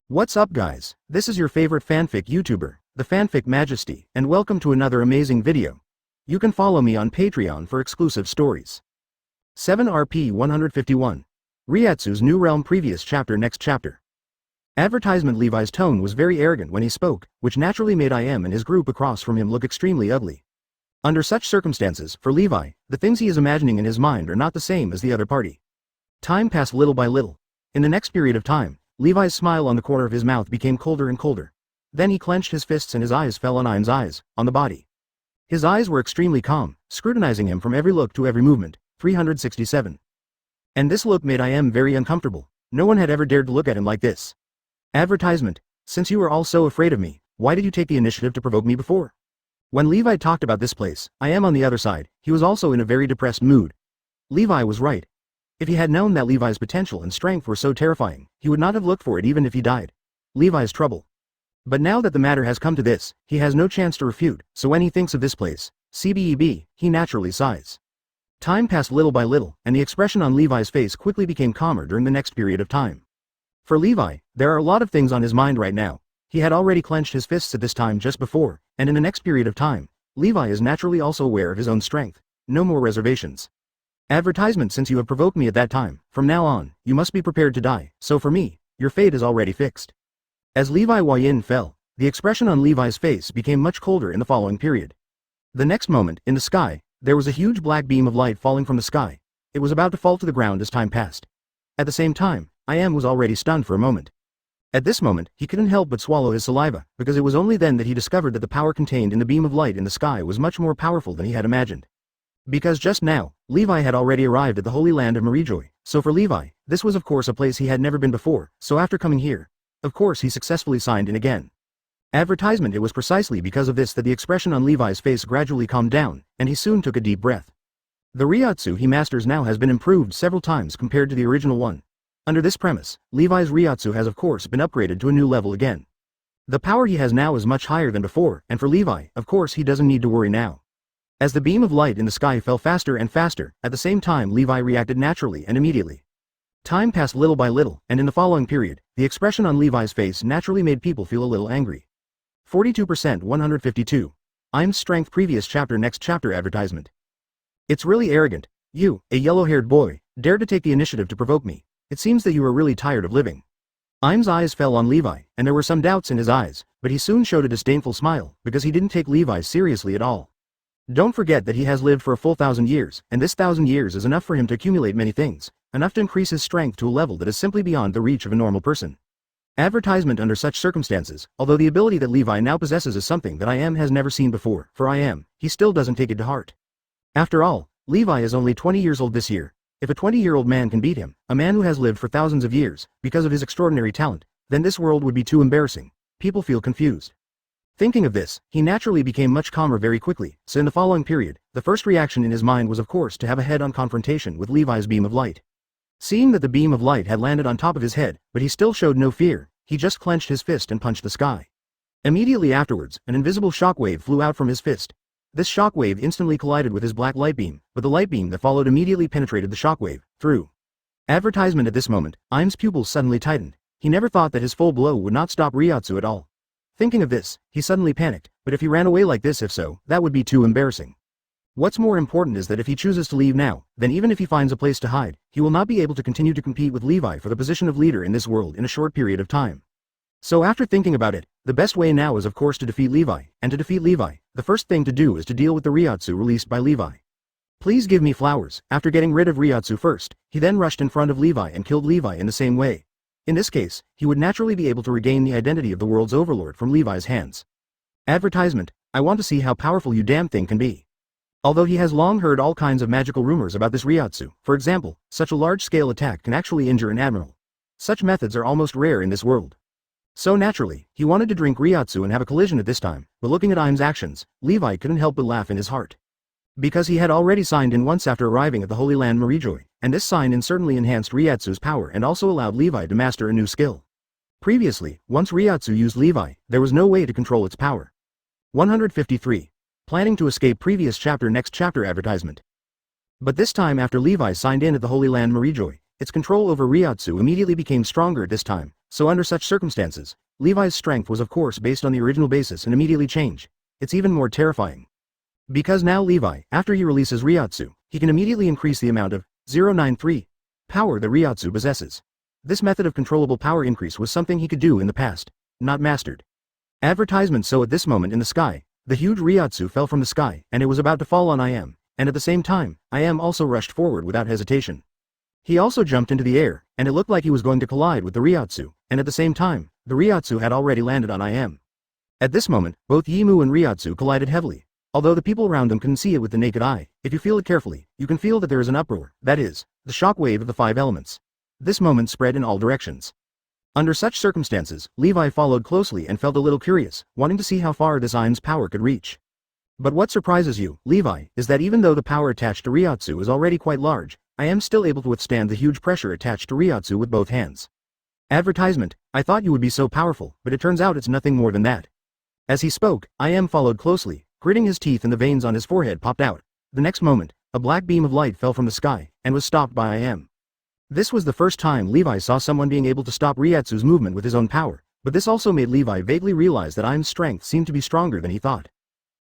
What's up guys, this is your favorite fanfic YouTuber, the Fanfic Majesty, and welcome to another amazing video. You can follow me on Patreon for exclusive stories. 7RP 151. Reiatsu's New Realm Previous Chapter Next Chapter. Advertisement. Levi's tone was very arrogant when he spoke, which naturally made IM and his group across from him look extremely ugly. Under such circumstances, for Levi, the things he is imagining in his mind are not the same as the other party. Time passed little by little. In the next period of time, Levi's smile on the corner of his mouth became colder and colder. Then he clenched his fists and his eyes fell on IM's eyes, on the body. His eyes were extremely calm, scrutinizing him from every look to every movement. 367. And this look made IM very uncomfortable. No one had ever dared to look at him like this. Advertisement. Since you were all so afraid of me, why did you take the initiative to provoke me before? When Levi talked about this place, IM on the other side, he was also in a very depressed mood. Levi was right. If he had known that Levi's potential and strength were so terrifying, he would not have looked for it even if he died. Levi's trouble. But now that the matter has come to this, he has no chance to refute, so when he thinks of this place, CBEB, he naturally sighs. Time passed little by little, and the expression on Levi's face quickly became calmer during the next period of time. For Levi, there are a lot of things on his mind right now. He had already clenched his fists at this time just before, and in the next period of time, Levi is naturally also aware of his own strength. No more reservations. Advertisement. Since you have provoked me at that time, from now on, you must be prepared to die, so for me, your fate is already fixed. As Levi Yin fell, the expression on Levi's face became much colder in the following period. The next moment, in the sky, there was a huge black beam of light falling from the sky. It was about to fall to the ground as time passed. At the same time, IM was already stunned for a moment. At this moment, he couldn't help but swallow his saliva, because it was only then that he discovered that the power contained in the beam of light in the sky was much more powerful than he had imagined. Because just now, Levi had already arrived at the Holy Land of Marijoy, so for Levi, this was of course a place he had never been before, so after coming here, of course he successfully signed in again. Advertisement. It was precisely because of this that the expression on Levi's face gradually calmed down, and he soon took a deep breath. The Reiatsu he masters now has been improved several times compared to the original one. Under this premise, Levi's Reiatsu has of course been upgraded to a new level again. The power he has now is much higher than before, and for Levi, of course he doesn't need to worry now. As the beam of light in the sky fell faster and faster, at the same time Levi reacted naturally and immediately. Time passed little by little, and in the following period, the expression on Levi's face naturally made people feel a little angry. 42%. 152. IM's strength. Previous chapter next chapter. Advertisement. It's really arrogant. You, a yellow-haired boy, dared to take the initiative to provoke me. It seems that you are really tired of living. IM's eyes fell on Levi, and there were some doubts in his eyes, but he soon showed a disdainful smile, because he didn't take Levi seriously at all. Don't forget that he has lived for a full 1,000 years, and this 1,000 years is enough for him to accumulate many things, enough to increase his strength to a level that is simply beyond the reach of a normal person. Advertisement. Under such circumstances, although the ability that Levi now possesses is something that IM has never seen before, for IM, he still doesn't take it to heart. After all, Levi is only 20 years old this year. If a 20-year-old man can beat him, a man who has lived for thousands of years, because of his extraordinary talent, then this world would be too embarrassing. People feel confused. Thinking of this, he naturally became much calmer very quickly, so in the following period, the first reaction in his mind was of course to have a head-on confrontation with Levi's beam of light. Seeing that the beam of light had landed on top of his head, but he still showed no fear, he just clenched his fist and punched the sky. Immediately afterwards, an invisible shockwave flew out from his fist. This shockwave instantly collided with his black light beam, but the light beam that followed immediately penetrated the shockwave, through. Advertisement. At this moment, IM's pupils suddenly tightened. He never thought that his full blow would not stop Reiatsu at all. Thinking of this, he suddenly panicked, but if he ran away like this, if so, that would be too embarrassing. What's more important is that if he chooses to leave now, then even if he finds a place to hide, he will not be able to continue to compete with Levi for the position of leader in this world in a short period of time. So after thinking about it, the best way now is of course to defeat Levi, and to defeat Levi, the first thing to do is to deal with the Reiatsu released by Levi. Please give me flowers. After getting rid of Reiatsu first, he then rushed in front of Levi and killed Levi in the same way. In this case, he would naturally be able to regain the identity of the world's overlord from Levi's hands. Advertisement. I want to see how powerful you damn thing can be. Although he has long heard all kinds of magical rumors about this Reiatsu, for example, such a large-scale attack can actually injure an admiral. Such methods are almost rare in this world. So naturally, he wanted to drink Reiatsu and have a collision at this time, but looking at IM's actions, Levi couldn't help but laugh in his heart. Because he had already signed in once after arriving at the Holy Land Marijoy, and this sign-in certainly enhanced Reiatsu's power and also allowed Levi to master a new skill. Previously, once Reiatsu used Levi, there was no way to control its power. 153. Planning to escape. Previous chapter next chapter. Advertisement. But this time after Levi signed in at the Holy Land Marijoy, its control over Reiatsu immediately became stronger at this time, so under such circumstances, Levi's strength was of course based on the original basis and immediately changed. It's even more terrifying. Because now Levi, after he releases Reiatsu, he can immediately increase the amount of 093 power that Reiatsu possesses. This method of controllable power increase was something he could do in the past, not mastered. Advertisement. So at this moment in the sky, the huge Reiatsu fell from the sky, and it was about to fall on IM, and at the same time, IM also rushed forward without hesitation. He also jumped into the air, and it looked like he was going to collide with the Reiatsu, and at the same time, the Reiatsu had already landed on IM. At this moment, both Yimu and Reiatsu collided heavily. Although the people around them couldn't see it with the naked eye, if you feel it carefully, you can feel that there is an uproar, that is, the shock wave of the 5 elements. This moment spread in all directions. Under such circumstances, Levi followed closely and felt a little curious, wanting to see how far this IM's power could reach. But what surprises you, Levi, is that even though the power attached to Reiatsu is already quite large, I am still able to withstand the huge pressure attached to Reiatsu with both hands. Advertisement. I thought you would be so powerful, but it turns out it's nothing more than that. As he spoke, I am followed closely, gritting his teeth and the veins on his forehead popped out. The next moment, a black beam of light fell from the sky, and was stopped by I am. This was the first time Levi saw someone being able to stop Reiatsu's movement with his own power, but this also made Levi vaguely realize that IM's strength seemed to be stronger than he thought.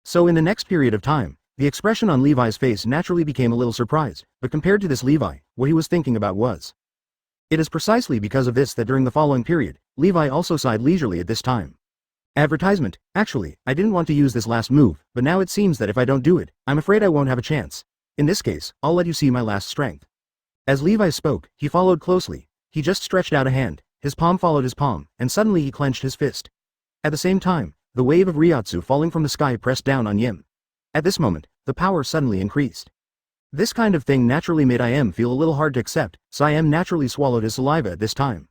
So in the next period of time, the expression on Levi's face naturally became a little surprised, but compared to this Levi, what he was thinking about was. It is precisely because of this that during the following period, Levi also sighed leisurely at this time. Advertisement. Actually, I didn't want to use this last move, but now it seems that if I don't do it, I'm afraid I won't have a chance. In this case, I'll let you see my last strength. As Levi spoke, he followed closely. He just stretched out a hand, his palm followed his palm, and suddenly he clenched his fist. At the same time, the wave of Reiatsu falling from the sky pressed down on Yim. At this moment, the power suddenly increased. This kind of thing naturally made IM feel a little hard to accept, so IM naturally swallowed his saliva at this time.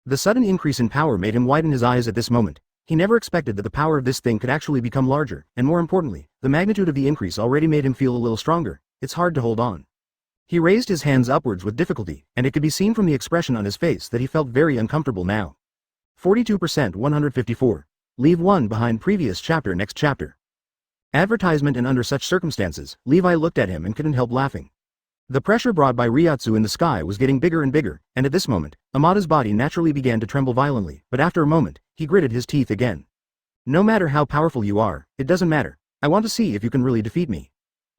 The sudden increase in power made him widen his eyes at this moment. He never expected that the power of this thing could actually become larger, and more importantly, the magnitude of the increase already made him feel a little stronger. It's hard to hold on. He raised his hands upwards with difficulty, and it could be seen from the expression on his face that he felt very uncomfortable now. 42% 154. Leave 1 behind previous chapter. Next chapter. Advertisement. And under such circumstances, Levi looked at him and couldn't help laughing. The pressure brought by Reiatsu in the sky was getting bigger and bigger, and at this moment, Amada's body naturally began to tremble violently, but after a moment, he gritted his teeth again. No matter how powerful you are, it doesn't matter. I want to see if you can really defeat me.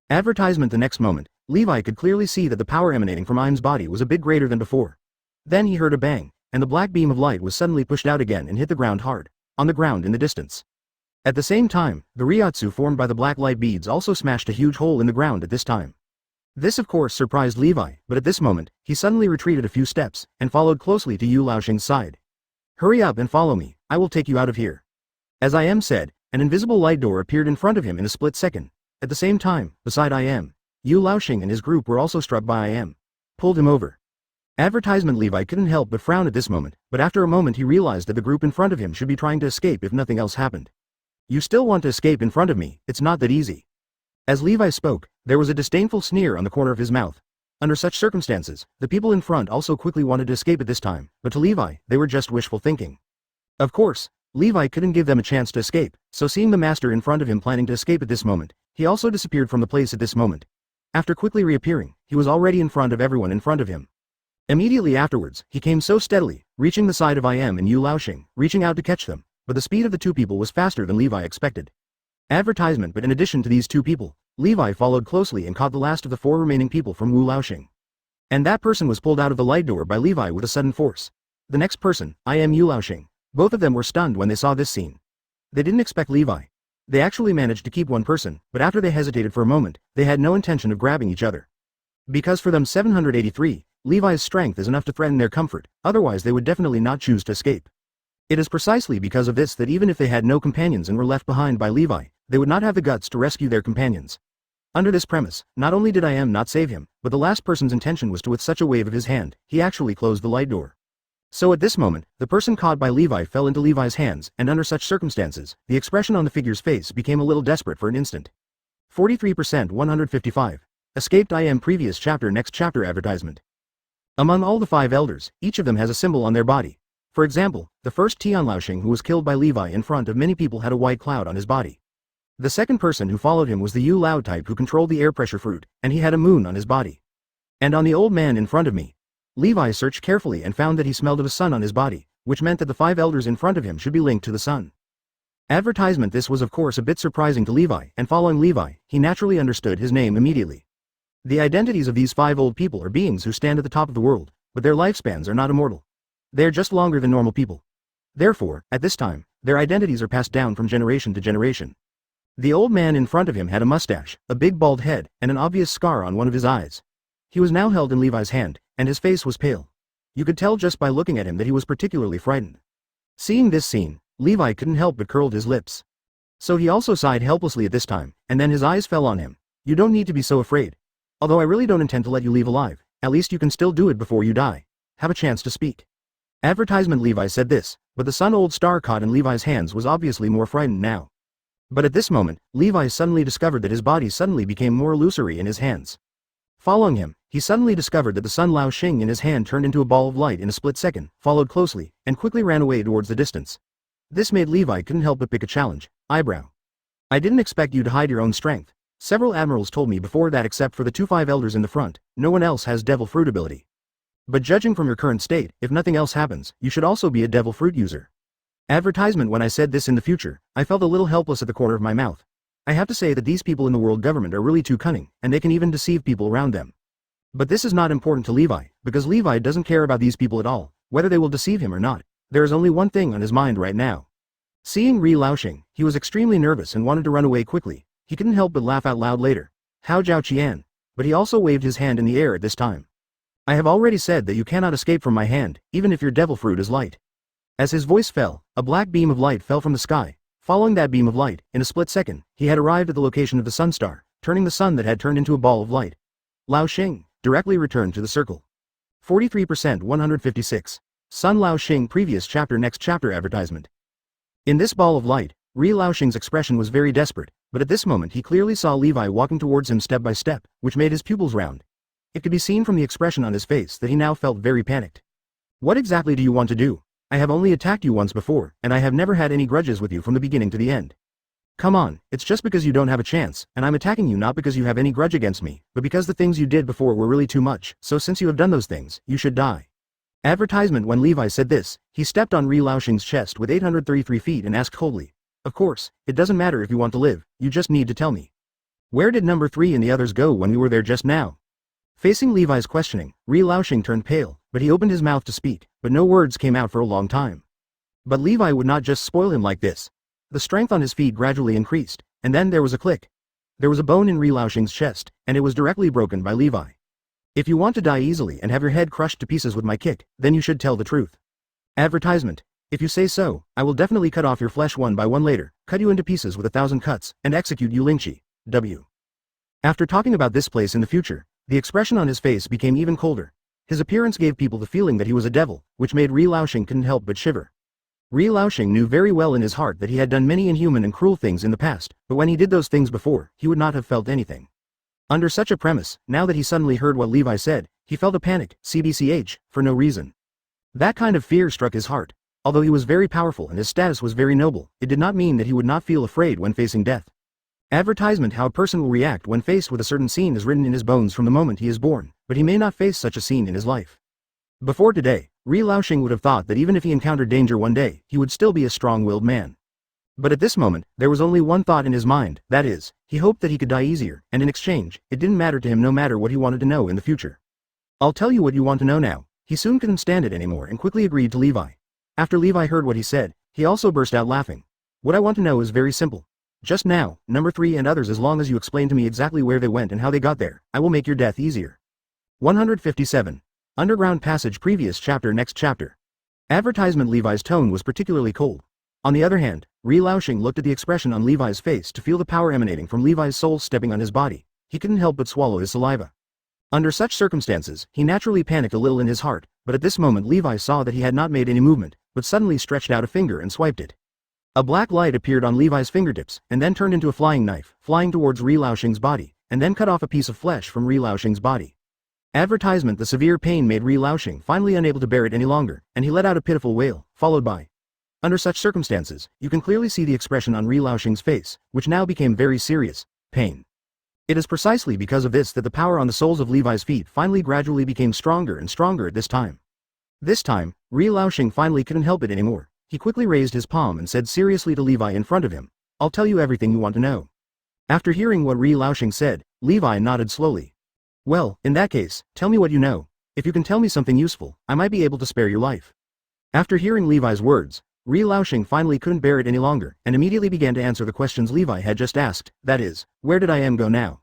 Advertisement. The next moment, Levi could clearly see that the power emanating from Im's body was a bit greater than before. Then he heard a bang, and the black beam of light was suddenly pushed out again and hit the ground hard, on the ground in the distance. At the same time, the Reiatsu formed by the black light beads also smashed a huge hole in the ground at this time. This of course surprised Levi, but at this moment, he suddenly retreated a few steps, and followed closely to Yu Laoxing's side. Hurry up and follow me, I will take you out of here. As I am said, an invisible light door appeared in front of him in a split second. At the same time, beside I am, Yu Laoxing and his group were also struck by I am. Pulled him over. Advertisement. Levi couldn't help but frown at this moment, but after a moment he realized that the group in front of him should be trying to escape if nothing else happened. You still want to escape in front of me, it's not that easy. As Levi spoke, there was a disdainful sneer on the corner of his mouth. Under such circumstances, the people in front also quickly wanted to escape at this time, but to Levi, they were just wishful thinking. Of course, Levi couldn't give them a chance to escape, so seeing the master in front of him planning to escape at this moment, he also disappeared from the place at this moment. After quickly reappearing, he was already in front of everyone in front of him. Immediately afterwards, he came so steadily, reaching the side of I am and Yu Laoxing, reaching out to catch them, but the speed of the two people was faster than Levi expected. Advertisement. But in addition to these two people, Levi followed closely and caught the last of the 4 remaining people from Wu Laoxing. And that person was pulled out of the light door by Levi with a sudden force. The next person, I am Yu Laoxing. Both of them were stunned when they saw this scene. They didn't expect Levi. They actually managed to keep one person, but after they hesitated for a moment, they had no intention of grabbing each other. Because for them 783, Levi's strength is enough to threaten their comfort, otherwise they would definitely not choose to escape. It is precisely because of this that even if they had no companions and were left behind by Levi, they would not have the guts to rescue their companions. Under this premise, not only did I am not save him, but the last person's intention was to with such a wave of his hand, he actually closed the light door. So at this moment, the person caught by Levi fell into Levi's hands, and under such circumstances, the expression on the figure's face became a little desperate for an instant. 43% 155. Escaped. I am previous chapter. Next chapter. Advertisement. Among all the 5 elders, each of them has a symbol on their body. For example, the first Tian Laoxing who was killed by Levi in front of many people had a white cloud on his body. The second person who followed him was the Yu Lao type who controlled the air pressure fruit, and he had a moon on his body. And on the old man in front of me, Levi searched carefully and found that he smelled of a sun on his body, which meant that the 5 elders in front of him should be linked to the sun. Advertisement. This was of course a bit surprising to Levi, and following Levi, he naturally understood his name immediately. The identities of these 5 old people are beings who stand at the top of the world, but their lifespans are not immortal. They are just longer than normal people. Therefore, at this time, their identities are passed down from generation to generation. The old man in front of him had a mustache, a big bald head, and an obvious scar on one of his eyes. He was now held in Levi's hand, and his face was pale. You could tell just by looking at him that he was particularly frightened. Seeing this scene, Levi couldn't help but curled his lips. So he also sighed helplessly at this time, and then his eyes fell on him. You don't need to be so afraid. Although I really don't intend to let you leave alive, at least you can still do it before you die. Have a chance to speak. Advertisement. Levi said this, but the sun-old star caught in Levi's hands was obviously more frightened now. But at this moment, Levi suddenly discovered that his body suddenly became more illusory in his hands. Following him, he suddenly discovered that the sun Lao Xing in his hand turned into a ball of light in a split second, followed closely, and quickly ran away towards the distance. This made Levi couldn't help but pick a challenge. Eyebrow. I didn't expect you to hide your own strength. Several admirals told me before that except for the 2 5 elders in the front, no one else has devil fruit ability. But judging from your current state, if nothing else happens, you should also be a devil fruit user. Advertisement. When I said this in the future, I felt a little helpless at the corner of my mouth. I have to say that these people in the world government are really too cunning, and they can even deceive people around them. But this is not important to Levi, because Levi doesn't care about these people at all, whether they will deceive him or not. There is only one thing on his mind right now. Seeing Ri Laoxing, he was extremely nervous and wanted to run away quickly. He couldn't help but laugh out loud later. Hao Jiao Qian. But he also waved his hand in the air at this time. I have already said that you cannot escape from my hand, even if your devil fruit is light. As his voice fell, a black beam of light fell from the sky. Following that beam of light, in a split second, he had arrived at the location of the sun star, turning the sun that had turned into a ball of light. Lao Xing directly returned to the circle. 43% 156. Sun Lao Xing. Previous chapter. Next chapter. Advertisement. In this ball of light, Ri Laoxing's expression was very desperate, but at this moment he clearly saw Levi walking towards him step by step, which made his pupils round. It could be seen from the expression on his face that he now felt very panicked. What exactly do you want to do? I have only attacked you once before, and I have never had any grudges with you from the beginning to the end. Come on, it's just because you don't have a chance, and I'm attacking you not because you have any grudge against me, but because the things you did before were really too much, so since you have done those things, you should die. Advertisement. When Levi said this, he stepped on Ri Laoxing's chest with 833 feet and asked coldly. Of course, it doesn't matter if you want to live, you just need to tell me. Where did number 3 and the others go when we were there just now? Facing Levi's questioning, Ri Laoxing turned pale, but he opened his mouth to speak, but no words came out for a long time. But Levi would not just spoil him like this. The strength on his feet gradually increased, and then there was a click. There was a bone in Ri Laoxing's chest, and it was directly broken by Levi. If you want to die easily and have your head crushed to pieces with my kick, then you should tell the truth. Advertisement. If you say so, I will definitely cut off your flesh one by one later, cut you into pieces with 1,000 cuts, and execute you Lingqi. W. After talking about this place in the future, the expression on his face became even colder. His appearance gave people the feeling that he was a devil, which made Ri Laoxing couldn't help but shiver. Ri Laoxing knew very well in his heart that he had done many inhuman and cruel things in the past, but when he did those things before, he would not have felt anything. Under such a premise, now that he suddenly heard what Levi said, he felt a panic, CBCH, for no reason. That kind of fear struck his heart. Although he was very powerful and his status was very noble, it did not mean that he would not feel afraid when facing death. Advertisement. How a person will react when faced with a certain scene is written in his bones from the moment he is born, but he may not face such a scene in his life. Before today, Ri Laoxing would have thought that even if he encountered danger one day, he would still be a strong-willed man. But at this moment, there was only one thought in his mind, that is, he hoped that he could die easier, and in exchange, it didn't matter to him no matter what he wanted to know in the future. I'll tell you what you want to know now. He soon couldn't stand it anymore and quickly agreed to Levi. After Levi heard what he said, he also burst out laughing. What I want to know is very simple. Just now, number 3 and others, as long as you explain to me exactly where they went and how they got there, I will make your death easier. 157. Underground Passage. Previous chapter. Next chapter. Advertisement. Levi's tone was particularly cold. On the other hand, Ri Laoxing looked at the expression on Levi's face to feel the power emanating from Levi's soul stepping on his body. He couldn't help but swallow his saliva. Under such circumstances, he naturally panicked a little in his heart, but at this moment Levi saw that he had not made any movement, but suddenly stretched out a finger and swiped it. A black light appeared on Levi's fingertips, and then turned into a flying knife, flying towards Ri Laoxing's body, and then cut off a piece of flesh from Ri Laoxing's body. Advertisement. The severe pain made Ri Laoxing finally unable to bear it any longer, and he let out a pitiful wail, followed by. Under such circumstances, you can clearly see the expression on Ri Laoxing's face, which now became very serious, pain. It is precisely because of this that the power on the soles of Levi's feet finally gradually became stronger and stronger at this time. This time, Reiatsu finally couldn't help it anymore. He quickly raised his palm and said seriously to Levi in front of him, "I'll tell you everything you want to know." After hearing what Reiatsu said, Levi nodded slowly. "Well, in that case, tell me what you know. If you can tell me something useful, I might be able to spare your life." After hearing Levi's words, Reiatsu finally couldn't bear it any longer, and immediately began to answer the questions Levi had just asked, that is, where did I go now?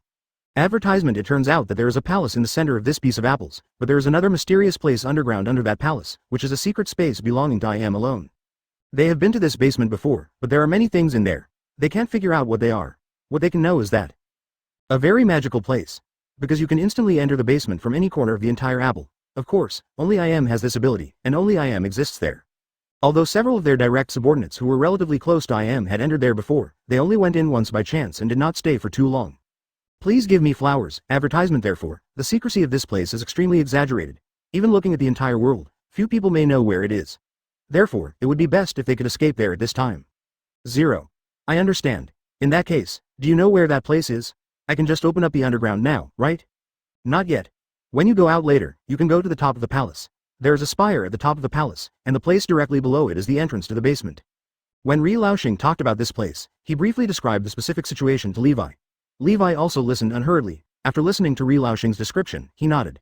Advertisement. It turns out that there is a palace in the center of this piece of apples, but there is another mysterious place underground under that palace, which is a secret space belonging to I am alone. They have been to this basement before, but there are many things in there. They can't figure out what they are. What they can know is that a very magical place. Because you can instantly enter the basement from any corner of the entire apple. Of course, only I am has this ability, and only I am exists there. Although several of their direct subordinates who were relatively close to I am had entered there before, they only went in once by chance and did not stay for too long. Please give me flowers. Advertisement. Therefore, the secrecy of this place is extremely exaggerated. Even looking at the entire world, few people may know where it is. Therefore, it would be best if they could escape there at this time. 0. I understand. In that case, do you know where that place is? I can just open up the underground now, right? Not yet. When you go out later, you can go to the top of the palace. There is a spire at the top of the palace, and the place directly below it is the entrance to the basement. When Reiatsu talked about this place, he briefly described the specific situation to Levi. Levi also listened unhurriedly. After listening to Reiatsu's description, he nodded.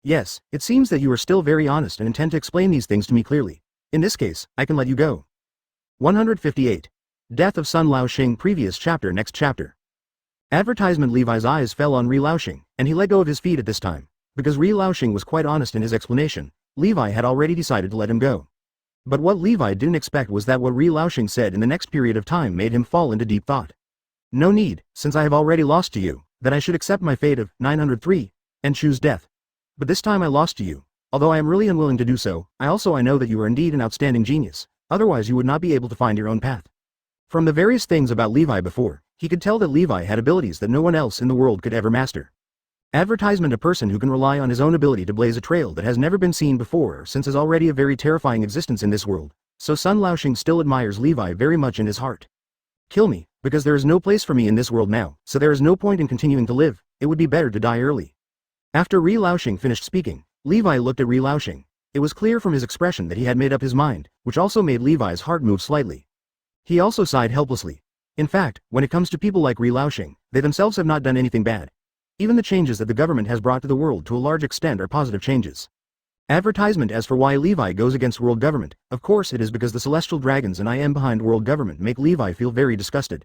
Yes, it seems that you are still very honest and intend to explain these things to me clearly. In this case, I can let you go. 158. Death of Sun Laoxing. Previous chapter. Next chapter. Advertisement. Levi's eyes fell on Reiatsu, and he let go of his feet at this time. Because Reiatsu was quite honest in his explanation, Levi had already decided to let him go. But what Levi didn't expect was that what Reiatsu said in the next period of time made him fall into deep thought. No need, since I have already lost to you, that I should accept my fate of 903 and choose death. But this time I lost to you. Although I am really unwilling to do so, I know that you are indeed an outstanding genius, otherwise you would not be able to find your own path. From the various things about Levi before, he could tell that Levi had abilities that no one else in the world could ever master. Advertisement. A person who can rely on his own ability to blaze a trail that has never been seen before since is already a very terrifying existence in this world, so Sun Laoxing still admires Levi very much in his heart. Kill me, because there is no place for me in this world now, so there is no point in continuing to live, it would be better to die early. After Reiatsu finished speaking, Levi looked at Reiatsu. It was clear from his expression that he had made up his mind, which also made Levi's heart move slightly. He also sighed helplessly. In fact, when it comes to people like Reiatsu, they themselves have not done anything bad. Even the changes that the government has brought to the world to a large extent are positive changes. Advertisement. As for why Levi goes against world government, of course it is because the celestial dragons and I am behind world government make Levi feel very disgusted.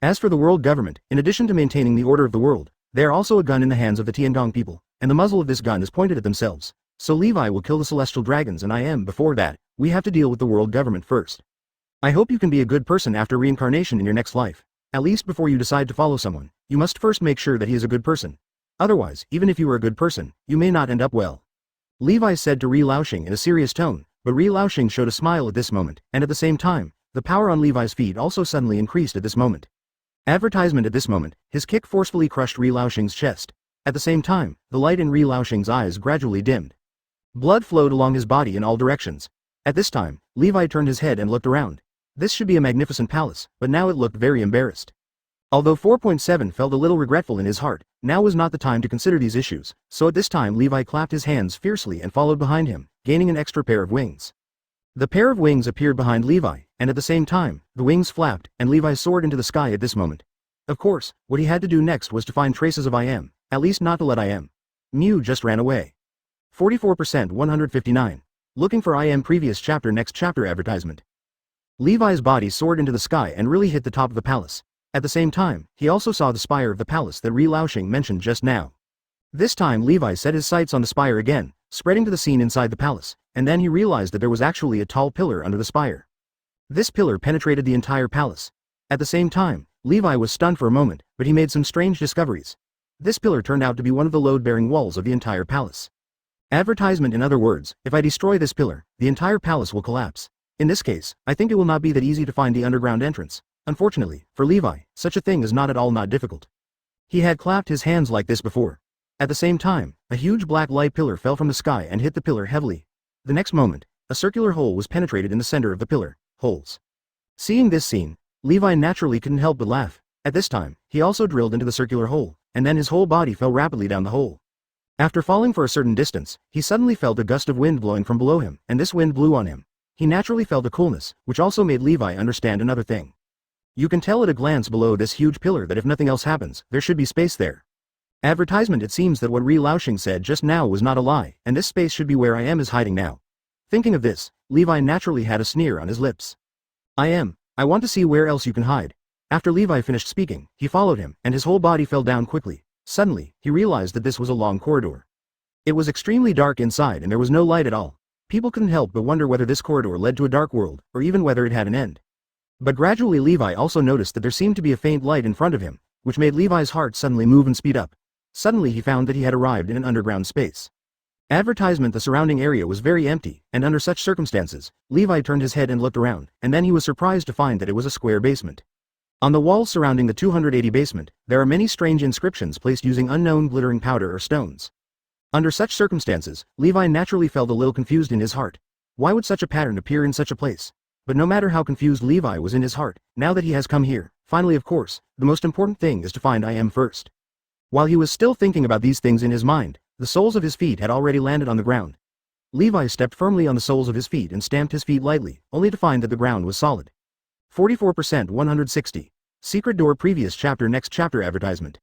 As for the world government, in addition to maintaining the order of the world, they are also a gun in the hands of the Tiangong people, and the muzzle of this gun is pointed at themselves. So Levi will kill the celestial dragons and I am before that, we have to deal with the world government first. I hope you can be a good person after reincarnation in your next life. At least before you decide to follow someone, you must first make sure that he is a good person. Otherwise, even if you are a good person, you may not end up well. Levi said to Reiatsu in a serious tone, but Reiatsu showed a smile at this moment, and at the same time, the power on Levi's feet also suddenly increased at this moment. Advertisement. At this moment, his kick forcefully crushed Reiatsu's chest. At the same time, the light in Reiatsu's eyes gradually dimmed. Blood flowed along his body in all directions. At this time, Levi turned his head and looked around. This should be a magnificent palace, but now it looked very embarrassed. Although 4.7 felt a little regretful in his heart, now was not the time to consider these issues, so at this time Levi clapped his hands fiercely and followed behind him, gaining an extra pair of wings. The pair of wings appeared behind Levi, and at the same time, the wings flapped, and Levi soared into the sky at this moment. Of course, what he had to do next was to find traces of I am, at least not to let I am. Mew just ran away. 44%. 159. Looking for I am. Previous chapter. Next chapter. Advertisement. Levi's body soared into the sky and really hit the top of the palace. At the same time, he also saw the spire of the palace that Reiatsu mentioned just now. This time Levi set his sights on the spire again, spreading to the scene inside the palace, and then he realized that there was actually a tall pillar under the spire. This pillar penetrated the entire palace. At the same time, Levi was stunned for a moment, but he made some strange discoveries. This pillar turned out to be one of the load-bearing walls of the entire palace. Advertisement. In other words, if I destroy this pillar, the entire palace will collapse. In this case, I think it will not be that easy to find the underground entrance. Unfortunately, for Levi, such a thing is not at all not difficult. He had clapped his hands like this before. At the same time, a huge black light pillar fell from the sky and hit the pillar heavily. The next moment, a circular hole was penetrated in the center of the pillar. Holes. Seeing this scene, Levi naturally couldn't help but laugh. At this time, he also drilled into the circular hole, and then his whole body fell rapidly down the hole. After falling for a certain distance, he suddenly felt a gust of wind blowing from below him, and this wind blew on him. He naturally felt a coolness, which also made Levi understand another thing. You can tell at a glance below this huge pillar that if nothing else happens, there should be space there. Advertisement. It seems that what Ri Laoxing said just now was not a lie, and this space should be where I am is hiding now. Thinking of this, Levi naturally had a sneer on his lips. I want to see where else you can hide. After Levi finished speaking, he followed him, and his whole body fell down quickly. Suddenly, he realized that this was a long corridor. It was extremely dark inside and there was no light at all. People couldn't help but wonder whether this corridor led to a dark world, or even whether it had an end. But gradually Levi also noticed that there seemed to be a faint light in front of him, which made Levi's heart suddenly move and speed up. Suddenly he found that he had arrived in an underground space. Advertisement. The surrounding area was very empty, and under such circumstances, Levi turned his head and looked around, and then he was surprised to find that it was a square basement. On the walls surrounding the 280 basement, there are many strange inscriptions placed using unknown glittering powder or stones. Under such circumstances, Levi naturally felt a little confused in his heart. Why would such a pattern appear in such a place? But no matter how confused Levi was in his heart, now that he has come here, finally of course, the most important thing is to find I am first. While he was still thinking about these things in his mind, the soles of his feet had already landed on the ground. Levi stepped firmly on the soles of his feet and stamped his feet lightly, only to find that the ground was solid. 44% 160. Secret door. Previous chapter. Next chapter. Advertisement.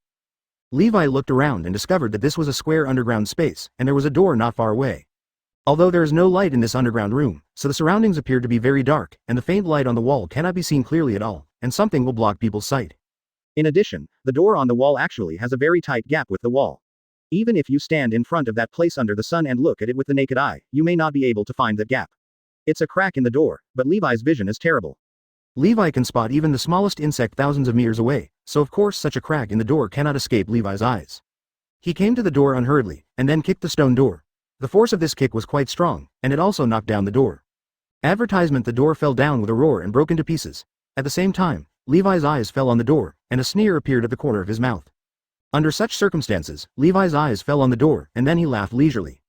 Levi looked around and discovered that this was a square underground space, and there was a door not far away. Although there is no light in this underground room, so the surroundings appear to be very dark, and the faint light on the wall cannot be seen clearly at all, and something will block people's sight. In addition, the door on the wall actually has a very tight gap with the wall. Even if you stand in front of that place under the sun and look at it with the naked eye, you may not be able to find that gap. It's a crack in the door, but Levi's vision is terrible. Levi can spot even the smallest insect thousands of meters away, so of course such a crack in the door cannot escape Levi's eyes. He came to the door unhurriedly, and then kicked the stone door. The force of this kick was quite strong, and it also knocked down the door. Advertisement. The door fell down with a roar and broke into pieces. At the same time, Levi's eyes fell on the door, and a sneer appeared at the corner of his mouth. Under such circumstances, Levi's eyes fell on the door, and then he laughed leisurely.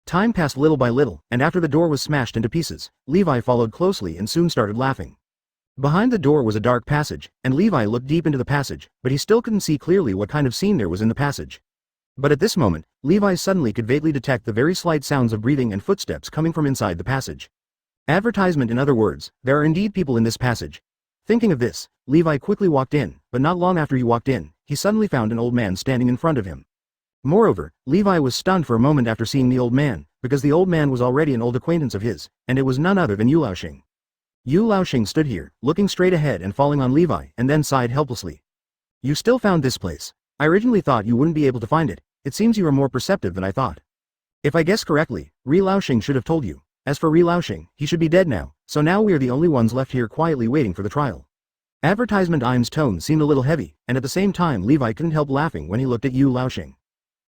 Time passed little by little, and after the door was smashed into pieces, Levi followed closely and soon started laughing. Behind the door was a dark passage, and Levi looked deep into the passage, but he still couldn't see clearly what kind of scene there was in the passage. But at this moment, Levi suddenly could vaguely detect the very slight sounds of breathing and footsteps coming from inside the passage. Advertisement. In other words, there are indeed people in this passage. Thinking of this, Levi quickly walked in, but not long after he walked in, he suddenly found an old man standing in front of him. Moreover, Levi was stunned for a moment after seeing the old man, because the old man was already an old acquaintance of his, and it was none other than Yu Laoxing. Yu Laoxing stood here, looking straight ahead and falling on Levi, and then sighed helplessly. You still found this place. I originally thought you wouldn't be able to find it. It seems you are more perceptive than I thought. If I guessed correctly, Ri Laoxing should have told you. As for Ri Laoxing, he should be dead now, so now we are the only ones left here quietly waiting for the trial. Advertisement. Im's tone seemed a little heavy, and at the same time Levi couldn't help laughing when he looked at Yu Laoxing.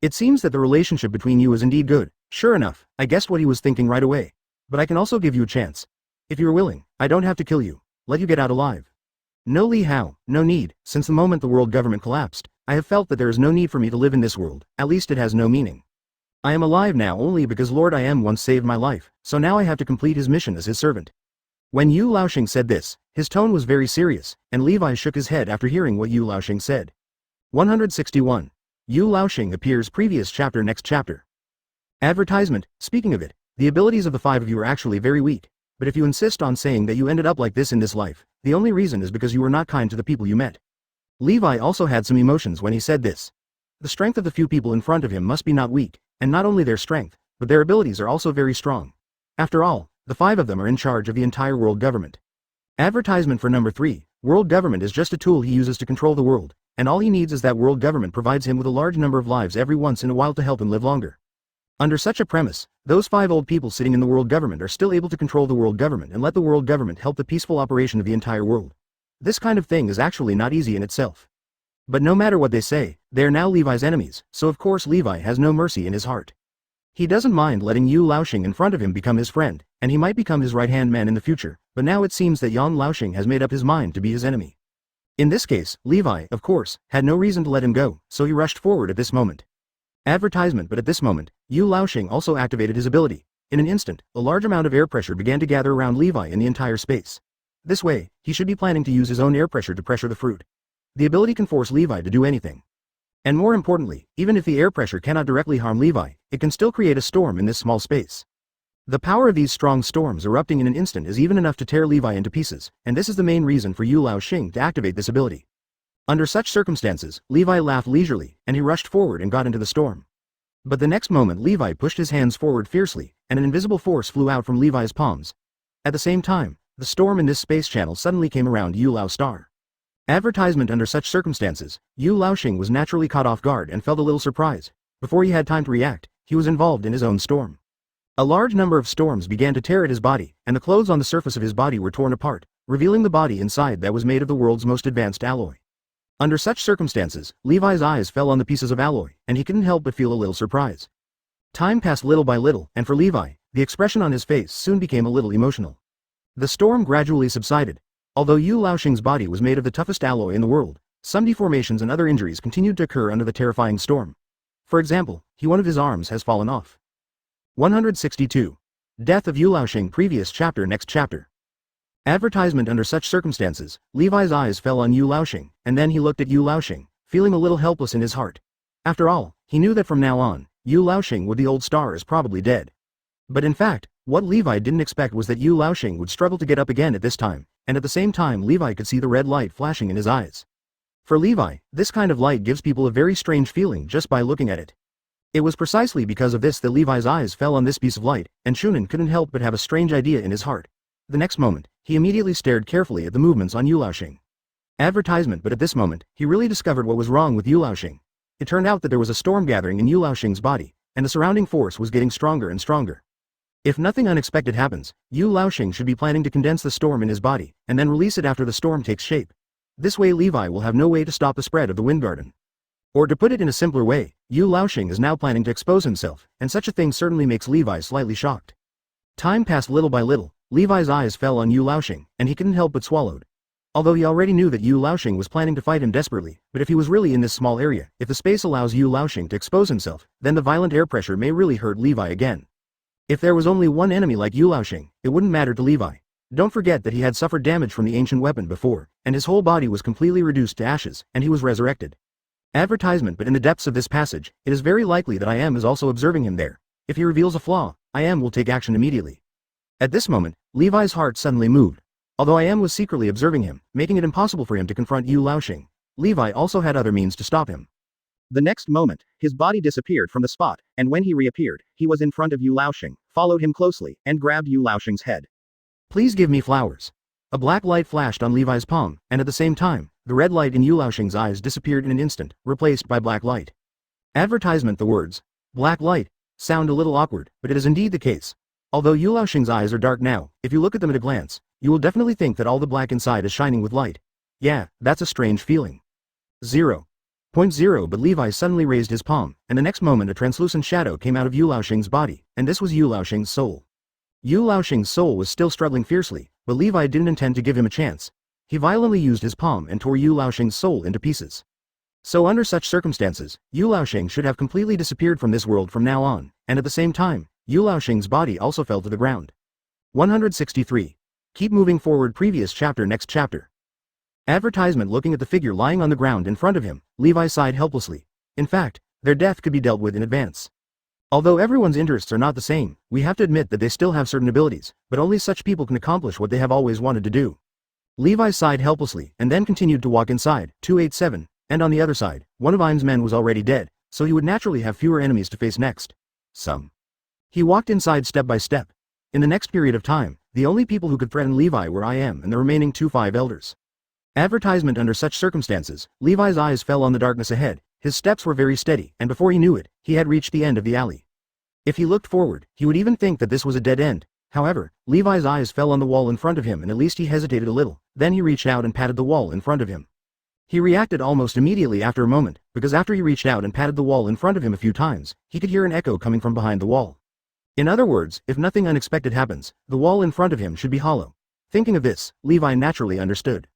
It seems that the relationship between you is indeed good. Sure enough, I guessed what he was thinking right away. But I can also give you a chance. If you are willing, I don't have to kill you. Let you get out alive. No Li Hao, no need. Since the moment the world government collapsed, I have felt that there is no need for me to live in this world, at least it has no meaning. I am alive now only because Lord I Am once saved my life, so now I have to complete his mission as his servant. When Yu Laoxing said this, his tone was very serious, and Levi shook his head after hearing what Yu Laoxing said. 161. Yu Laoxing appears. Previous chapter. Next chapter. Advertisement. Speaking of it, the abilities of the five of you are actually very weak, but if you insist on saying that you ended up like this in this life, the only reason is because you were not kind to the people you met. Levi also had some emotions when he said this. The strength of the few people in front of him must be not weak, and not only their strength, but their abilities are also very strong. After all, the five of them are in charge of the entire world government. Advertisement. For number 3, world government is just a tool he uses to control the world, and all he needs is that world government provides him with a large number of lives every once in a while to help him live longer. Under such a premise, those 5 old people sitting in the world government are still able to control the world government and let the world government help the peaceful operation of the entire world. This kind of thing is actually not easy in itself. But no matter what they say, they are now Levi's enemies, so of course Levi has no mercy in his heart. He doesn't mind letting Yu Laoxing in front of him become his friend, and he might become his right-hand man in the future, but now it seems that Yang Laoxing has made up his mind to be his enemy. In this case, Levi, of course, had no reason to let him go, so he rushed forward at this moment. Advertisement. But at this moment, Yu Laoxing also activated his ability. In an instant, a large amount of air pressure began to gather around Levi in the entire space. This way, he should be planning to use his own air pressure to pressure the fruit. The ability can force Levi to do anything. And more importantly, even if the air pressure cannot directly harm Levi, it can still create a storm in this small space. The power of these strong storms erupting in an instant is even enough to tear Levi into pieces, and this is the main reason for Yu Laoxing to activate this ability. Under such circumstances, Levi laughed leisurely, and he rushed forward and got into the storm. But the next moment Levi pushed his hands forward fiercely, and an invisible force flew out from Levi's palms. At the same time, the storm in this space channel suddenly came around Yu Lao Star. Advertisement. Under such circumstances, Yu Laoxing was naturally caught off guard and felt a little surprised. Before he had time to react, he was involved in his own storm. A large number of storms began to tear at his body, and the clothes on the surface of his body were torn apart, revealing the body inside that was made of the world's most advanced alloy. Under such circumstances, Levi's eyes fell on the pieces of alloy, and he couldn't help but feel a little surprise. Time passed little by little, and for Levi, the expression on his face soon became a little emotional. The storm gradually subsided. Although Yu Laoxing's body was made of the toughest alloy in the world, some deformations and other injuries continued to occur under the terrifying storm. For example, one of his arms has fallen off. 162. Death of Yu Laoxing. Previous chapter. Next chapter. Advertisement. Under such circumstances, Levi's eyes fell on Yu Laoxing, and then he looked at Yu Laoxing, feeling a little helpless in his heart. After all, he knew that from now on, Yu Laoxing would the old star is probably dead. But in fact, what Levi didn't expect was that Yu Laoxing would struggle to get up again at this time, and at the same time Levi could see the red light flashing in his eyes. For Levi, this kind of light gives people a very strange feeling just by looking at it. It was precisely because of this that Levi's eyes fell on this piece of light, and Shunin couldn't help but have a strange idea in his heart. The next moment, he immediately stared carefully at the movements on Yu Laoxing. Advertisement. But at this moment, he really discovered what was wrong with Yu Laoxing. It turned out that there was a storm gathering in Yu Laoxing's body, and the surrounding force was getting stronger and stronger. If nothing unexpected happens, Yu Laoxing should be planning to condense the storm in his body, and then release it after the storm takes shape. This way Levi will have no way to stop the spread of the wind garden. Or to put it in a simpler way, Yu Laoxing is now planning to expose himself, and such a thing certainly makes Levi slightly shocked. Time passed little by little, Levi's eyes fell on Yu Laoxing, and he couldn't help but swallowed. Although he already knew that Yu Laoxing was planning to fight him desperately, but if he was really in this small area, if the space allows Yu Laoxing to expose himself, then the violent air pressure may really hurt Levi again. If there was only one enemy like Yu Laoxing, it wouldn't matter to Levi. Don't forget that he had suffered damage from the ancient weapon before, and his whole body was completely reduced to ashes, and he was resurrected. Advertisement. But in the depths of this passage, it is very likely that Aizen is also observing him there. If he reveals a flaw, Aizen will take action immediately. At this moment, Levi's heart suddenly moved. Although Aizen was secretly observing him, making it impossible for him to confront Yu Laoxing, Levi also had other means to stop him. The next moment, his body disappeared from the spot, and when he reappeared, he was in front of Yu Laoxing, followed him closely, and grabbed Yu Laoxing's head. Please give me flowers. A black light flashed on Levi's palm, and at the same time, the red light in Yu Laoxing's eyes disappeared in an instant, replaced by black light. Advertisement. The words, black light, sound a little awkward, but it is indeed the case. Although Yu Laoxing's eyes are dark now, if you look at them at a glance, you will definitely think that all the black inside is shining with light. Yeah, that's a strange feeling. 0.0. But Levi suddenly raised his palm, and the next moment a translucent shadow came out of Yu Laoxing's body, and this was Yu Laoxing's soul. Yu Laoxing's soul was still struggling fiercely, but Levi didn't intend to give him a chance. He violently used his palm and tore Yu Laoxing's soul into pieces. So under such circumstances, Yu Laoxing should have completely disappeared from this world from now on, and at the same time, Yu Laoxing's body also fell to the ground. 163. Keep moving forward. Previous chapter. Next chapter. Advertisement. Looking at the figure lying on the ground in front of him, Levi sighed helplessly. In fact, their death could be dealt with in advance. Although everyone's interests are not the same, we have to admit that they still have certain abilities, but only such people can accomplish what they have always wanted to do. Levi sighed helplessly and then continued to walk inside. 287, and on the other side, one of Aizen's men was already dead, so he would naturally have fewer enemies to face next. He walked inside step by step. In the next period of time, the only people who could threaten Levi were Aizen and the remaining 5 elders. Advertisement. Under such circumstances, Levi's eyes fell on the darkness ahead. His steps were very steady, and before he knew it, he had reached the end of the alley. If he looked forward, he would even think that this was a dead end. However, Levi's eyes fell on the wall in front of him and at least he hesitated a little, then he reached out and patted the wall in front of him. He reacted almost immediately after a moment, because after he reached out and patted the wall in front of him a few times, he could hear an echo coming from behind the wall. In other words, if nothing unexpected happens, the wall in front of him should be hollow. Thinking of this, Levi naturally understood.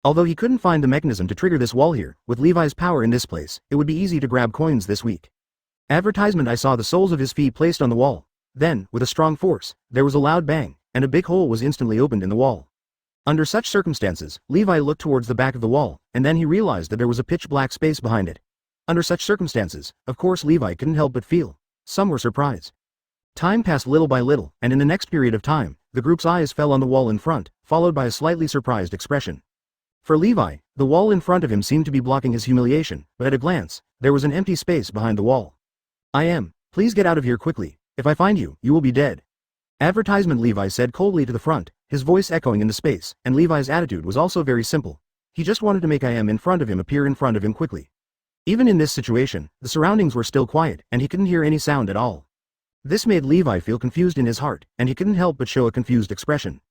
Although he couldn't find the mechanism to trigger this wall here, with Levi's power in this place, it would be easy to grab coins this week. Advertisement. I saw the soles of his feet placed on the wall. Then, with a strong force, there was a loud bang, and a big hole was instantly opened in the wall. Under such circumstances, Levi looked towards the back of the wall, and then he realized that there was a pitch black space behind it. Under such circumstances, of course Levi couldn't help but feel. Some were surprised. Time passed little by little, and in the next period of time, the group's eyes fell on the wall in front, followed by a slightly surprised expression. For Levi, the wall in front of him seemed to be blocking his humiliation, but at a glance, there was an empty space behind the wall. Please get out of here quickly. If I find you, you will be dead. Advertisement, Levi said coldly to the front, his voice echoing in the space, and Levi's attitude was also very simple. He just wanted to make in front of him appear in front of him quickly. Even in this situation, the surroundings were still quiet, and he couldn't hear any sound at all. This made Levi feel confused in his heart, and he couldn't help but show a confused expression.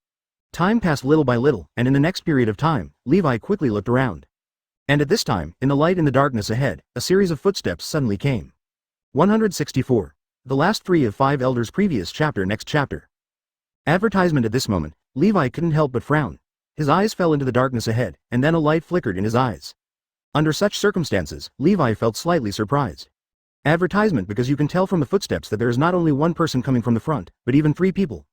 Time passed little by little, and in the next period of time, Levi quickly looked around. And at this time, in the light in the darkness ahead, a series of footsteps suddenly came. 164. The last 3 of 5 elders previous chapter next chapter. Advertisement. At this moment, Levi couldn't help but frown. His eyes fell into the darkness ahead, and then a light flickered in his eyes. Under such circumstances, Levi felt slightly surprised. Advertisement, because you can tell from the footsteps that there is not only one person coming from the front, but even 3 people.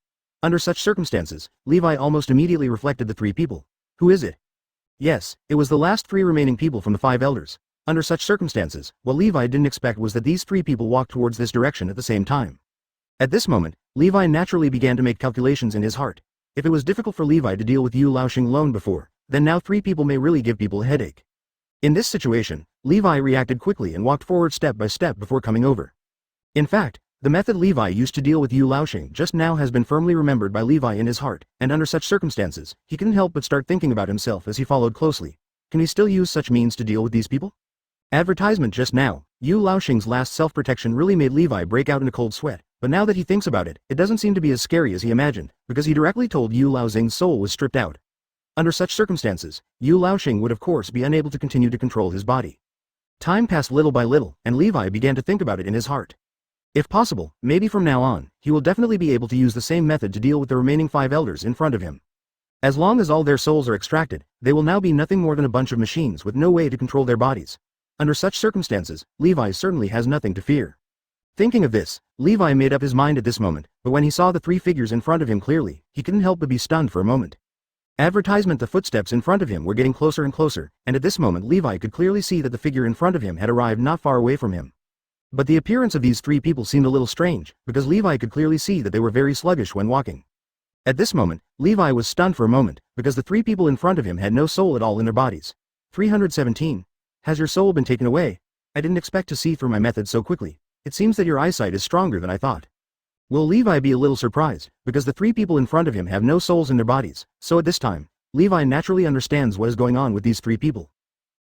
Under such circumstances, Levi almost immediately reflected the 3 people. Who is it? Yes, it was the last 3 remaining people from the 5 elders. Under such circumstances, what Levi didn't expect was that these 3 people walked towards this direction at the same time. At this moment, Levi naturally began to make calculations in his heart. If it was difficult for Levi to deal with Yu Laoxing alone before, then now 3 people may really give people a headache. In this situation, Levi reacted quickly and walked forward step by step before coming over. In fact, the method Levi used to deal with Yu Laoxing just now has been firmly remembered by Levi in his heart, and under such circumstances, he couldn't help but start thinking about himself as he followed closely. Can he still use such means to deal with these people? Advertisement. Just now, Yu Laoxing's last self-protection really made Levi break out in a cold sweat, but now that he thinks about it, it doesn't seem to be as scary as he imagined, because he directly told Yu Laoxing's soul was stripped out. Under such circumstances, Yu Laoxing would of course be unable to continue to control his body. Time passed little by little, and Levi began to think about it in his heart. If possible, maybe from now on, he will definitely be able to use the same method to deal with the remaining 5 elders in front of him. As long as all their souls are extracted, they will now be nothing more than a bunch of machines with no way to control their bodies. Under such circumstances, Levi certainly has nothing to fear. Thinking of this, Levi made up his mind at this moment, but when he saw the 3 figures in front of him clearly, he couldn't help but be stunned for a moment. Advertisement. The footsteps in front of him were getting closer and closer, and at this moment Levi could clearly see that the figure in front of him had arrived not far away from him. But the appearance of these 3 people seemed a little strange, because Levi could clearly see that they were very sluggish when walking. At this moment, Levi was stunned for a moment, because the 3 people in front of him had no soul at all in their bodies. 317. Has your soul been taken away? I didn't expect to see through my method so quickly. It seems that your eyesight is stronger than I thought. Will Levi be a little surprised, because the 3 people in front of him have no souls in their bodies, so at this time, Levi naturally understands what is going on with these 3 people.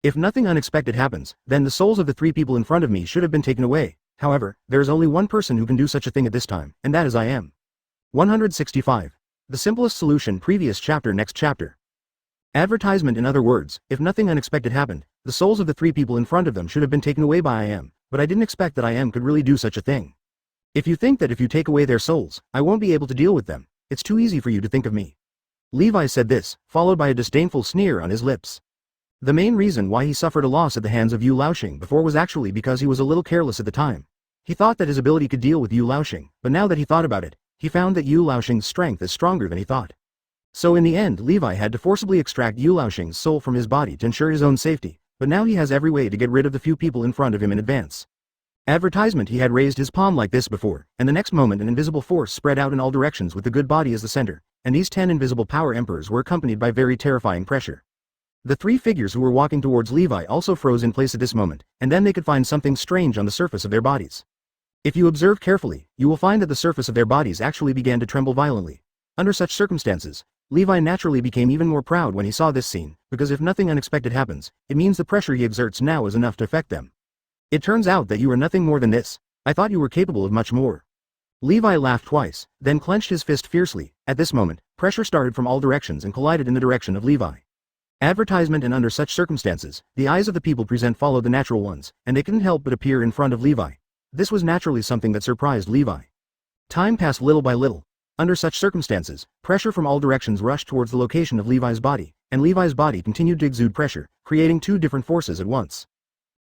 If nothing unexpected happens, then the souls of the 3 people in front of me should have been taken away. However, there is only one person who can do such a thing at this time, and that is I am. 165. The simplest solution. Previous chapter next chapter. Advertisement. In other words, if nothing unexpected happened, the souls of the 3 people in front of them should have been taken away by I am, but I didn't expect that I am could really do such a thing. If you think that if you take away their souls, I won't be able to deal with them, it's too easy for you to think of me. Levi said this, followed by a disdainful sneer on his lips. The main reason why he suffered a loss at the hands of Yu Laoxing before was actually because he was a little careless at the time. He thought that his ability could deal with Yu Laoxing, but now that he thought about it, he found that Yu Laoxing's strength is stronger than he thought. So in the end, Levi had to forcibly extract Yu Laoxing's soul from his body to ensure his own safety, but now he has every way to get rid of the few people in front of him in advance. Advertisement. He had raised his palm like this before, and the next moment an invisible force spread out in all directions with the good body as the center, and these 10 invisible power emperors were accompanied by very terrifying pressure. The 3 figures who were walking towards Levi also froze in place at this moment, and then they could find something strange on the surface of their bodies. If you observe carefully, you will find that the surface of their bodies actually began to tremble violently. Under such circumstances, Levi naturally became even more proud when he saw this scene, because if nothing unexpected happens, it means the pressure he exerts now is enough to affect them. It turns out that you are nothing more than this. I thought you were capable of much more. Levi laughed twice, then clenched his fist fiercely. At this moment, pressure started from all directions and collided in the direction of Levi. Advertisement. And under such circumstances, the eyes of the people present followed the natural ones, and they couldn't help but appear in front of Levi. This was naturally something that surprised Levi. Time passed little by little. Under such circumstances, pressure from all directions rushed towards the location of Levi's body, and Levi's body continued to exude pressure, creating 2 different forces at once.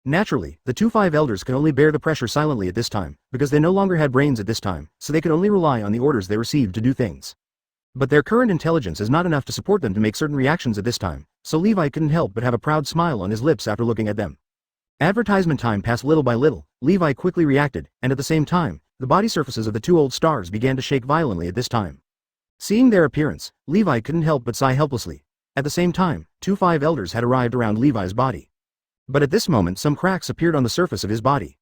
Naturally, the 5 elders could only bear the pressure silently at this time, because they no longer had brains at this time, so they could only rely on the orders they received to do things. But their current intelligence is not enough to support them to make certain reactions at this time, so Levi couldn't help but have a proud smile on his lips after looking at them. Advertisement time passed little by little, Levi quickly reacted, and at the same time, the body surfaces of the two old stars began to shake violently at this time. Seeing their appearance, Levi couldn't help but sigh helplessly. At the same time, 5 elders had arrived around Levi's body. But at this moment some cracks appeared on the surface of his body.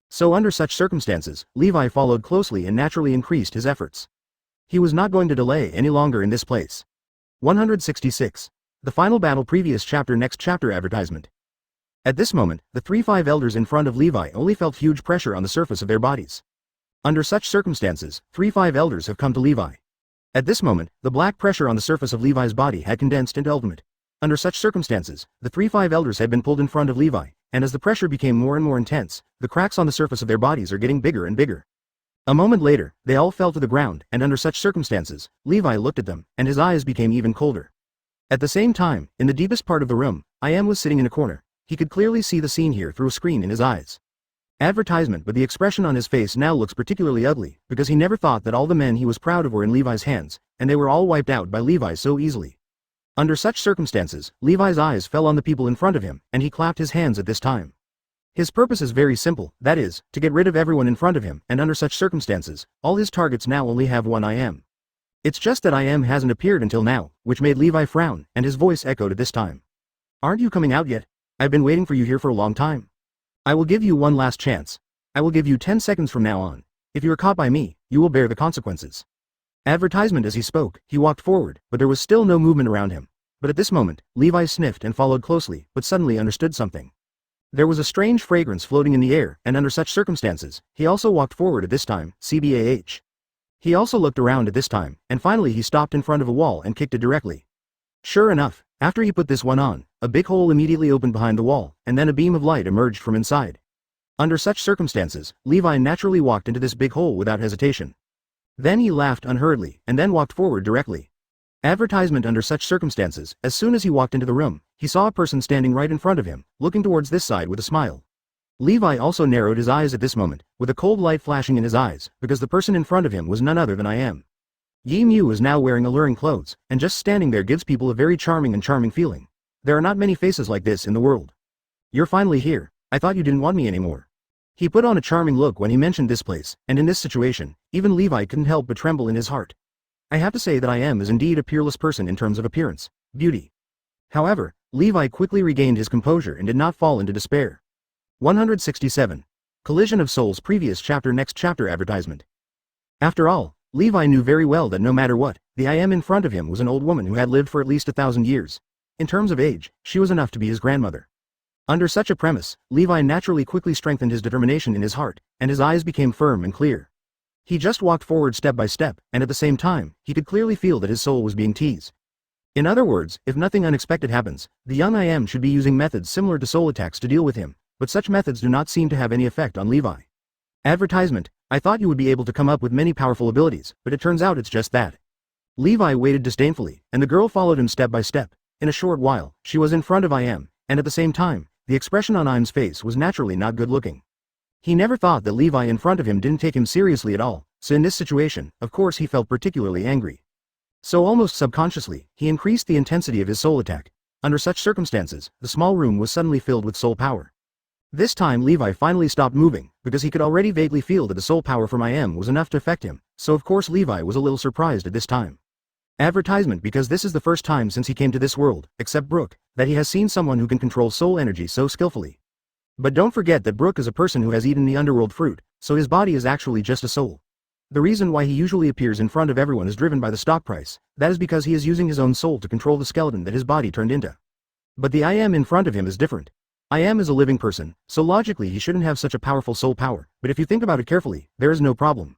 So under such circumstances, Levi followed closely and naturally increased his efforts. He was not going to delay any longer in this place. 166. The final battle previous chapter next chapter advertisement. At this moment, the 5 elders in front of Levi only felt huge pressure on the surface of their bodies. Under such circumstances, 5 elders have come to Levi. At this moment, the black pressure on the surface of Levi's body had condensed into ultimate. Under such circumstances, the 5 elders had been pulled in front of Levi, and as the pressure became more and more intense, the cracks on the surface of their bodies are getting bigger and bigger. A moment later, they all fell to the ground, and under such circumstances, Levi looked at them, and his eyes became even colder. At the same time, in the deepest part of the room, Aizen was sitting in a corner. He could clearly see the scene here through a screen in his eyes. Advertisement, but the expression on his face now looks particularly ugly, because he never thought that all the men he was proud of were in Levi's hands, and they were all wiped out by Levi so easily. Under such circumstances, Levi's eyes fell on the people in front of him, and he clapped his hands at this time. His purpose is very simple, that is, to get rid of everyone in front of him, and under such circumstances, all his targets now only have one Aizen. It's just that Aizen hasn't appeared until now, which made Levi frown, and his voice echoed at this time. Aren't you coming out yet? I've been waiting for you here for a long time. I will give you one last chance. I will give you 10 seconds from now on. If you are caught by me, you will bear the consequences. Advertisement. As he spoke, he walked forward, but there was still no movement around him. But at this moment, Levi sniffed and followed closely, but suddenly understood something. There was a strange fragrance floating in the air, and under such circumstances, he also walked forward at this time, CBAH. He also looked around at this time, and finally he stopped in front of a wall and kicked it directly. Sure enough, after he put this one on, a big hole immediately opened behind the wall, and then a beam of light emerged from inside. Under such circumstances, Levi naturally walked into this big hole without hesitation. Then he laughed unhurriedly, and then walked forward directly. Advertisement. Under such circumstances, as soon as he walked into the room, he saw a person standing right in front of him, looking towards this side with a smile. Levi also narrowed his eyes at this moment, with a cold light flashing in his eyes, because the person in front of him was none other than Aizen. Yi Mu is now wearing alluring clothes, and just standing there gives people a very charming feeling. There are not many faces like this in the world. You're finally here. I thought you didn't want me anymore. He put on a charming look when he mentioned this place, and in this situation, even Levi couldn't help but tremble in his heart. I have to say that Aizen is indeed a peerless person in terms of appearance, beauty. However, Levi quickly regained his composure and did not fall into despair. 167. Collision of Souls. Previous chapter next chapter advertisement. After all, Levi knew very well that no matter what, the Aizen in front of him was an old woman who had lived for at least 1,000 years. In terms of age, she was enough to be his grandmother. Under such a premise, Levi naturally quickly strengthened his determination in his heart, and his eyes became firm and clear. He just walked forward step by step, and at the same time, he could clearly feel that his soul was being teased. In other words, if nothing unexpected happens, the young Aizen should be using methods similar to soul attacks to deal with him, but such methods do not seem to have any effect on Levi. Advertisement. I thought you would be able to come up with many powerful abilities, but it turns out it's just that. Levi waited disdainfully, and the girl followed him step by step. In a short while, she was in front of Aizen, and at the same time, the expression on Aizen's face was naturally not good looking. He never thought that Levi in front of him didn't take him seriously at all, so in this situation, of course he felt particularly angry. So almost subconsciously, he increased the intensity of his soul attack. Under such circumstances, the small room was suddenly filled with soul power. This time Levi finally stopped moving, because he could already vaguely feel that the soul power from Aizen was enough to affect him, so of course Levi was a little surprised at this time. Advertisement. Because this is the first time since he came to this world, except Brook, that he has seen someone who can control soul energy so skillfully. But don't forget that Brook is a person who has eaten the underworld fruit, so his body is actually just a soul. The reason why he usually appears in front of everyone is driven by the stock price, that is because he is using his own soul to control the skeleton that his body turned into. But the Aizen in front of him is different. Aizen is a living person, so logically he shouldn't have such a powerful soul power, but if you think about it carefully, there is no problem.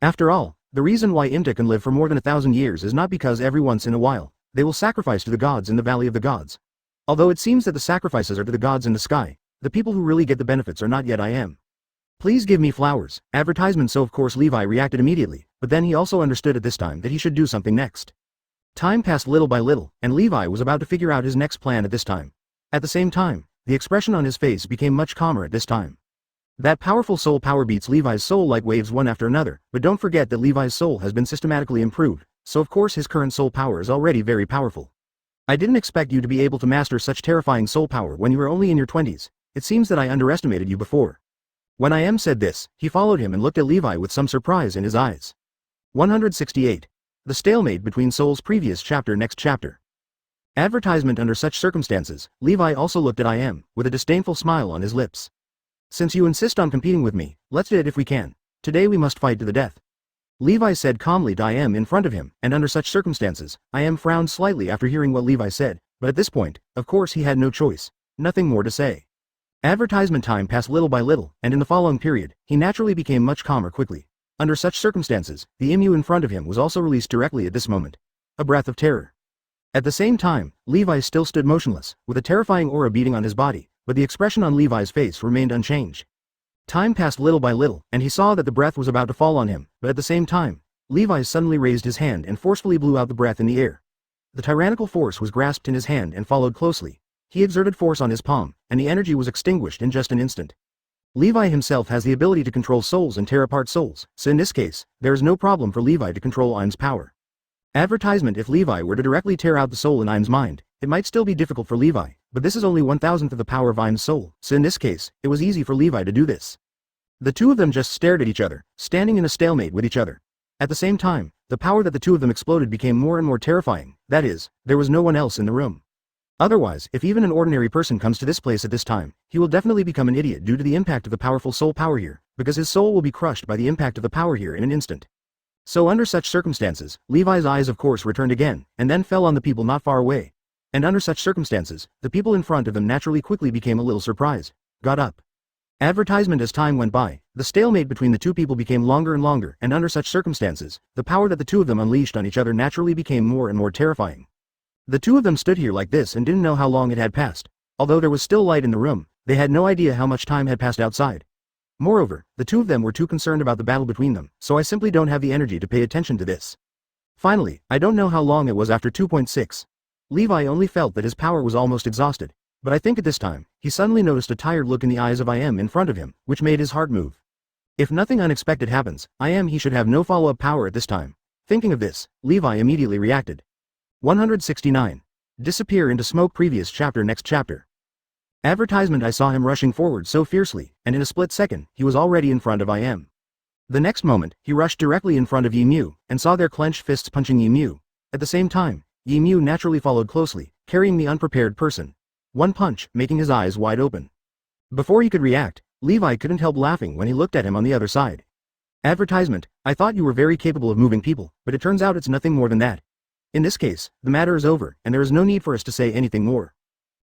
After all, the reason why Imta can live for more than 1,000 years is not because every once in a while, they will sacrifice to the gods in the Valley of the Gods. Although it seems that the sacrifices are to the gods in the sky, the people who really get the benefits are not yet Aizen. Please give me flowers. Advertisement. So of course Levi reacted immediately, but then he also understood at this time that he should do something next. Time passed little by little, and Levi was about to figure out his next plan at this time. At the same time, the expression on his face became much calmer at this time. That powerful soul power beats Levi's soul like waves one after another, but don't forget that Levi's soul has been systematically improved, so of course his current soul power is already very powerful. I didn't expect you to be able to master such terrifying soul power when you were only in your 20s. it seems that I underestimated you before. When IM said this, he followed him and looked at Levi with some surprise in his eyes. 168. The stalemate between souls. Previous chapter. Next chapter. Advertisement. Under such circumstances, Levi also looked at IM, with a disdainful smile on his lips. Since you insist on competing with me, let's do it if we can. Today we must fight to the death. Levi said calmly to IM in front of him, and under such circumstances, IM frowned slightly after hearing what Levi said, but at this point, of course he had no choice. Nothing more to say. Advertisement time passed little by little, and in the following period, he naturally became much calmer quickly. Under such circumstances, the emu in front of him was also released directly at this moment. A breath of terror. At the same time, Levi still stood motionless, with a terrifying aura beating on his body, but the expression on Levi's face remained unchanged. Time passed little by little, and he saw that the breath was about to fall on him, but at the same time, Levi suddenly raised his hand and forcefully blew out the breath in the air. The tyrannical force was grasped in his hand and followed closely. He exerted force on his palm, and the energy was extinguished in just an instant. Levi himself has the ability to control souls and tear apart souls, so in this case, there is no problem for Levi to control IM's power. Advertisement. If Levi were to directly tear out the soul in IM's mind, it might still be difficult for Levi, but this is only 1,000th of the power of IM's soul, so in this case, it was easy for Levi to do this. The two of them just stared at each other, standing in a stalemate with each other. At the same time, the power that the two of them exploded became more and more terrifying, that is, there was no one else in the room. Otherwise, if even an ordinary person comes to this place at this time, he will definitely become an idiot due to the impact of the powerful soul power here, because his soul will be crushed by the impact of the power here in an instant. So under such circumstances, Levi's eyes of course returned again, and then fell on the people not far away. And under such circumstances, the people in front of them naturally quickly became a little surprised, got up. Advertisement. As time went by, the stalemate between the two people became longer and longer, and under such circumstances, the power that the two of them unleashed on each other naturally became more and more terrifying. The two of them stood here like this and didn't know how long it had passed. Although there was still light in the room, they had no idea how much time had passed outside. Moreover, the two of them were too concerned about the battle between them, so I simply don't have the energy to pay attention to this. Finally, I don't know how long it was after 2.6. Levi only felt that his power was almost exhausted, but I think at this time, he suddenly noticed a tired look in the eyes of IM in front of him, which made his heart move. If nothing unexpected happens, he should have no follow-up power at this time. Thinking of this, Levi immediately reacted. 169. Disappear into smoke. Previous chapter. Next chapter. Advertisement. I saw him rushing forward so fiercely, and in a split second, he was already in front of IM. The next moment, he rushed directly in front of Emu, and saw their clenched fists punching Emu. At the same time, Emu naturally followed closely, carrying the unprepared person. One punch, making his eyes wide open. Before he could react, Levi couldn't help laughing when he looked at him on the other side. Advertisement. I thought you were very capable of moving people, but it turns out it's nothing more than that. In this case, the matter is over, and there is no need for us to say anything more.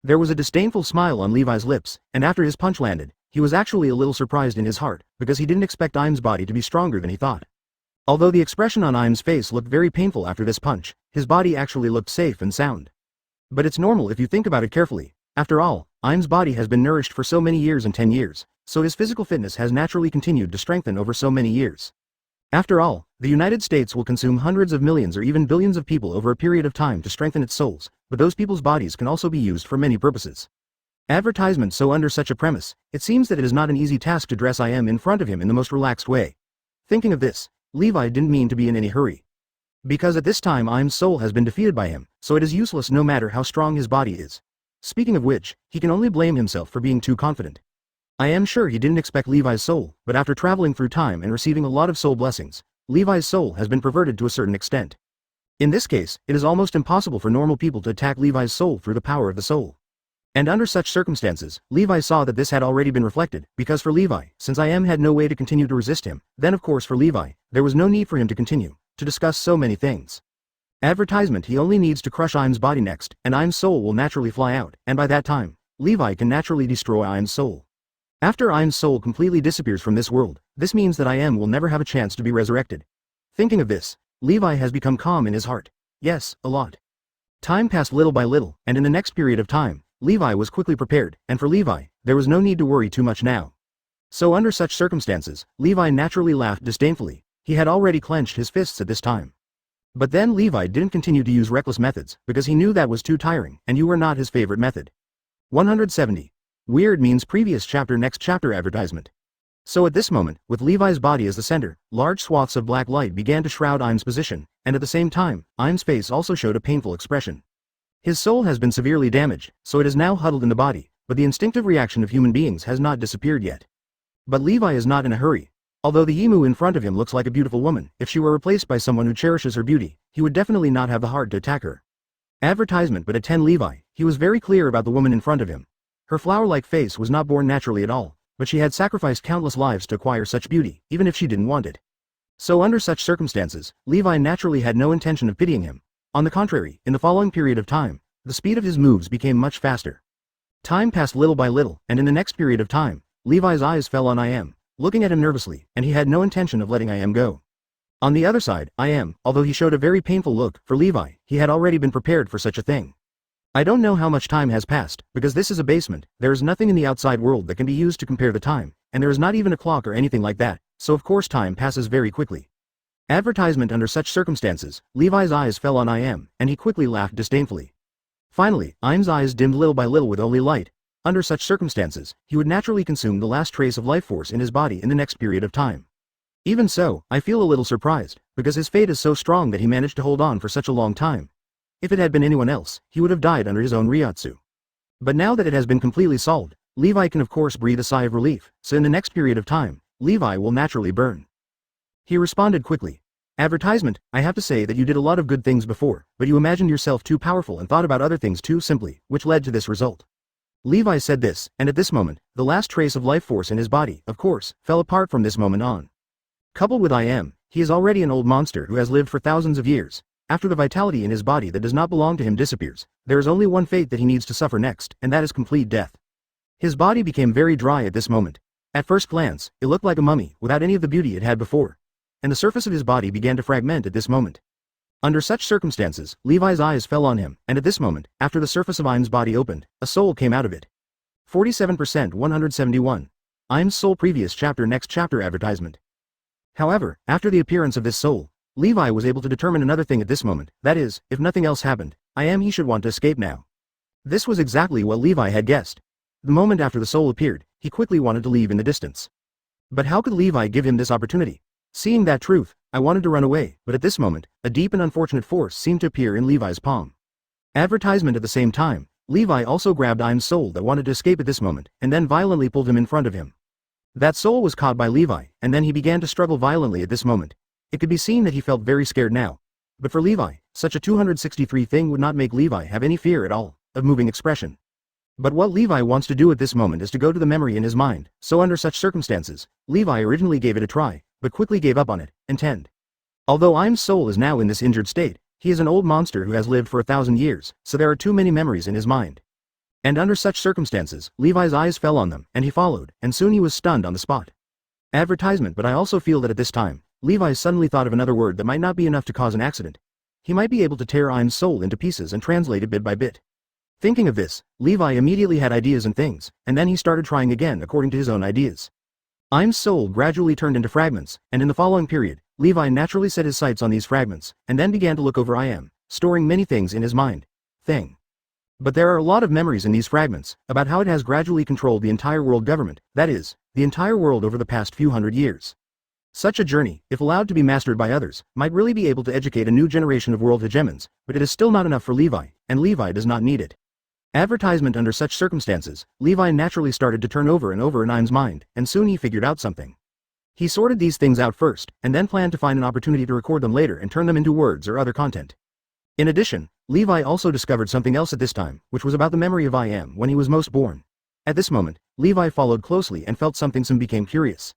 There was a disdainful smile on Levi's lips, and after his punch landed, he was actually a little surprised in his heart, because he didn't expect Im's body to be stronger than he thought. Although the expression on Im's face looked very painful after this punch, his body actually looked safe and sound. But it's normal if you think about it carefully. After all, Im's body has been nourished for so many years and 10 years, so his physical fitness has naturally continued to strengthen over so many years. After all, the United States will consume hundreds of millions or even billions of people over a period of time to strengthen its souls, but those people's bodies can also be used for many purposes. Advertisement. So under such a premise, it seems that it is not an easy task to dress IM in front of him in the most relaxed way. Thinking of this, Levi didn't mean to be in any hurry. Because at this time Im's soul has been defeated by him, so it is useless no matter how strong his body is. Speaking of which, he can only blame himself for being too confident. I am sure he didn't expect Levi's soul, but after traveling through time and receiving a lot of soul blessings, Levi's soul has been perverted to a certain extent. In this case, it is almost impossible for normal people to attack Levi's soul through the power of the soul. And under such circumstances, Levi saw that this had already been reflected, because for Levi, since I had no way to continue to resist him, then of course for Levi, there was no need for him to continue, to discuss so many things. Advertisement. He only needs to crush Im's body next, and Im's soul will naturally fly out, and by that time, Levi can naturally destroy Im's soul. After Im's soul completely disappears from this world, this means that Im will never have a chance to be resurrected. Thinking of this, Levi has become calm in his heart. Yes, a lot. Time passed little by little, and in the next period of time, Levi was quickly prepared, and for Levi, there was no need to worry too much now. So under such circumstances, Levi naturally laughed disdainfully. He had already clenched his fists at this time. But then Levi didn't continue to use reckless methods, because he knew that was too tiring, and you were not his favorite method. 170. Weird means previous chapter. Next chapter. Advertisement. So at this moment, with Levi's body as the center, large swaths of black light began to shroud Im's position, and at the same time, Im's face also showed a painful expression. His soul has been severely damaged, so it is now huddled in the body, but the instinctive reaction of human beings has not disappeared yet. But Levi is not in a hurry. Although the emu in front of him looks like a beautiful woman, if she were replaced by someone who cherishes her beauty, he would definitely not have the heart to attack her. Advertisement. But at 10 Levi, he was very clear about the woman in front of him. Her flower-like face was not born naturally at all, but she had sacrificed countless lives to acquire such beauty, even if she didn't want it. So under such circumstances, Levi naturally had no intention of pitying him. On the contrary, in the following period of time, the speed of his moves became much faster. Time passed little by little, and in the next period of time, Levi's eyes fell on I.M., looking at him nervously, and he had no intention of letting I.M. go. On the other side, I.M., although he showed a very painful look, for Levi, he had already been prepared for such a thing. I don't know how much time has passed, because this is a basement, there is nothing in the outside world that can be used to compare the time, and there is not even a clock or anything like that, so of course time passes very quickly. Advertisement. Under such circumstances, Levi's eyes fell on I.M., and he quickly laughed disdainfully. Finally, I.M.'s eyes dimmed little by little with only light. Under such circumstances, he would naturally consume the last trace of life force in his body in the next period of time. Even so, I feel a little surprised, because his fate is so strong that he managed to hold on for such a long time. If it had been anyone else, he would have died under his own Reiatsu. But now that it has been completely solved, Levi can of course breathe a sigh of relief, so in the next period of time, Levi will naturally burn. He responded quickly. Advertisement. I have to say that you did a lot of good things before, but you imagined yourself too powerful and thought about other things too simply, which led to this result. Levi said this, and at this moment, the last trace of life force in his body, of course, fell apart from this moment on. Coupled with I.M., he is already an old monster who has lived for thousands of years. After the vitality in his body that does not belong to him disappears, there is only one fate that he needs to suffer next, and that is complete death. His body became very dry at this moment. At first glance, it looked like a mummy, without any of the beauty it had before. And the surface of his body began to fragment at this moment. Under such circumstances, Levi's eyes fell on him, and at this moment, after the surface of I.M.'s body opened, a soul came out of it. 47% 171. I.M.'s soul. Previous chapter. Next chapter. Advertisement. However, after the appearance of this soul, Levi was able to determine another thing at this moment, that is, if nothing else happened, he should want to escape now. This was exactly what Levi had guessed. The moment after the soul appeared, he quickly wanted to leave in the distance. But how could Levi give him this opportunity? Seeing that truth, I wanted to run away, but at this moment, a deep and unfortunate force seemed to appear in Levi's palm. Advertisement. At the same time, Levi also grabbed I.M.'s soul that wanted to escape at this moment, and then violently pulled him in front of him. That soul was caught by Levi, and then he began to struggle violently at this moment. It could be seen that he felt very scared now. But for Levi, such a 263 thing would not make Levi have any fear at all, of moving expression. But what Levi wants to do at this moment is to go to the memory in his mind, so under such circumstances, Levi originally gave it a try, but quickly gave up on it, intent. Although I.M.'s soul is now in this injured state, he is an old monster who has lived for 1,000 years, so there are too many memories in his mind. And under such circumstances, Levi's eyes fell on them, and he followed, and soon he was stunned on the spot. Advertisement. But I also feel that at this time, Levi suddenly thought of another word that might not be enough to cause an accident. He might be able to tear I.M.'s soul into pieces and translate it bit by bit. Thinking of this, Levi immediately had ideas and things, and then he started trying again according to his own ideas. I.M.'s soul gradually turned into fragments, and in the following period, Levi naturally set his sights on these fragments, and then began to look over I.M., storing many things in his mind. But there are a lot of memories in these fragments, about how it has gradually controlled the entire world government, that is, the entire world over the past few hundred years. Such a journey, if allowed to be mastered by others, might really be able to educate a new generation of world hegemons, but it is still not enough for Levi, and Levi does not need it. Advertisement. Under such circumstances, Levi naturally started to turn over and over in I.M.'s mind, and soon he figured out something. He sorted these things out first, and then planned to find an opportunity to record them later and turn them into words or other content. In addition, Levi also discovered something else at this time, which was about the memory of I.M. when he was most born. At this moment, Levi followed closely and felt something. Some became curious.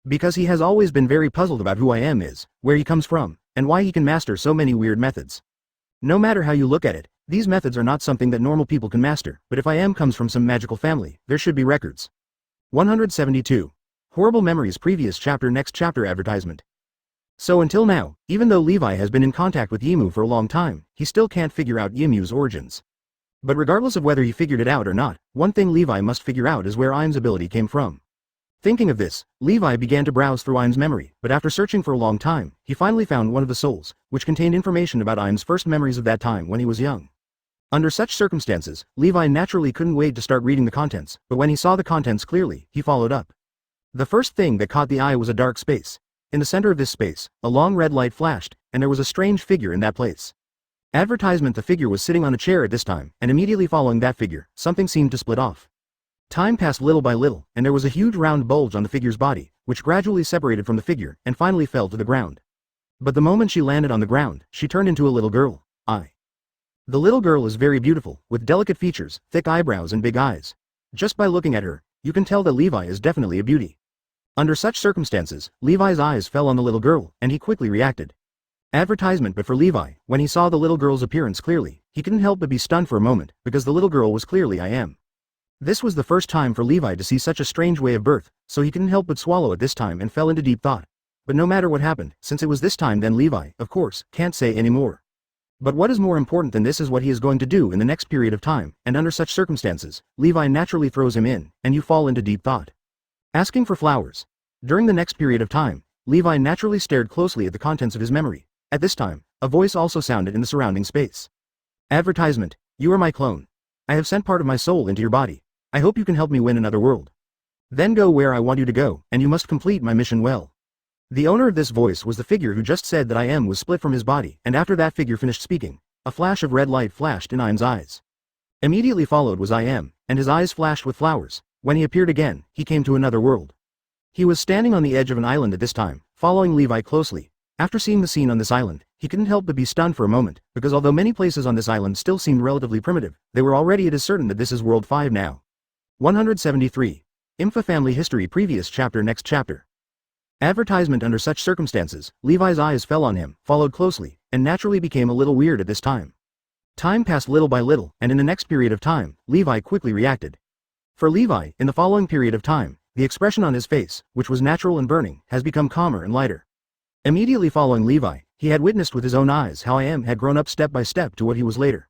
Because he has always been very puzzled about who I.M. is, where he comes from, and why he can master so many weird methods. No matter how you look at it, these methods are not something that normal people can master, but if I.M. comes from some magical family, there should be records. 172. Horrible memories. Previous chapter. Next chapter. Advertisement. So until now, even though Levi has been in contact with Yimu for a long time, he still can't figure out Yimu's origins. But regardless of whether he figured it out or not, one thing Levi must figure out is where I.M.'s ability came from. Thinking of this, Levi began to browse through I.M.'s memory, but after searching for a long time, he finally found one of the souls, which contained information about I.M.'s first memories of that time when he was young. Under such circumstances, Levi naturally couldn't wait to start reading the contents, but when he saw the contents clearly, he followed up. The first thing that caught the eye was a dark space. In the center of this space, a long red light flashed, and there was a strange figure in that place. Advertisement. The figure was sitting on a chair at this time, and immediately following that figure, something seemed to split off. Time passed little by little, and there was a huge round bulge on the figure's body, which gradually separated from the figure and finally fell to the ground. But the moment she landed on the ground, she turned into a little girl. The little girl is very beautiful, with delicate features, thick eyebrows and big eyes. Just by looking at her, you can tell that Levi is definitely a beauty. Under such circumstances, Levi's eyes fell on the little girl, and he quickly reacted. Advertisement. But for Levi, when he saw the little girl's appearance clearly, he couldn't help but be stunned for a moment, because the little girl was clearly I am. This was the first time for Levi to see such a strange way of birth, so he couldn't help but swallow at this time and fell into deep thought. But no matter what happened, since it was this time, then Levi, of course, can't say anymore. But what is more important than this is what he is going to do in the next period of time, and under such circumstances, Levi naturally throws him in, and you fall into deep thought. Asking for flowers. During the next period of time, Levi naturally stared closely at the contents of his memory. At this time, a voice also sounded in the surrounding space. Advertisement. You are my clone. I have sent part of my soul into your body. I hope you can help me win another world. Then go where I want you to go, and you must complete my mission well. The owner of this voice was the figure who just said that I am was split from his body, and after that figure finished speaking, a flash of red light flashed in Ain's eyes. Immediately followed was I am, and his eyes flashed with flowers. When he appeared again, he came to another world. He was standing on the edge of an island at this time, following Levi closely. After seeing the scene on this island, he couldn't help but be stunned for a moment, because although many places on this island still seemed relatively primitive, they were already it is certain that this is World 5 now. 173. Imfa Family History. Previous chapter. Next chapter. Advertisement. Under such circumstances, Levi's eyes fell on him, followed closely, and naturally became a little weird at this time. Time passed little by little, and in the next period of time, Levi quickly reacted. For Levi, in the following period of time, the expression on his face, which was natural and burning, has become calmer and lighter. Immediately following Levi, he had witnessed with his own eyes how I am had grown up step by step to what he was later.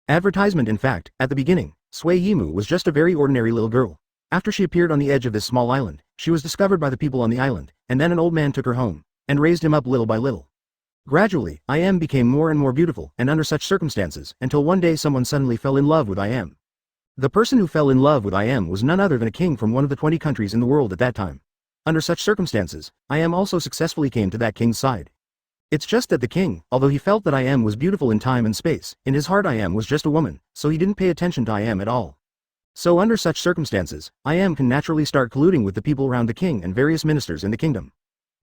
Advertisement. In fact, at the beginning, Sui Yimu was just a very ordinary little girl. After she appeared on the edge of this small island, she was discovered by the people on the island, and then an old man took her home, and raised him up little by little. Gradually, I am became more and more beautiful, and under such circumstances, until one day someone suddenly fell in love with I am. The person who fell in love with I am was none other than a king from one of the 20 countries in the world at that time. Under such circumstances, I am also successfully came to that king's side. It's just that the king, although he felt that I am was beautiful in time and space, in his heart I am was just a woman, so he didn't pay attention to I am at all. So under such circumstances, I am can naturally start colluding with the people around the king and various ministers in the kingdom.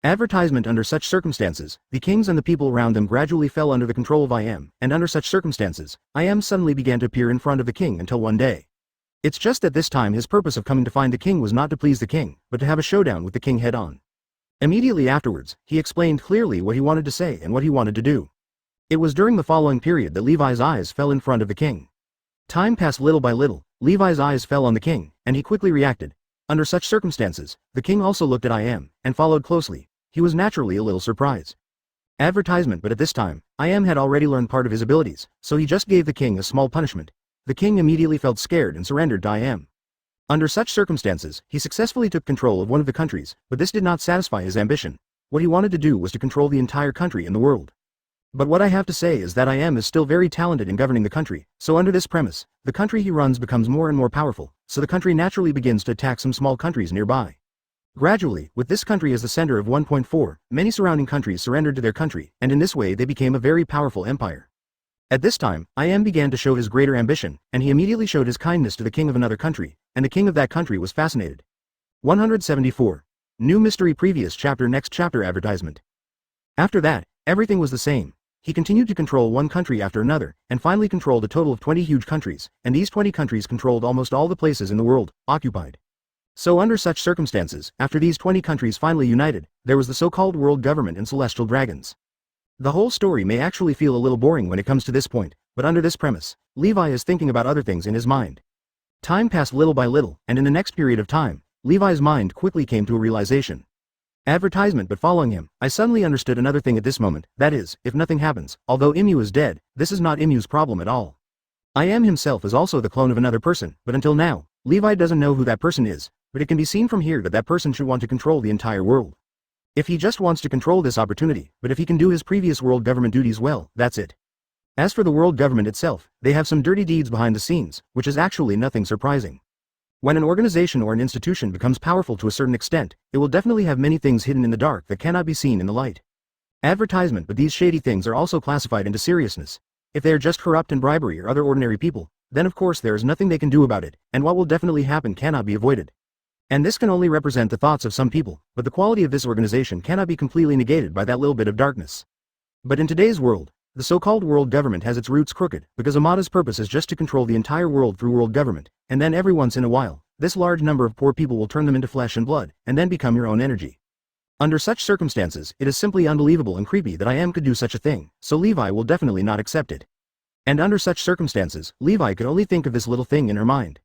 Advertisement. Under such circumstances, the kings and the people around them gradually fell under the control of I am, and under such circumstances, I am suddenly began to appear in front of the king until one day. It's just that this time his purpose of coming to find the king was not to please the king, but to have a showdown with the king head on. Immediately afterwards, he explained clearly what he wanted to say and what he wanted to do. It was during the following period that Levi's eyes fell in front of the king. Time passed little by little, Levi's eyes fell on the king, and he quickly reacted. Under such circumstances, the king also looked at I am, and followed closely. He was naturally a little surprised. Advertisement. But at this time, I am had already learned part of his abilities, so he just gave the king a small punishment. The king immediately felt scared and surrendered to I am. Under such circumstances, he successfully took control of one of the countries, but this did not satisfy his ambition. What he wanted to do was to control the entire country in the world. But what I have to say is that I am is still very talented in governing the country, so under this premise, the country he runs becomes more and more powerful, so the country naturally begins to attack some small countries nearby. Gradually, with this country as the center of 1.4, many surrounding countries surrendered to their country, and in this way they became a very powerful empire. At this time, I am began to show his greater ambition, and he immediately showed his kindness to the king of another country, and the king of that country was fascinated. 174. New mystery. Previous chapter. Next chapter. Advertisement. After that, everything was the same. He continued to control one country after another, and finally controlled a total of 20 huge countries, and these 20 countries controlled almost all the places in the world, occupied. So under such circumstances, after these 20 countries finally united, there was the so-called world government and celestial dragons. The whole story may actually feel a little boring when it comes to this point, but under this premise, Levi is thinking about other things in his mind. Time passed little by little, and in the next period of time, Levi's mind quickly came to a realization. Advertisement. But following him, I suddenly understood another thing at this moment, that is, if nothing happens, although Imu is dead, this is not Imu's problem at all. I am himself is also the clone of another person, but until now, Levi doesn't know who that person is, but it can be seen from here that that person should want to control the entire world. If he just wants to control this opportunity, but if he can do his previous world government duties well, that's it. As for the world government itself, they have some dirty deeds behind the scenes, which is actually nothing surprising. When an organization or an institution becomes powerful to a certain extent, it will definitely have many things hidden in the dark that cannot be seen in the light. Advertisement. But these shady things are also classified into seriousness. If they are just corrupt and bribery or other ordinary people, then of course there is nothing they can do about it, and what will definitely happen cannot be avoided. And this can only represent the thoughts of some people, but the quality of this organization cannot be completely negated by that little bit of darkness. But in today's world, the so-called world government has its roots crooked, because Amada's purpose is just to control the entire world through world government, and then every once in a while, this large number of poor people will turn them into flesh and blood, and then become your own energy. Under such circumstances, it is simply unbelievable and creepy that I am could do such a thing, so Levi will definitely not accept it. And under such circumstances, Levi could only think of this little thing in her mind.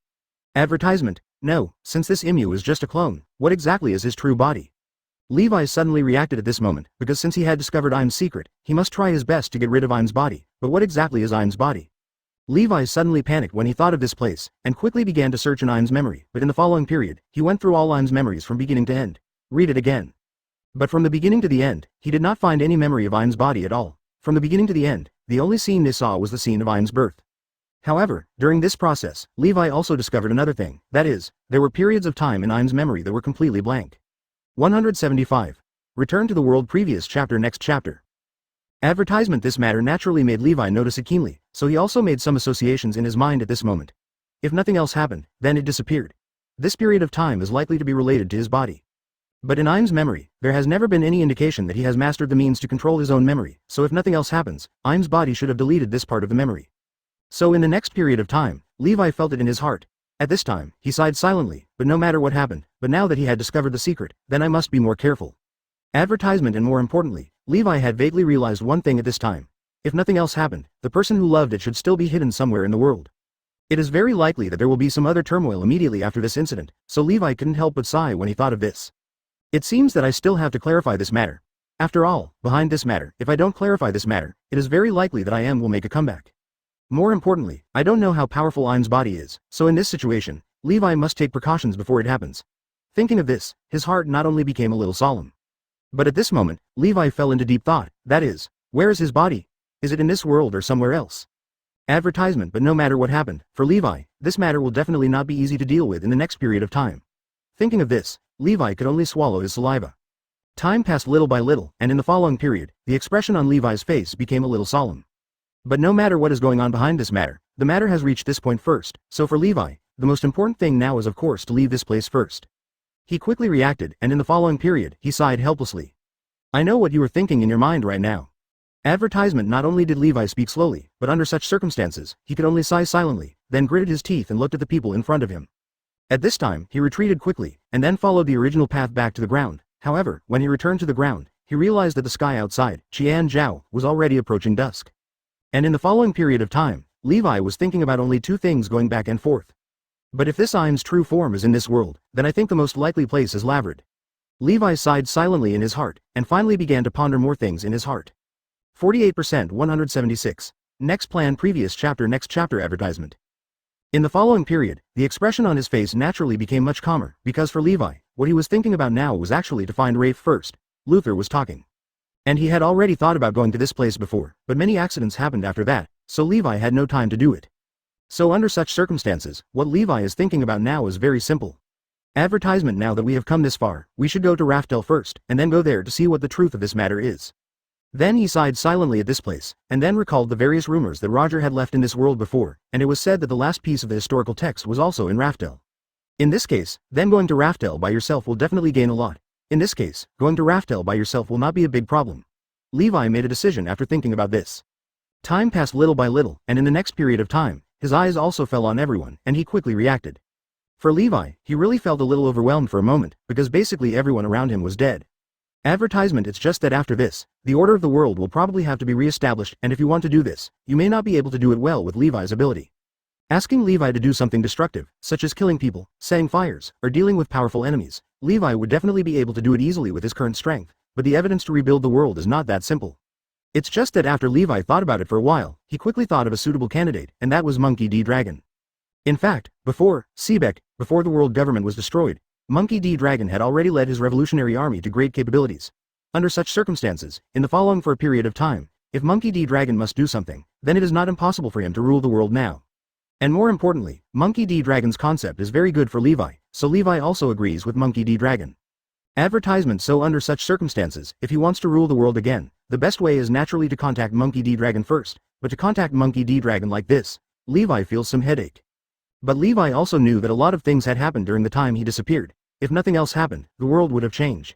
Advertisement. No, since this Imu is just a clone, what exactly is his true body? Levi suddenly reacted at this moment, because since he had discovered Aim's secret, he must try his best to get rid of Aim's body, but what exactly is Aim's body? Levi suddenly panicked when he thought of this place, and quickly began to search in Aim's memory, but in the following period, he went through all Aim's memories from beginning to end. Read it again. But from the beginning to the end, he did not find any memory of Aim's body at all. From the beginning to the end, the only scene they saw was the scene of Aim's birth. However, during this process, Levi also discovered another thing, that is, there were periods of time in Aim's memory that were completely blank. 175. Return to the world previous chapter next chapter. Advertisement. This matter naturally made Levi notice it keenly, so he also made some associations in his mind at this moment. If nothing else happened, then it disappeared. This period of time is likely to be related to his body. But in Aim's memory, there has never been any indication that he has mastered the means to control his own memory, so if nothing else happens, Aim's body should have deleted this part of the memory. So in the next period of time, Levi felt it in his heart. At this time, he sighed silently, but no matter what happened, but now that he had discovered the secret, then I must be more careful. Advertisement. And more importantly, Levi had vaguely realized one thing at this time. If nothing else happened, the person who loved it should still be hidden somewhere in the world. It is very likely that there will be some other turmoil immediately after this incident, so Levi couldn't help but sigh when he thought of this. It seems that I still have to clarify this matter. After all, behind this matter, if I don't clarify this matter, it is very likely that I will make a comeback. More importantly, I don't know how powerful Aim's body is, so in this situation, Levi must take precautions before it happens. Thinking of this, his heart not only became a little solemn. But at this moment, Levi fell into deep thought, that is, where is his body? Is it in this world or somewhere else? Advertisement. But no matter what happened, for Levi, this matter will definitely not be easy to deal with in the next period of time. Thinking of this, Levi could only swallow his saliva. Time passed little by little, and in the following period, the expression on Levi's face became a little solemn. But no matter what is going on behind this matter, the matter has reached this point first, so for Levi, the most important thing now is of course to leave this place first. He quickly reacted, and in the following period, he sighed helplessly. I know what you are thinking in your mind right now. Advertisement. Not only did Levi speak slowly, but under such circumstances, he could only sigh silently, then gritted his teeth and looked at the people in front of him. At this time, he retreated quickly, and then followed the original path back to the ground. However, when he returned to the ground, he realized that the sky outside, Qianzhou, was already approaching dusk. And in the following period of time, Levi was thinking about only two things going back and forth. But if this Aim's true form is in this world, then I think the most likely place is Lavrid. Levi sighed silently in his heart, and finally began to ponder more things in his heart. 48%. 176. Next plan previous chapter next chapter. Advertisement. In the following period, the expression on his face naturally became much calmer, because for Levi, what he was thinking about now was actually to find Rafe first. Luther was talking. And he had already thought about going to this place before, but many accidents happened after that, so Levi had no time to do it. So under such circumstances, what Levi is thinking about now is very simple. Advertisement. Now that we have come this far, we should go to Raftel first, and then go there to see what the truth of this matter is. Then he sighed silently at this place, and then recalled the various rumors that Roger had left in this world before, and it was said that the last piece of the historical text was also in Raftel. In this case, then going to Raftel by yourself will definitely gain a lot. In this case, going to Raftel by yourself will not be a big problem. Levi made a decision after thinking about this. Time passed little by little, and in the next period of time, his eyes also fell on everyone, and he quickly reacted. For Levi, he really felt a little overwhelmed for a moment, because basically everyone around him was dead. Advertisement. It's just that after this, the order of the world will probably have to be re-established, and if you want to do this, you may not be able to do it well with Levi's ability. Asking Levi to do something destructive, such as killing people, setting fires, or dealing with powerful enemies, Levi would definitely be able to do it easily with his current strength, but the evidence to rebuild the world is not that simple. It's just that after Levi thought about it for a while, he quickly thought of a suitable candidate, and that was Monkey D. Dragon. In fact, before the world government was destroyed, Monkey D. Dragon had already led his revolutionary army to great capabilities. Under such circumstances, in the following for a period of time, if Monkey D. Dragon must do something, then it is not impossible for him to rule the world now. And more importantly, Monkey D. Dragon's concept is very good for Levi, so Levi also agrees with Monkey D. Dragon. Advertisement. So under such circumstances, if he wants to rule the world again, the best way is naturally to contact Monkey D. Dragon first, but to contact Monkey D. Dragon like this, Levi feels some headache. But Levi also knew that a lot of things had happened during the time he disappeared. If nothing else happened, the world would have changed.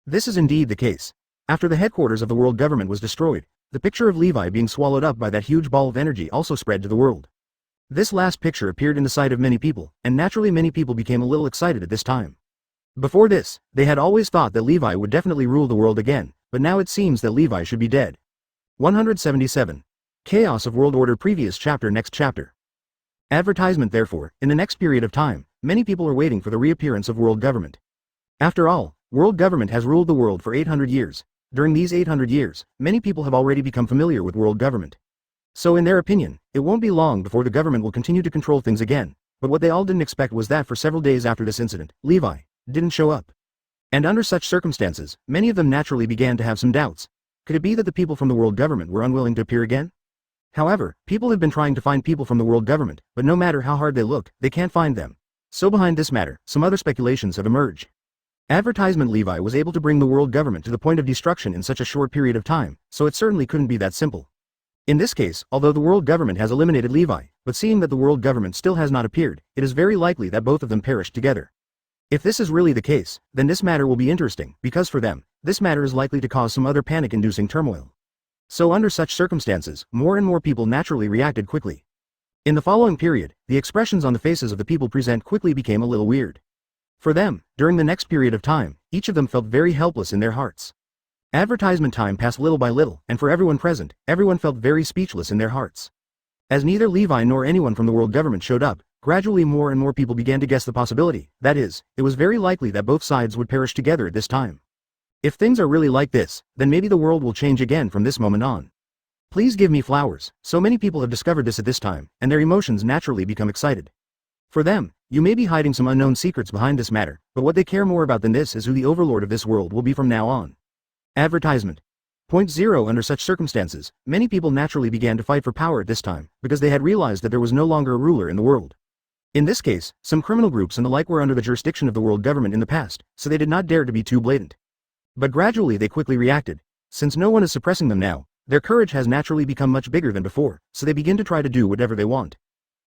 This is indeed the case. After the headquarters of the world government was destroyed, the picture of Levi being swallowed up by that huge ball of energy also spread to the world. This last picture appeared in the sight of many people, and naturally many people became a little excited at this time. Before this, they had always thought that Levi would definitely rule the world again, but now it seems that Levi should be dead. 177. Chaos of World Order. Previous chapter. Next chapter. Advertisement. Therefore, in the next period of time, many people are waiting for the reappearance of world government. After all, world government has ruled the world for 800 years. During these 800 years, many people have already become familiar with world government. So in their opinion, it won't be long before the government will continue to control things again. But what they all didn't expect was that for several days after this incident, Levi didn't show up. And under such circumstances, many of them naturally began to have some doubts. Could it be that the people from the world government were unwilling to appear again? However, people have been trying to find people from the world government, but no matter how hard they look, they can't find them. So behind this matter, some other speculations have emerged. Advertisement. Levi was able to bring the world government to the point of destruction in such a short period of time, so it certainly couldn't be that simple. In this case, although the world government has eliminated Levi, but seeing that the world government still has not appeared, it is very likely that both of them perished together. If this is really the case, then this matter will be interesting, because for them, this matter is likely to cause some other panic-inducing turmoil. So under such circumstances, more and more people naturally reacted quickly. In the following period, the expressions on the faces of the people present quickly became a little weird. For them, during the next period of time, each of them felt very helpless in their hearts. Advertisement time passed little by little, and for everyone present, everyone felt very speechless in their hearts. As neither Levi nor anyone from the world government showed up, gradually more and more people began to guess the possibility, that is, it was very likely that both sides would perish together at this time. If things are really like this, then maybe the world will change again from this moment on. Please give me flowers. So many people have discovered this at this time, and their emotions naturally become excited. For them, you may be hiding some unknown secrets behind this matter, but what they care more about than this is who the overlord of this world will be from now on. Advertisement. Point 0. Under such circumstances, many people naturally began to fight for power at this time, because they had realized that there was no longer a ruler in the world. In this case, some criminal groups and the like were under the jurisdiction of the world government in the past, so they did not dare to be too blatant. But gradually they quickly reacted. Since no one is suppressing them now, their courage has naturally become much bigger than before, so they begin to try to do whatever they want.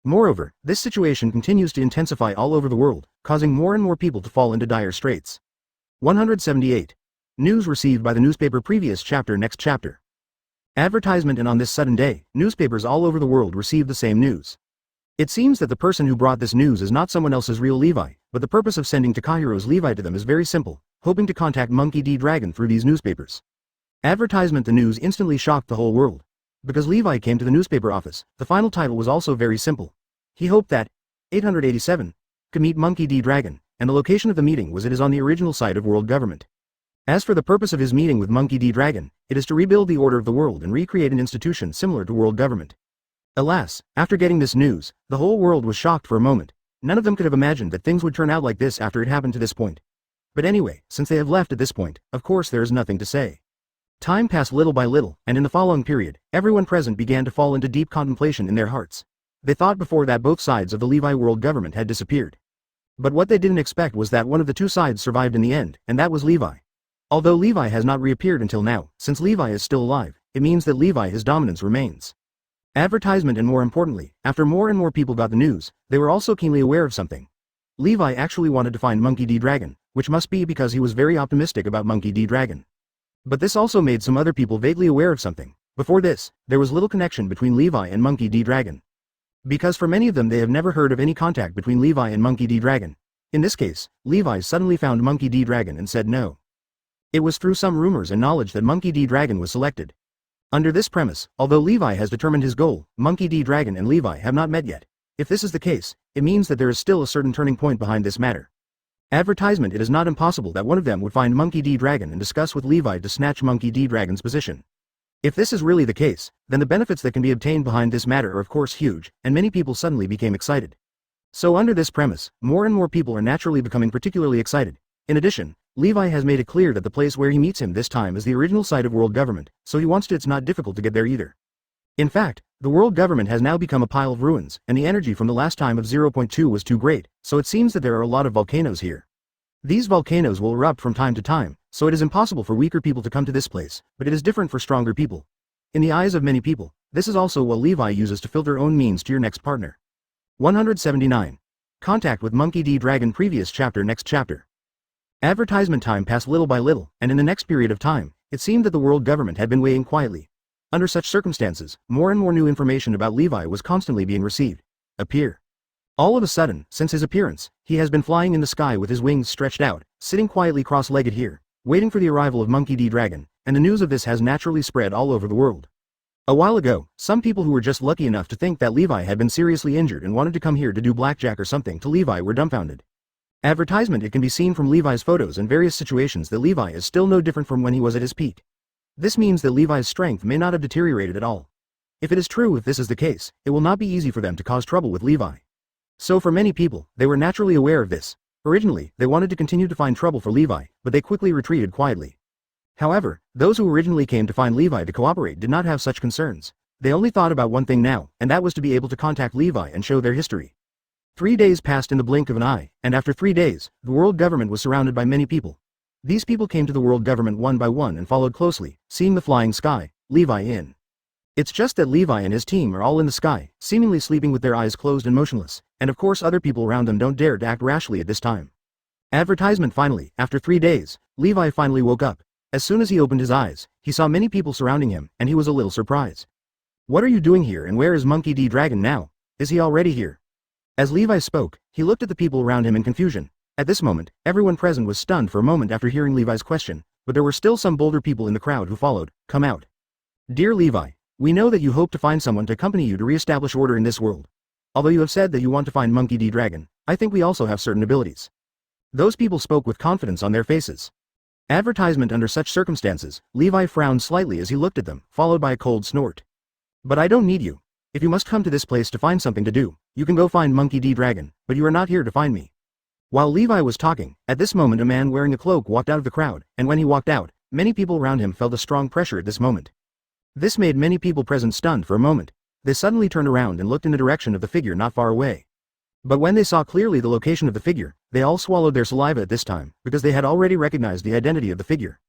Moreover, this situation continues to intensify all over the world, causing more and more people to fall into dire straits. 178. News received by the newspaper. Previous chapter. Next chapter. Advertisement. And on this sudden day, newspapers all over the world received the same news. It seems that the person who brought this news is not someone else's real Levi, but the purpose of sending Takahiro's Levi to them is very simple, hoping to contact Monkey D. Dragon through these newspapers. Advertisement. The news instantly shocked the whole world. Because Levi came to the newspaper office, the final title was also very simple. He hoped that 887 could meet Monkey D. Dragon, and the location of the meeting was it is on the original site of world government. As for the purpose of his meeting with Monkey D. Dragon, it is to rebuild the order of the world and recreate an institution similar to world government. Alas, after getting this news, the whole world was shocked for a moment. None of them could have imagined that things would turn out like this after it happened to this point. But anyway, since they have left at this point, of course there is nothing to say. Time passed little by little, and in the following period, everyone present began to fall into deep contemplation in their hearts. They thought before that both sides of the Levi world government had disappeared. But what they didn't expect was that one of the two sides survived in the end, and that was Levi. Although Levi has not reappeared until now, since Levi is still alive, it means that Levi his dominance remains. Advertisement. And more importantly, after more and more people got the news, they were also keenly aware of something. Levi actually wanted to find Monkey D. Dragon, which must be because he was very optimistic about Monkey D. Dragon. But this also made some other people vaguely aware of something. Before this, there was little connection between Levi and Monkey D. Dragon. Because for many of them they have never heard of any contact between Levi and Monkey D. Dragon. In this case, Levi suddenly found Monkey D. Dragon and said no. It was through some rumors and knowledge that Monkey D. Dragon was selected. Under this premise, although Levi has determined his goal, Monkey D. Dragon and Levi have not met yet. If this is the case, it means that there is still a certain turning point behind this matter. Advertisement. It is not impossible that one of them would find Monkey D. Dragon and discuss with Levi to snatch Monkey D. Dragon's position. If this is really the case, then the benefits that can be obtained behind this matter are of course huge, and many people suddenly became excited. So under this premise, more and more people are naturally becoming particularly excited. In addition, Levi has made it clear that the place where he meets him this time is the original site of world government, so he wants to it's not difficult to get there either. In fact, the world government has now become a pile of ruins, and the energy from the last time of 0.2 was too great, so it seems that there are a lot of volcanoes here. These volcanoes will erupt from time to time, so it is impossible for weaker people to come to this place, but it is different for stronger people. In the eyes of many people, This is also what Levi uses to filter own means to your next partner. 179. Contact with Monkey D. Dragon. Previous chapter. Next chapter. Advertisement time passed little by little, and in the next period of time, it seemed that the world government had been waiting quietly. Under such circumstances, more and more new information about Levi was constantly being received. Appear. All of a sudden, since his appearance, he has been flying in the sky with his wings stretched out, sitting quietly cross-legged here, waiting for the arrival of Monkey D. Dragon, and the news of this has naturally spread all over the world. A while ago, some people who were just lucky enough to think that Levi had been seriously injured and wanted to come here to do blackjack or something to Levi were dumbfounded. Advertisement. It can be seen from Levi's photos and various situations that Levi is still no different from when he was at his peak. This means that Levi's strength may not have deteriorated at all. If it is true, if this is the case, it will not be easy for them to cause trouble with Levi. So for many people, they were naturally aware of this. Originally, they wanted to continue to find trouble for Levi, but they quickly retreated quietly. However, those who originally came to find Levi to cooperate did not have such concerns. They only thought about one thing now, and that was to be able to contact Levi and show their history. 3 days passed in the blink of an eye, and after 3 days, the world government was surrounded by many people. These people came to the world government one by one and followed closely, seeing the flying sky, Levi in. It's just that Levi and his team are all in the sky, seemingly sleeping with their eyes closed and motionless, and of course other people around them don't dare to act rashly at this time. Advertisement. Finally, after 3 days, Levi finally woke up. As soon as he opened his eyes, he saw many people surrounding him, and he was a little surprised. What are you doing here, and where is Monkey D. Dragon now? Is he already here? As Levi spoke, he looked at the people around him in confusion. At this moment, everyone present was stunned for a moment after hearing Levi's question, but there were still some bolder people in the crowd who followed. Come out. Dear Levi, we know that you hope to find someone to accompany you to re-establish order in this world. Although you have said that you want to find Monkey D. Dragon, I think we also have certain abilities. Those people spoke with confidence on their faces. Advertisement. Under such circumstances, Levi frowned slightly as he looked at them, followed by a cold snort. But I don't need you. If you must come to this place to find something to do, you can go find Monkey D. Dragon, but you are not here to find me. While Levi was talking, at this moment a man wearing a cloak walked out of the crowd, and when he walked out, many people around him felt a strong pressure at this moment. This made many people present stunned for a moment. They suddenly turned around and looked in the direction of the figure not far away. But when they saw clearly the location of the figure, they all swallowed their saliva at this time, because they had already recognized the identity of the figure.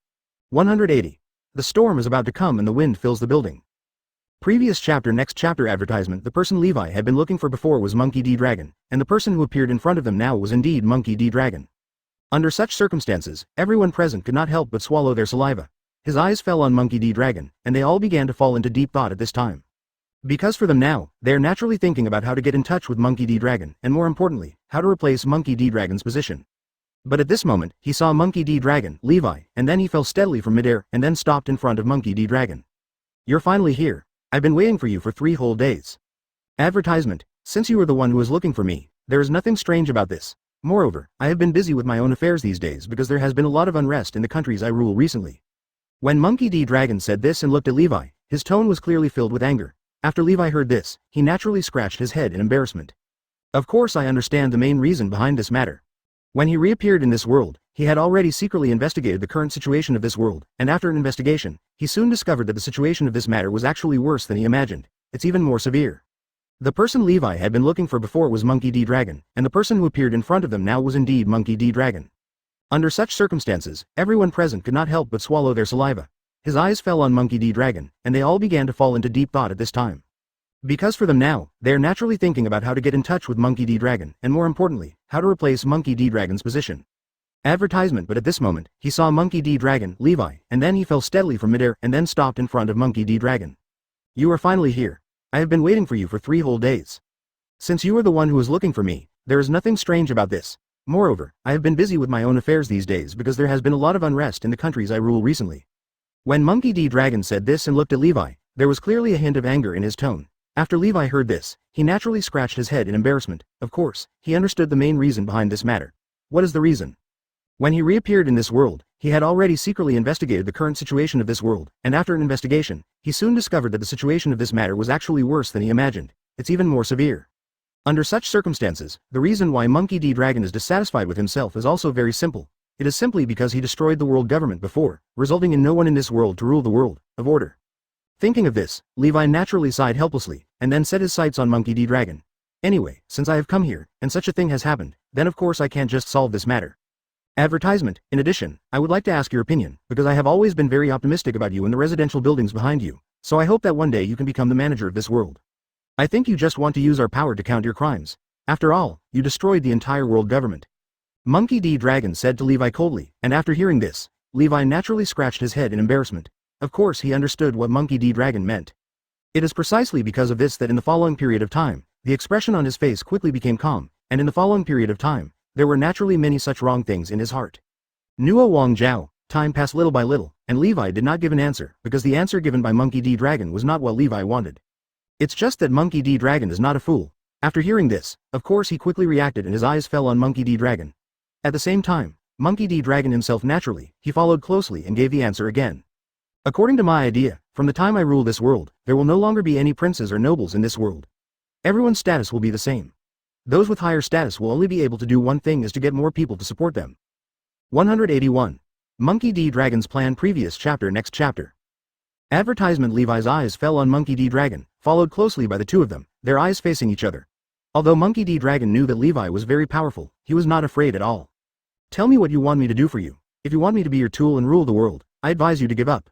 180. The storm is about to come and the wind fills the building. Previous chapter. Next chapter. Advertisement. The person Levi had been looking for before was Monkey D. Dragon, and the person who appeared in front of them now was indeed Monkey D. Dragon. Under such circumstances, everyone present could not help but swallow their saliva. His eyes fell on Monkey D. Dragon, and they all began to fall into deep thought at this time. Because for them now, they are naturally thinking about how to get in touch with Monkey D. Dragon, and more importantly, how to replace Monkey D. Dragon's position. But at this moment, he saw Monkey D. Dragon, Levi, and then he fell steadily from midair, and then stopped in front of Monkey D. Dragon. You're finally here. I've been waiting for you for 3 whole days. Advertisement. Since you are the one who is looking for me, there is nothing strange about this. Moreover, I have been busy with my own affairs these days because there has been a lot of unrest in the countries I rule recently. When Monkey D. Dragon said this and looked at Levi, his tone was clearly filled with anger. After Levi heard this, he naturally scratched his head in embarrassment. Of course I understand the main reason behind this matter. When he reappeared in this world, he had already secretly investigated the current situation of this world, and after an investigation, he soon discovered that the situation of this matter was actually worse than he imagined. It's even more severe. The person Levi had been looking for before was Monkey D. Dragon, and the person who appeared in front of them now was indeed Monkey D. Dragon. Under such circumstances, everyone present could not help but swallow their saliva. His eyes fell on Monkey D. Dragon, and they all began to fall into deep thought at this time. Because for them now, they are naturally thinking about how to get in touch with Monkey D. Dragon, and more importantly, how to replace Monkey D. Dragon's position. Advertisement. But at this moment, he saw Monkey D. Dragon, Levi, and then he fell steadily from midair, and then stopped in front of Monkey D. Dragon. You are finally here. I have been waiting for you for 3 whole days. Since you are the one who is looking for me, there is nothing strange about this. Moreover, I have been busy with my own affairs these days because there has been a lot of unrest in the countries I rule recently. When Monkey D. Dragon said this and looked at Levi, there was clearly a hint of anger in his tone. After Levi heard this, he naturally scratched his head in embarrassment. Of course, he understood the main reason behind this matter. What is the reason? When he reappeared in this world, he had already secretly investigated the current situation of this world, and after an investigation, he soon discovered that the situation of this matter was actually worse than he imagined. It's even more severe. Under such circumstances, the reason why Monkey D. Dragon is dissatisfied with himself is also very simple. It is simply because he destroyed the world government before, resulting in no one in this world to rule the world of order. Thinking of this, Levi naturally sighed helplessly, and then set his sights on Monkey D. Dragon. Anyway, since I have come here, and such a thing has happened, then of course I can't just solve this matter. Advertisement. In addition, I would like to ask your opinion, because I have always been very optimistic about you and the residential buildings behind you, So I hope that one day you can become the manager of this world. I think you just want to use our power to count your crimes. After all, you destroyed the entire world government. Monkey D. Dragon said to Levi coldly, and after hearing this, Levi naturally scratched his head in embarrassment. Of course he understood what Monkey D. Dragon meant. It is precisely because of this that in the following period of time, the expression on his face quickly became calm, and in the following period of time, there were naturally many such wrong things in his heart. Nuo Wang Jiao, time passed little by little, and Levi did not give an answer, because the answer given by Monkey D. Dragon was not what Levi wanted. It's just that Monkey D. Dragon is not a fool. After hearing this, of course he quickly reacted and his eyes fell on Monkey D. Dragon. At the same time, Monkey D. Dragon himself naturally, he followed closely and gave the answer again. According to my idea, from the time I rule this world, there will no longer be any princes or nobles in this world. Everyone's status will be the same. Those with higher status will only be able to do one thing, is to get more people to support them. 181. Monkey D. Dragon's plan. Previous chapter. Next chapter. Advertisement. Levi's eyes fell on Monkey D. Dragon, followed closely by the two of them, their eyes facing each other. Although Monkey D. Dragon knew that Levi was very powerful, he was not afraid at all. Tell me what you want me to do for you. If you want me to be your tool and rule the world, I advise you to give up.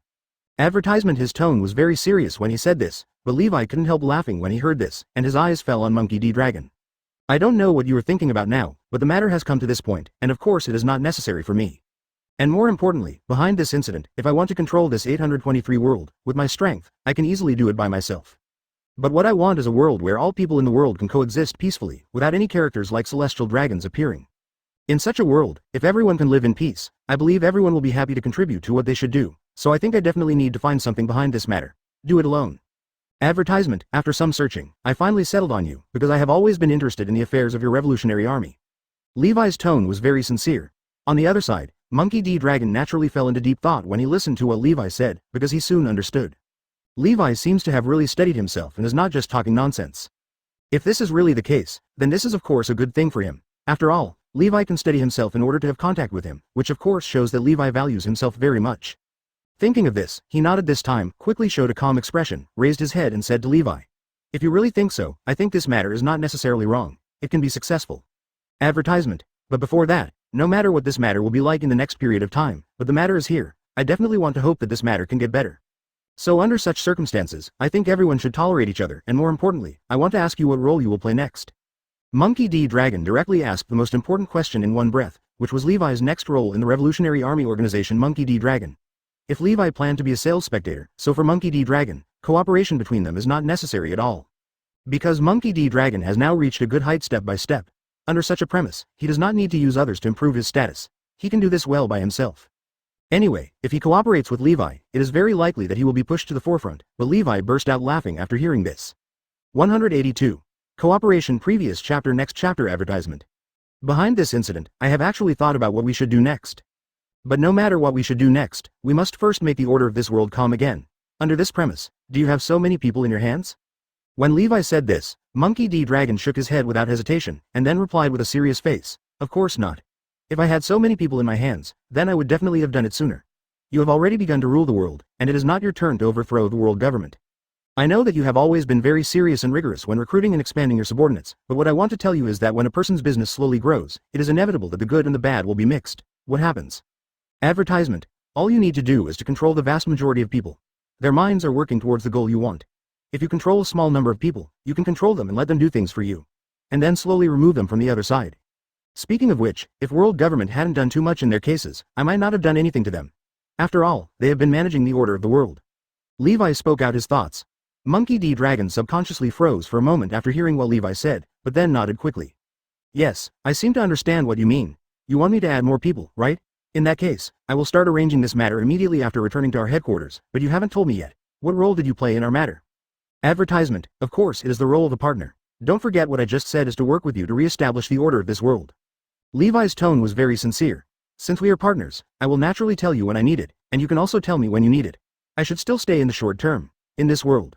Advertisement. His tone was very serious when he said this, but Levi couldn't help laughing when he heard this, and his eyes fell on Monkey D. Dragon. I don't know what you are thinking about now, but the matter has come to this point, and of course it is not necessary for me. And more importantly, behind this incident, if I want to control this 823 world, with my strength, I can easily do it by myself. But what I want is a world where all people in the world can coexist peacefully, without any characters like celestial dragons appearing. In such a world, if everyone can live in peace, I believe everyone will be happy to contribute to what they should do, so I think I definitely need to find something behind this matter. Do it alone. Advertisement. After some searching, I finally settled on you, because I have always been interested in the affairs of your revolutionary army. Levi's tone was very sincere. On the other side, Monkey D. Dragon naturally fell into deep thought when he listened to what Levi said, because he soon understood. Levi seems to have really steadied himself and is not just talking nonsense. If this is really the case, then this is of course a good thing for him. After all, Levi can steady himself in order to have contact with him, which of course shows that Levi values himself very much. Thinking of this, he nodded this time, quickly showed a calm expression, raised his head and said to Levi, if you really think so, I think this matter is not necessarily wrong. It can be successful. Advertisement. But before that, no matter what this matter will be like in the next period of time, but the matter is here, I definitely want to hope that this matter can get better. So under such circumstances, I think everyone should tolerate each other, and more importantly, I want to ask you what role you will play next. Monkey D. Dragon directly asked the most important question in one breath, which was Levi's next role in the Revolutionary Army Organization. Monkey D. Dragon. If Levi planned to be a sales spectator, so for Monkey D. Dragon, cooperation between them is not necessary at all. Because Monkey D. Dragon has now reached a good height step by step. Under such a premise, he does not need to use others to improve his status. He can do this well by himself. Anyway, if he cooperates with Levi, it is very likely that he will be pushed to the forefront, but Levi burst out laughing after hearing this. 182. Cooperation. Previous chapter. Next chapter. Advertisement. Behind this incident, I have actually thought about what we should do next. But no matter what we should do next, we must first make the order of this world calm again. Under this premise, do you have so many people in your hands? When Levi said this, Monkey D. Dragon shook his head without hesitation, and then replied with a serious face, of course not. If I had so many people in my hands, then I would definitely have done it sooner. You have already begun to rule the world, and it is not your turn to overthrow the world government. I know that you have always been very serious and rigorous when recruiting and expanding your subordinates, but what I want to tell you is that when a person's business slowly grows, it is inevitable that the good and the bad will be mixed. What happens? Advertisement. All you need to do is to control the vast majority of people. Their minds are working towards the goal you want. If you control a small number of people, you can control them and let them do things for you. And then slowly remove them from the other side. Speaking of which, if world government hadn't done too much in their cases, I might not have done anything to them. After all, they have been managing the order of the world. Levi spoke out his thoughts. Monkey D. Dragon subconsciously froze for a moment after hearing what Levi said, but then nodded quickly. Yes, I seem to understand what you mean. You want me to add more people, right? In that case, I will start arranging this matter immediately after returning to our headquarters, but you haven't told me yet. What role did you play in our matter? Advertisement. Of course it is the role of a partner. Don't forget what I just said is to work with you to re-establish the order of this world. Levi's tone was very sincere. Since we are partners, I will naturally tell you when I need it, and you can also tell me when you need it. I should still stay in the short term, in this world.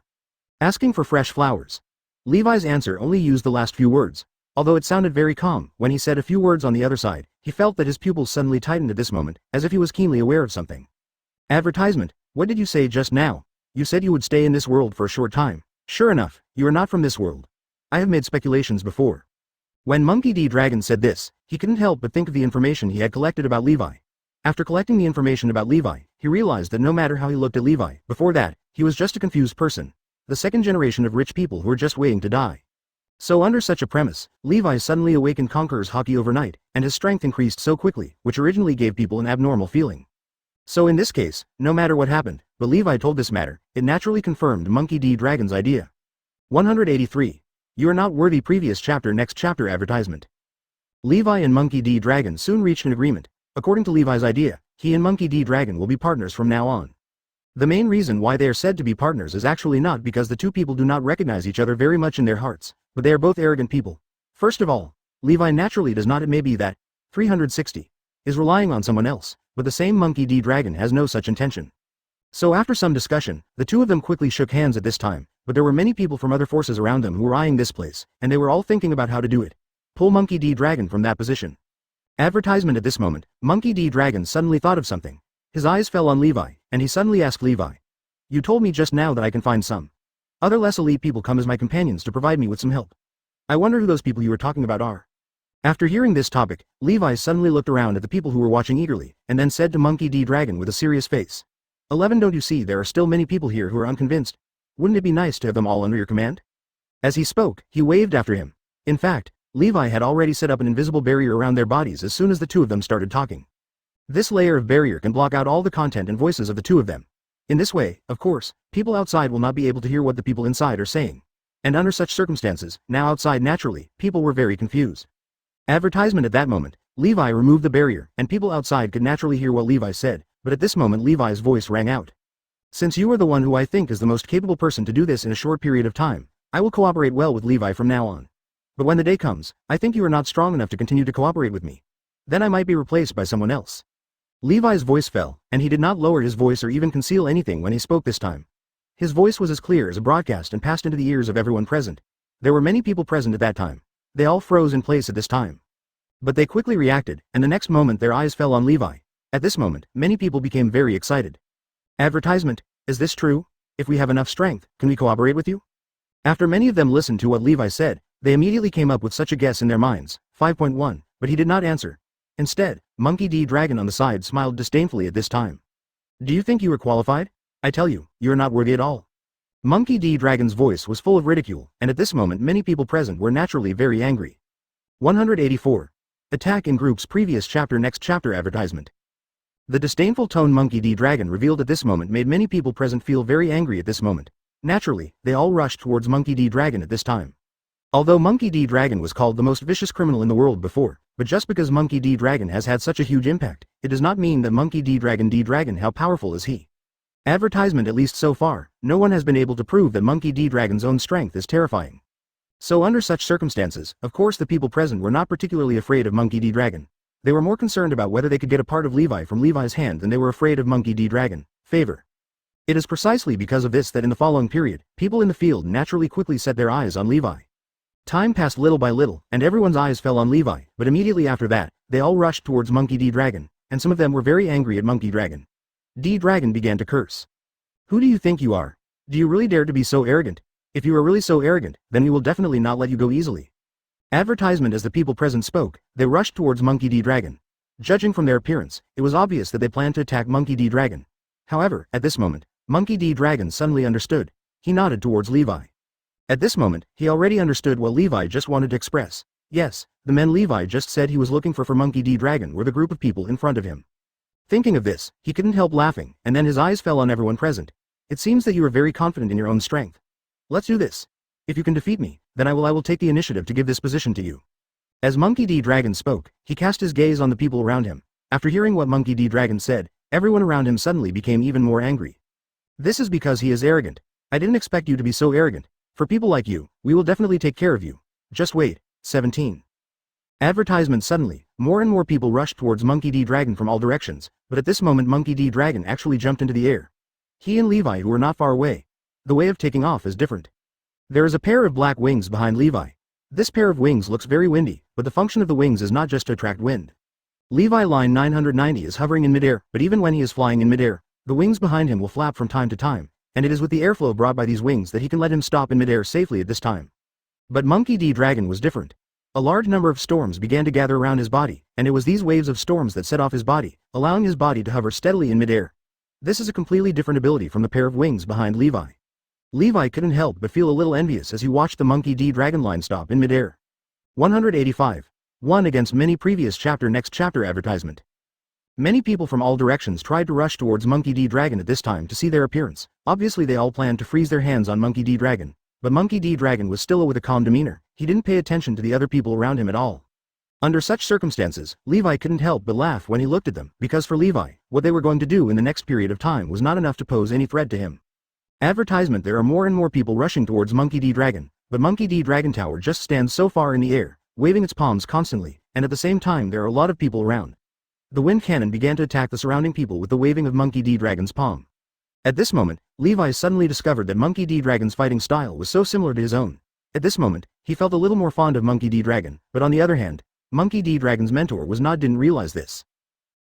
Asking for fresh flowers. Levi's answer only used the last few words. Although it sounded very calm, when he said a few words on the other side, he felt that his pupils suddenly tightened at this moment, as if he was keenly aware of something. Advertisement. What did you say just now? You said you would stay in this world for a short time. Sure enough, you are not from this world. I have made speculations before. When Monkey D. Dragon said this, he couldn't help but think of the information he had collected about Levi. After collecting the information about Levi, he realized that no matter how he looked at Levi, before that, he was just a confused person. The second generation of rich people who were just waiting to die. So under such a premise, Levi suddenly awakened Conqueror's Haki overnight, and his strength increased so quickly, which originally gave people an abnormal feeling. So in this case, no matter what happened, but Levi told this matter, it naturally confirmed Monkey D. Dragon's idea. 183. You are not worthy. Previous chapter. Next chapter. Advertisement. Levi and Monkey D. Dragon soon reached an agreement. According to Levi's idea, he and Monkey D. Dragon will be partners from now on. The main reason why they are said to be partners is actually not because the two people do not recognize each other very much in their hearts, but they are both arrogant people. First of all, Levi naturally does not. It may be that 360 is relying on someone else, but the same Monkey D. Dragon has no such intention. So after some discussion, the two of them quickly shook hands at this time, but there were many people from other forces around them who were eyeing this place, and they were all thinking about how to do it. Pull Monkey D. Dragon from that position. Advertisement. At this moment, Monkey D. Dragon suddenly thought of something. His eyes fell on Levi, and he suddenly asked Levi. You told me just now that I can find some other less elite people come as my companions to provide me with some help. I wonder who those people you were talking about are. After hearing this topic, Levi suddenly looked around at the people who were watching eagerly, and then said to Monkey D. Dragon with a serious face. 11. Don't you see there are still many people here who are unconvinced? Wouldn't it be nice to have them all under your command? As he spoke, he waved after him. In fact, Levi had already set up an invisible barrier around their bodies as soon as the two of them started talking. This layer of barrier can block out all the content and voices of the two of them. In this way, of course, people outside will not be able to hear what the people inside are saying. And under such circumstances, now outside naturally, people were very confused. Advertisement. At that moment, Levi removed the barrier, and people outside could naturally hear what Levi said, but at this moment Levi's voice rang out. Since you are the one who I think is the most capable person to do this in a short period of time, I will cooperate well with Levi from now on. But when the day comes, I think you are not strong enough to continue to cooperate with me. Then I might be replaced by someone else. Levi's voice fell, and he did not lower his voice or even conceal anything when he spoke this time. His voice was as clear as a broadcast and passed into the ears of everyone present. There were many people present at that time. They all froze in place at this time. But they quickly reacted, and the next moment their eyes fell on Levi. At this moment, many people became very excited. Advertisement. Is this true? If we have enough strength, can we cooperate with you? After many of them listened to what Levi said, they immediately came up with such a guess in their minds. 5.1, but he did not answer. Instead, Monkey D. Dragon on the side smiled disdainfully at this time. Do you think you are qualified? I tell you, you are not worthy at all. Monkey D. Dragon's voice was full of ridicule, and at this moment many people present were naturally very angry. 184. Attack in groups. Previous chapter. Next chapter. Advertisement. The disdainful tone Monkey D. Dragon revealed at this moment made many people present feel very angry at this moment. Naturally, they all rushed towards Monkey D. Dragon at this time. Although Monkey D. Dragon was called the most vicious criminal in the world before, but just because Monkey D. Dragon has had such a huge impact, it does not mean that Monkey D. Dragon how powerful is he. Advertisement. At least so far, no one has been able to prove that Monkey D. Dragon's own strength is terrifying. So under such circumstances, of course the people present were not particularly afraid of Monkey D. Dragon. They were more concerned about whether they could get a part of Levi from Levi's hand than they were afraid of Monkey D. Dragon. Favor. It is precisely because of this that in the following period, people in the field naturally quickly set their eyes on Levi. Time passed little by little, and everyone's eyes fell on Levi, but immediately after that, they all rushed towards Monkey D. Dragon, and some of them were very angry at Monkey Dragon. D. Dragon began to curse. Who do you think you are? Do you really dare to be so arrogant? If you are really so arrogant, then we will definitely not let you go easily. Advertisement. As the people present spoke, they rushed towards Monkey D. Dragon. Judging from their appearance, it was obvious that they planned to attack Monkey D. Dragon. However, at this moment, Monkey D. Dragon suddenly understood. He nodded towards Levi. At this moment, he already understood what Levi just wanted to express. Yes, the men Levi just said he was looking for Monkey D. Dragon were the group of people in front of him. Thinking of this, he couldn't help laughing, and then his eyes fell on everyone present. It seems that you are very confident in your own strength. Let's do this. If you can defeat me, then I will take the initiative to give this position to you. As Monkey D. Dragon spoke, he cast his gaze on the people around him. After hearing what Monkey D. Dragon said, everyone around him suddenly became even more angry. This is because he is arrogant. I didn't expect you to be so arrogant. For people like you, we will definitely take care of you. Just wait. 17. Advertisement. Suddenly, more and more people rushed towards Monkey D. Dragon from all directions, but at this moment Monkey D. Dragon actually jumped into the air. He and Levi who were not far away. The way of taking off is different. There is a pair of black wings behind Levi. This pair of wings looks very windy, but the function of the wings is not just to attract wind. Levi line 990 is hovering in midair, but even when he is flying in midair, the wings behind him will flap from time to time, and it is with the airflow brought by these wings that he can let him stop in midair safely at this time. But Monkey D. Dragon was different. A large number of storms began to gather around his body, and it was these waves of storms that set off his body, allowing his body to hover steadily in midair. This is a completely different ability from the pair of wings behind Levi. Levi couldn't help but feel a little envious as he watched the Monkey D Dragon line stop in midair. 185. 1 against many previous chapter next chapter advertisement. Many people from all directions tried to rush towards Monkey D Dragon at this time to see their appearance. Obviously they all planned to freeze their hands on Monkey D Dragon. But Monkey D Dragon was still with a calm demeanor. He didn't pay attention to the other people around him at all. Under such circumstances, Levi couldn't help but laugh when he looked at them, because for Levi, what they were going to do in the next period of time was not enough to pose any threat to him. Advertisement: there are more and more people rushing towards Monkey D Dragon, but Monkey D Dragon Tower just stands so far in the air, waving its palms constantly, and at the same time there are a lot of people around. The wind cannon began to attack the surrounding people with the waving of Monkey D Dragon's palm. At this moment, Levi suddenly discovered that Monkey D Dragon's fighting style was so similar to his own. At this moment, he felt a little more fond of Monkey D Dragon, but on the other hand, Monkey D Dragon's mentor didn't realize this.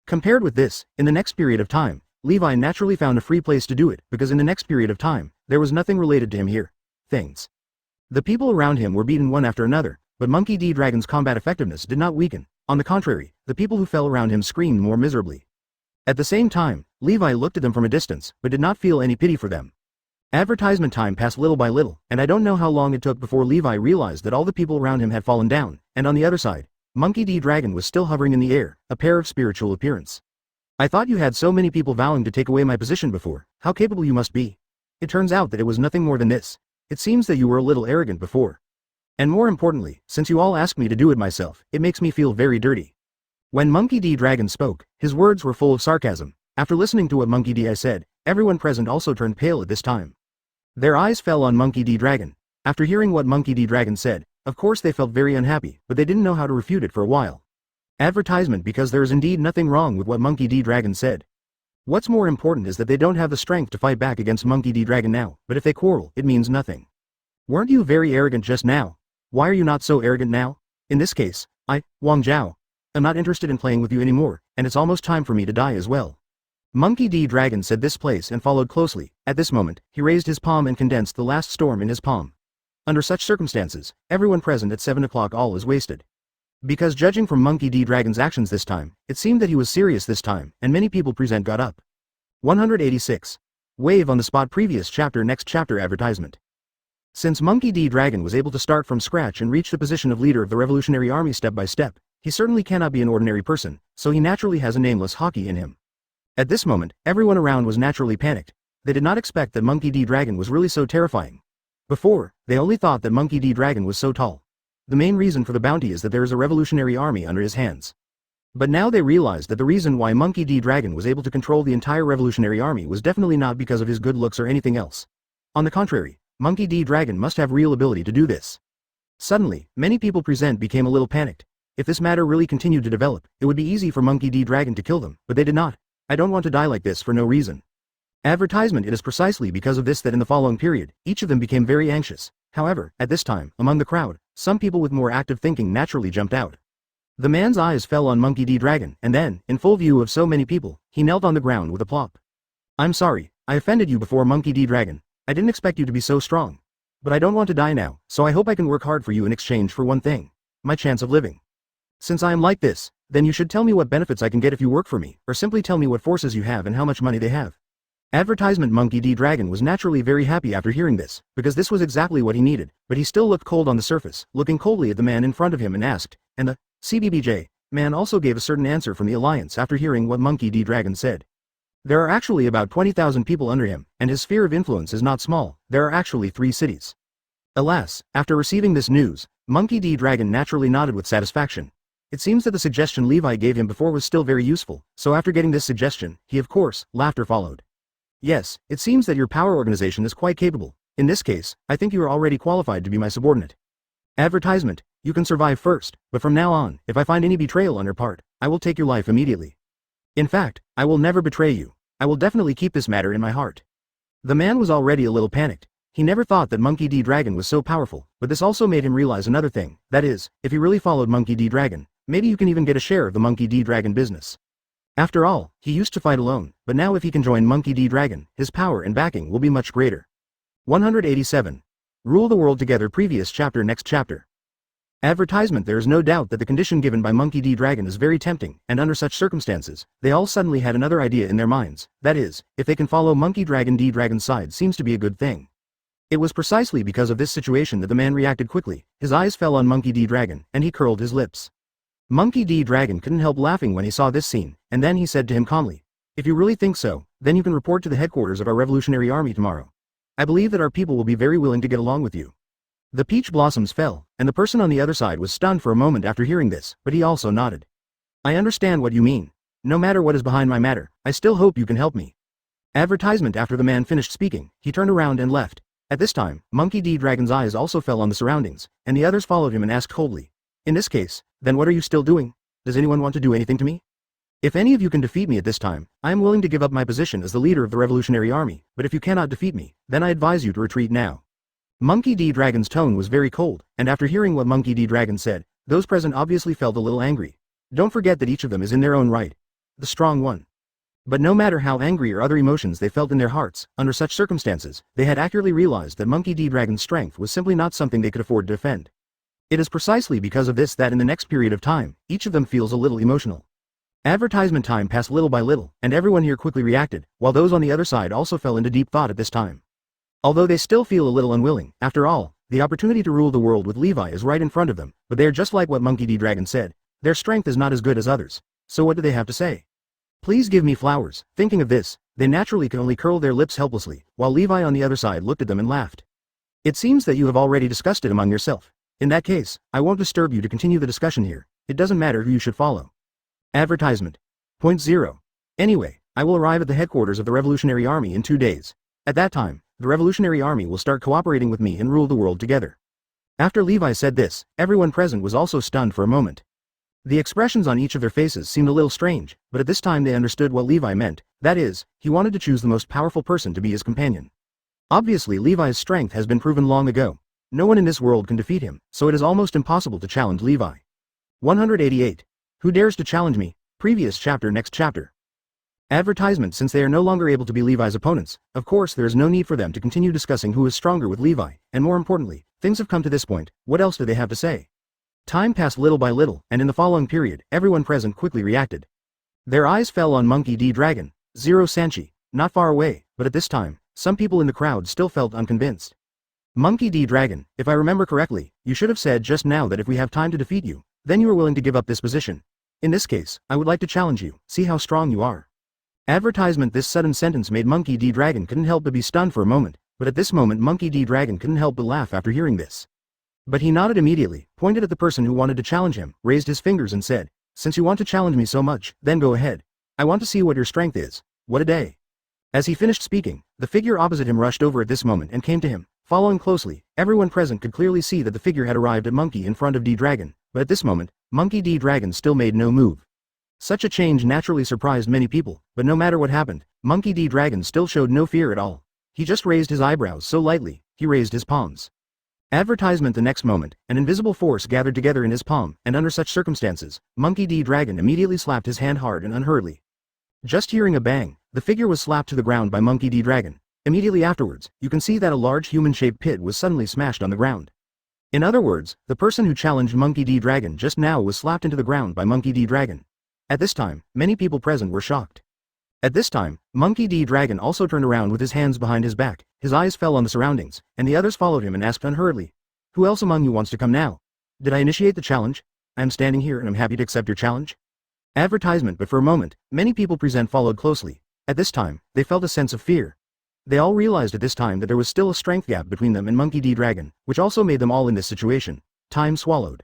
Compared with this, in the next period of time, Levi naturally found a free place to do it, because in the next period of time, there was nothing related to him here. Things. The people around him were beaten one after another, but Monkey D Dragon's combat effectiveness did not weaken. On the contrary, the people who fell around him screamed more miserably. At the same time, Levi looked at them from a distance, but did not feel any pity for them. Advertisement time passed little by little, and I don't know how long it took before Levi realized that all the people around him had fallen down, and on the other side, Monkey D Dragon was still hovering in the air, a pair of spiritual appearance. I thought you had so many people vowing to take away my position before. How capable you must be. It turns out that it was nothing more than this. It seems that you were a little arrogant before. And more importantly, since you all asked me to do it myself, it makes me feel very dirty. When Monkey D Dragon spoke, his words were full of sarcasm. After listening to what Monkey D said, everyone present also turned pale at this time. Their eyes fell on Monkey D Dragon. After hearing what Monkey D Dragon said, of course they felt very unhappy, but they didn't know how to refute it for a while. Advertisement: because there is indeed nothing wrong with what Monkey D Dragon said. What's more important is that they don't have the strength to fight back against Monkey D Dragon now, but if they quarrel, it means nothing. Weren't you very arrogant just now? Why are you not so arrogant now? In this case, Wang Zhao, am not interested in playing with you anymore, and it's almost time for me to die as well. Monkey D Dragon said this place and followed closely. At this moment, he raised his palm and condensed the last storm in his palm. Under such circumstances, everyone present at 7 o'clock all is wasted. Because judging from Monkey D Dragon's actions this time, it seemed that he was serious this time, and many people present got up. 186. Wave on the spot previous chapter next chapter advertisement. Since Monkey D Dragon was able to start from scratch and reach the position of leader of the Revolutionary Army step by step, he certainly cannot be an ordinary person, so he naturally has a nameless Haki in him. At this moment, everyone around was naturally panicked. They did not expect that Monkey D Dragon was really so terrifying. Before, they only thought that Monkey D Dragon was so tall. The main reason for the bounty is that there is a revolutionary army under his hands. But now they realized that the reason why Monkey D Dragon was able to control the entire revolutionary army was definitely not because of his good looks or anything else. On the contrary, Monkey D Dragon must have real ability to do this. Suddenly, many people present became a little panicked. If this matter really continued to develop, it would be easy for Monkey D Dragon to kill them, but they did not. I don't want to die like this for no reason. Advertisement: it is precisely because of this that in the following period, each of them became very anxious. However, at this time, among the crowd, some people with more active thinking naturally jumped out. The man's eyes fell on Monkey D Dragon, and then, in full view of so many people, he knelt on the ground with a plop. I'm sorry, I offended you before, Monkey D Dragon. I didn't expect you to be so strong. But I don't want to die now, so I hope I can work hard for you in exchange for one thing. My chance of living. Since I am like this, then you should tell me what benefits I can get if you work for me, or simply tell me what forces you have and how much money they have. Advertisement: Monkey D Dragon was naturally very happy after hearing this, because this was exactly what he needed, but he still looked cold on the surface, looking coldly at the man in front of him and asked, and the CBBJ man also gave a certain answer from the alliance after hearing what Monkey D Dragon said. There are actually about 20,000 people under him, and his sphere of influence is not small. There are actually 3 cities. Alas, after receiving this news, Monkey D Dragon naturally nodded with satisfaction. It seems that the suggestion Levi gave him before was still very useful, so after getting this suggestion, he of course, laughter followed. Yes, it seems that your power organization is quite capable. In this case, I think you are already qualified to be my subordinate. Advertisement: you can survive first, but from now on, if I find any betrayal on your part, I will take your life immediately. In fact, I will never betray you. I will definitely keep this matter in my heart. The man was already a little panicked. He never thought that Monkey D Dragon was so powerful, but this also made him realize another thing, that is, if he really followed Monkey D Dragon, maybe you can even get a share of the Monkey D Dragon business. After all, he used to fight alone, but now if he can join Monkey D Dragon, his power and backing will be much greater. 187. Rule the world together previous chapter next chapter. Advertisement. There is no doubt that the condition given by Monkey D. Dragon is very tempting, and under such circumstances, they all suddenly had another idea in their minds, that is, if they can follow Monkey Dragon D. Dragon's side seems to be a good thing. It was precisely because of this situation that the man reacted quickly. His eyes fell on Monkey D. Dragon, and he curled his lips. Monkey D. Dragon couldn't help laughing when he saw this scene, and then he said to him calmly, "If you really think so, then you can report to the headquarters of our Revolutionary Army tomorrow. I believe that our people will be very willing to get along with you." The peach blossoms fell, and the person on the other side was stunned for a moment after hearing this, but he also nodded. "I understand what you mean. No matter what is behind my matter, I still hope you can help me." Advertisement. After the man finished speaking, he turned around and left. At this time, Monkey D. Dragon's eyes also fell on the surroundings, and the others followed him and asked coldly, "In this case, then what are you still doing? Does anyone want to do anything to me? If any of you can defeat me at this time, I am willing to give up my position as the leader of the Revolutionary Army, but if you cannot defeat me, then I advise you to retreat now." Monkey D. Dragon's tone was very cold, and after hearing what Monkey D. Dragon said, those present obviously felt a little angry. Don't forget that each of them is in their own right the strong one. But no matter how angry or other emotions they felt in their hearts, under such circumstances, they had accurately realized that Monkey D. Dragon's strength was simply not something they could afford to defend. It is precisely because of this that in the next period of time, each of them feels a little emotional. Advertisement time passed little by little, and everyone here quickly reacted, while those on the other side also fell into deep thought at this time. Although they still feel a little unwilling, after all, the opportunity to rule the world with Levi is right in front of them, but they are just like what Monkey D. Dragon said, their strength is not as good as others. So what do they have to say? "Please give me flowers." Thinking of this, they naturally could only curl their lips helplessly, while Levi on the other side looked at them and laughed. "It seems that you have already discussed it among yourself. In that case, I won't disturb you to continue the discussion here. It doesn't matter who you should follow." Advertisement. Point 0. Anyway, I will arrive at the headquarters of the Revolutionary Army in 2 days. At that time, the Revolutionary Army will start cooperating with me and rule the world together. After Levi said this, everyone present was also stunned for a moment. The expressions on each of their faces seemed a little strange, but at this time they understood what Levi meant, that is, he wanted to choose the most powerful person to be his companion. Obviously Levi's strength has been proven long ago. No one in this world can defeat him, so it is almost impossible to challenge Levi. 188. Who dares to challenge me? Previous chapter. Next chapter. Advertisement. Since they are no longer able to be Levi's opponents, of course there is no need for them to continue discussing who is stronger with Levi, and more importantly, things have come to this point, what else do they have to say? Time passed little by little, and in the following period, everyone present quickly reacted. Their eyes fell on Monkey D. Dragon, Zero Sanchi, not far away, but at this time, some people in the crowd still felt unconvinced. "Monkey D. Dragon, if I remember correctly, you should have said just now that if we have time to defeat you, then you are willing to give up this position. In this case, I would like to challenge you, see how strong you are." Advertisement. This sudden sentence made Monkey D. Dragon couldn't help but be stunned for a moment, but at this moment Monkey D. Dragon couldn't help but laugh after hearing this. But he nodded immediately, pointed at the person who wanted to challenge him, raised his fingers and said, "Since you want to challenge me so much, then go ahead. I want to see what your strength is. What a day." As he finished speaking, the figure opposite him rushed over at this moment and came to him. Following closely, everyone present could clearly see that the figure had arrived at Monkey in front of D. Dragon, but at this moment, Monkey D. Dragon still made no move. Such a change naturally surprised many people, but no matter what happened, Monkey D. Dragon still showed no fear at all. He just raised his eyebrows so lightly, he raised his palms. Advertisement. The next moment, an invisible force gathered together in his palm, and under such circumstances, Monkey D. Dragon immediately slapped his hand hard and unhurriedly. Just hearing a bang, the figure was slapped to the ground by Monkey D. Dragon. Immediately afterwards, you can see that a large human-shaped pit was suddenly smashed on the ground. In other words, the person who challenged Monkey D. Dragon just now was slapped into the ground by Monkey D. Dragon. At this time, many people present were shocked. At this time, Monkey D. Dragon also turned around with his hands behind his back, his eyes fell on the surroundings, and the others followed him and asked unhurriedly, "Who else among you wants to come now? Did I initiate the challenge? I am standing here and I'm happy to accept your challenge." Advertisement. But for a moment, many people present followed closely. At this time, they felt a sense of fear. They all realized at this time that there was still a strength gap between them and Monkey D. Dragon, which also made them all in this situation. Time swallowed.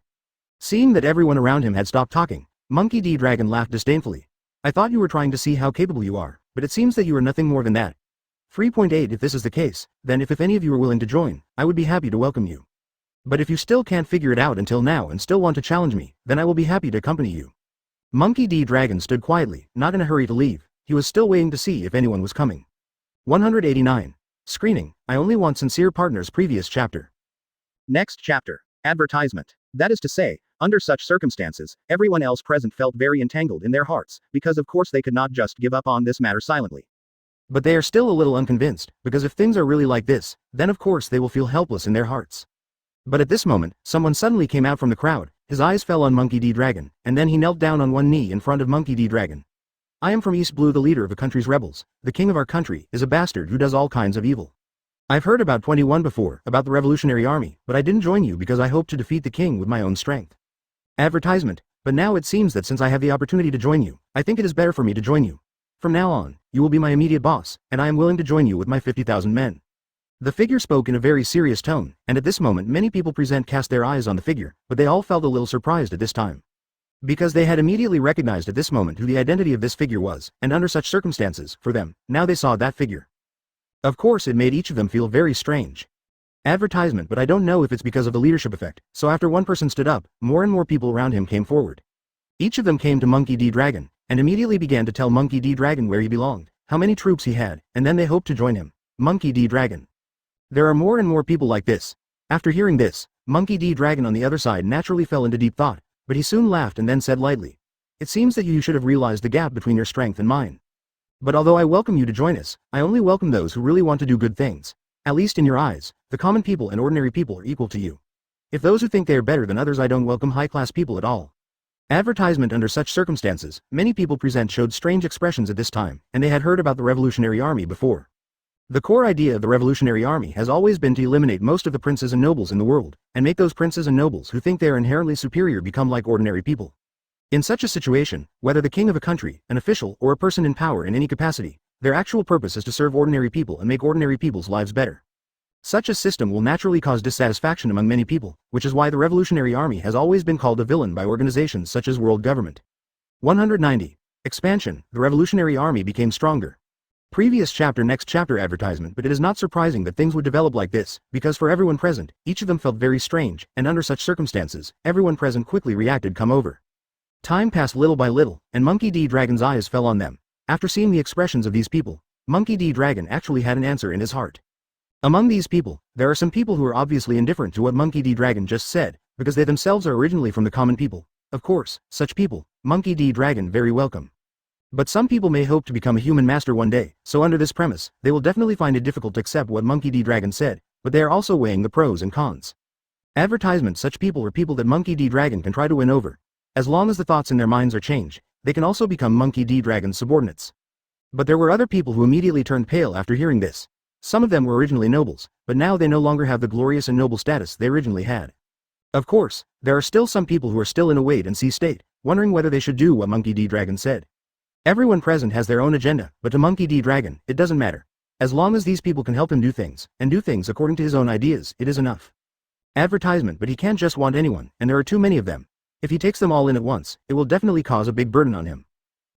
Seeing that everyone around him had stopped talking, Monkey D. Dragon laughed disdainfully. "I thought you were trying to see how capable you are, but it seems that you are nothing more than that. 3.8 If this is the case, then if any of you are willing to join, I would be happy to welcome you. But if you still can't figure it out until now and still want to challenge me, then I will be happy to accompany you." Monkey D. Dragon stood quietly, not in a hurry to leave. He was still waiting to see if anyone was coming. 189. Screening. I only want sincere partners. Previous chapter. Next chapter. Advertisement. That is to say, under such circumstances, everyone else present felt very entangled in their hearts, because of course they could not just give up on this matter silently. But they are still a little unconvinced, because if things are really like this, then of course they will feel helpless in their hearts. But at this moment, someone suddenly came out from the crowd, his eyes fell on Monkey D. Dragon, and then he knelt down on one knee in front of Monkey D. Dragon. I am from East Blue, the leader of the country's rebels. The king of our country is a bastard who does all kinds of evil. I've heard about 21 before, about the Revolutionary Army, but I didn't join you because I hoped to defeat the king with my own strength. Advertisement. But now it seems that since I have the opportunity to join you, I think it is better for me to join you. From now on, you will be my immediate boss, and I am willing to join you with my 50,000 men. The figure spoke in a very serious tone, and at this moment many people present cast their eyes on the figure, but they all felt a little surprised at this time. Because they had immediately recognized at this moment who the identity of this figure was, and under such circumstances, for them, now they saw that figure. Of course it made each of them feel very strange. Advertisement, but I don't know if it's because of the leadership effect, so after one person stood up, more and more people around him came forward. Each of them came to Monkey D. Dragon, and immediately began to tell Monkey D. Dragon where he belonged, how many troops he had, and then they hoped to join him. Monkey D. Dragon. There are more and more people like this. After hearing this, Monkey D. Dragon on the other side naturally fell into deep thought, but he soon laughed and then said lightly, "It seems that you should have realized the gap between your strength and mine. But although I welcome you to join us, I only welcome those who really want to do good things. At least in your eyes, the common people and ordinary people are equal to you. If those who think they are better than others, I don't welcome high-class people at all." Advertisement. Under such circumstances, many people present showed strange expressions at this time, and they had heard about the Revolutionary Army before. The core idea of the Revolutionary Army has always been to eliminate most of the princes and nobles in the world, and make those princes and nobles who think they are inherently superior become like ordinary people. In such a situation, whether the king of a country, an official, or a person in power in any capacity, their actual purpose is to serve ordinary people and make ordinary people's lives better. Such a system will naturally cause dissatisfaction among many people, which is why the Revolutionary Army has always been called a villain by organizations such as World Government. 190. Expansion. The Revolutionary Army became stronger. Previous chapter. Next chapter. Advertisement. But it is not surprising that things would develop like this, because for everyone present, each of them felt very strange, and under such circumstances, everyone present quickly reacted. Come over. Time passed little by little, and Monkey D. Dragon's eyes fell on them. After seeing the expressions of these people, Monkey D. Dragon actually had an answer in his heart. Among these people, there are some people who are obviously indifferent to what Monkey D. Dragon just said, because they themselves are originally from the common people. Of course, such people, Monkey D. Dragon very welcome. But some people may hope to become a human master one day, so under this premise, they will definitely find it difficult to accept what Monkey D. Dragon said, but they are also weighing the pros and cons. Advertisement. Such people are people that Monkey D. Dragon can try to win over. As long as the thoughts in their minds are changed, they can also become Monkey D. Dragon's subordinates. But there were other people who immediately turned pale after hearing this. Some of them were originally nobles, but now they no longer have the glorious and noble status they originally had. Of course, there are still some people who are still in a wait-and-see state, wondering whether they should do what Monkey D. Dragon said. Everyone present has their own agenda, but to Monkey D. Dragon, it doesn't matter. As long as these people can help him do things, and do things according to his own ideas, it is enough. Advertisement. But he can't just want anyone, and there are too many of them. If he takes them all in at once, it will definitely cause a big burden on him.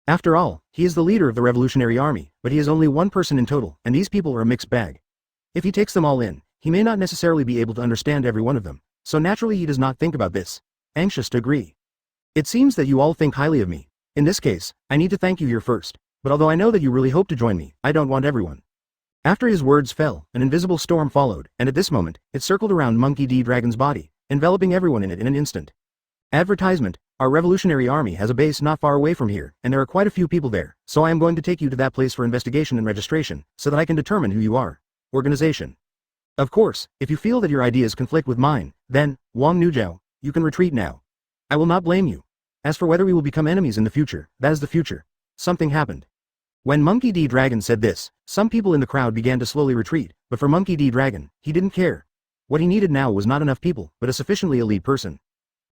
After all, he is the leader of the Revolutionary Army, but he is only one person in total, and these people are a mixed bag. If he takes them all in, he may not necessarily be able to understand every one of them, so naturally he does not think about this. Anxious to agree. It seems that you all think highly of me. In this case, I need to thank you here first, but although I know that you really hope to join me, I don't want everyone. After his words fell, an invisible storm followed, and at this moment, it circled around Monkey D. Dragon's body, enveloping everyone in it in an instant. Advertisement. Our Revolutionary Army has a base not far away from here, and there are quite a few people there, so I am going to take you to that place for investigation and registration, so that I can determine who you are. Organization. Of course, if you feel that your ideas conflict with mine, then, Wang Nujiao, you can retreat now. I will not blame you. As for whether we will become enemies in the future, that is the future. Something happened. When Monkey D. Dragon said this, some people in the crowd began to slowly retreat, but for Monkey D. Dragon, he didn't care. What he needed now was not enough people, but a sufficiently elite person.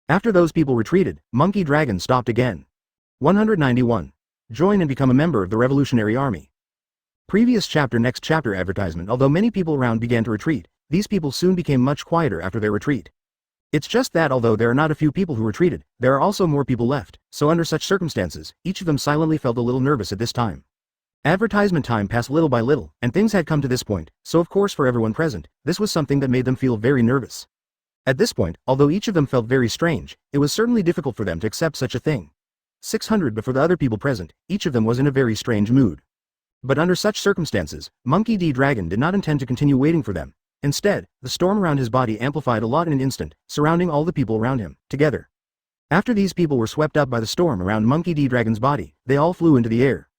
After those people retreated, Monkey Dragon stopped again. 191. Join and become a member of the Revolutionary Army. Previous chapter. Next chapter. Advertisement. Although many people around began to retreat, these people soon became much quieter after their retreat. It's just that although there are not a few people who retreated, there are also more people left, so under such circumstances, each of them silently felt a little nervous at this time. Advertisement. Time passed little by little, and things had come to this point, so of course for everyone present, this was something that made them feel very nervous. At this point, although each of them felt very strange, it was certainly difficult for them to accept such a thing. 600. But for the other people present, each of them was in a very strange mood. But under such circumstances, Monkey D. Dragon did not intend to continue waiting for them. Instead, the storm around his body amplified a lot in an instant, surrounding all the people around him, together. After these people were swept up by the storm around Monkey D. Dragon's body, they all flew into the air.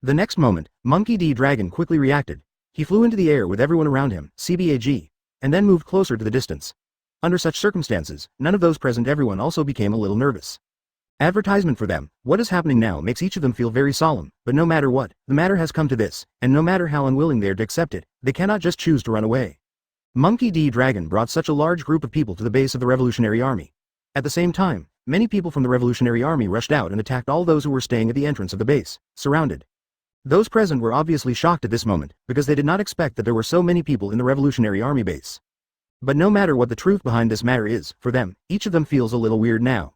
The next moment, Monkey D. Dragon quickly reacted. He flew into the air with everyone around him, CBAG, and then moved closer to the distance. Under such circumstances, none of those present everyone also became a little nervous. Advertisement for them, what is happening now makes each of them feel very solemn, but no matter what, the matter has come to this, and no matter how unwilling they are to accept it, they cannot just choose to run away. Monkey D. Dragon brought such a large group of people to the base of the Revolutionary Army. At the same time, many people from the Revolutionary Army rushed out and attacked all those who were staying at the entrance of the base, surrounded. Those present were obviously shocked at this moment, because they did not expect that there were so many people in the Revolutionary Army base. But no matter what the truth behind this matter is, for them, each of them feels a little weird now.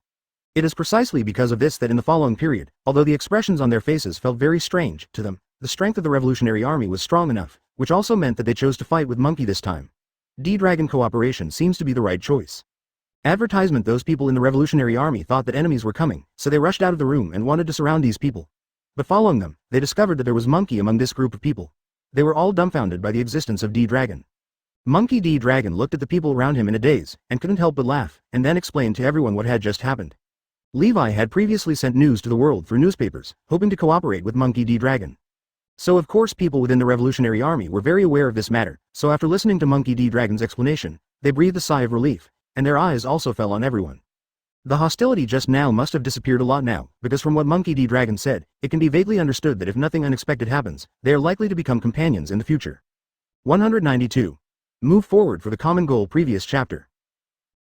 It is precisely because of this that in the following period, although the expressions on their faces felt very strange to them, the strength of the Revolutionary Army was strong enough, which also meant that they chose to fight with Monkey this time. D-Dragon cooperation seems to be the right choice. Advertisement. Those people in the Revolutionary Army thought that enemies were coming, so they rushed out of the room and wanted to surround these people. But following them, they discovered that there was Monkey among this group of people. They were all dumbfounded by the existence of D-Dragon. Monkey D-Dragon looked at the people around him in a daze, and couldn't help but laugh, and then explained to everyone what had just happened. Levi had previously sent news to the world through newspapers, hoping to cooperate with Monkey D-Dragon. So of course people within the Revolutionary Army were very aware of this matter, so after listening to Monkey D-Dragon's explanation, they breathed a sigh of relief, and their eyes also fell on everyone. The hostility just now must have disappeared a lot now, because from what Monkey D-Dragon said, it can be vaguely understood that if nothing unexpected happens, they are likely to become companions in the future. 192. Move forward for the common goal. Previous chapter.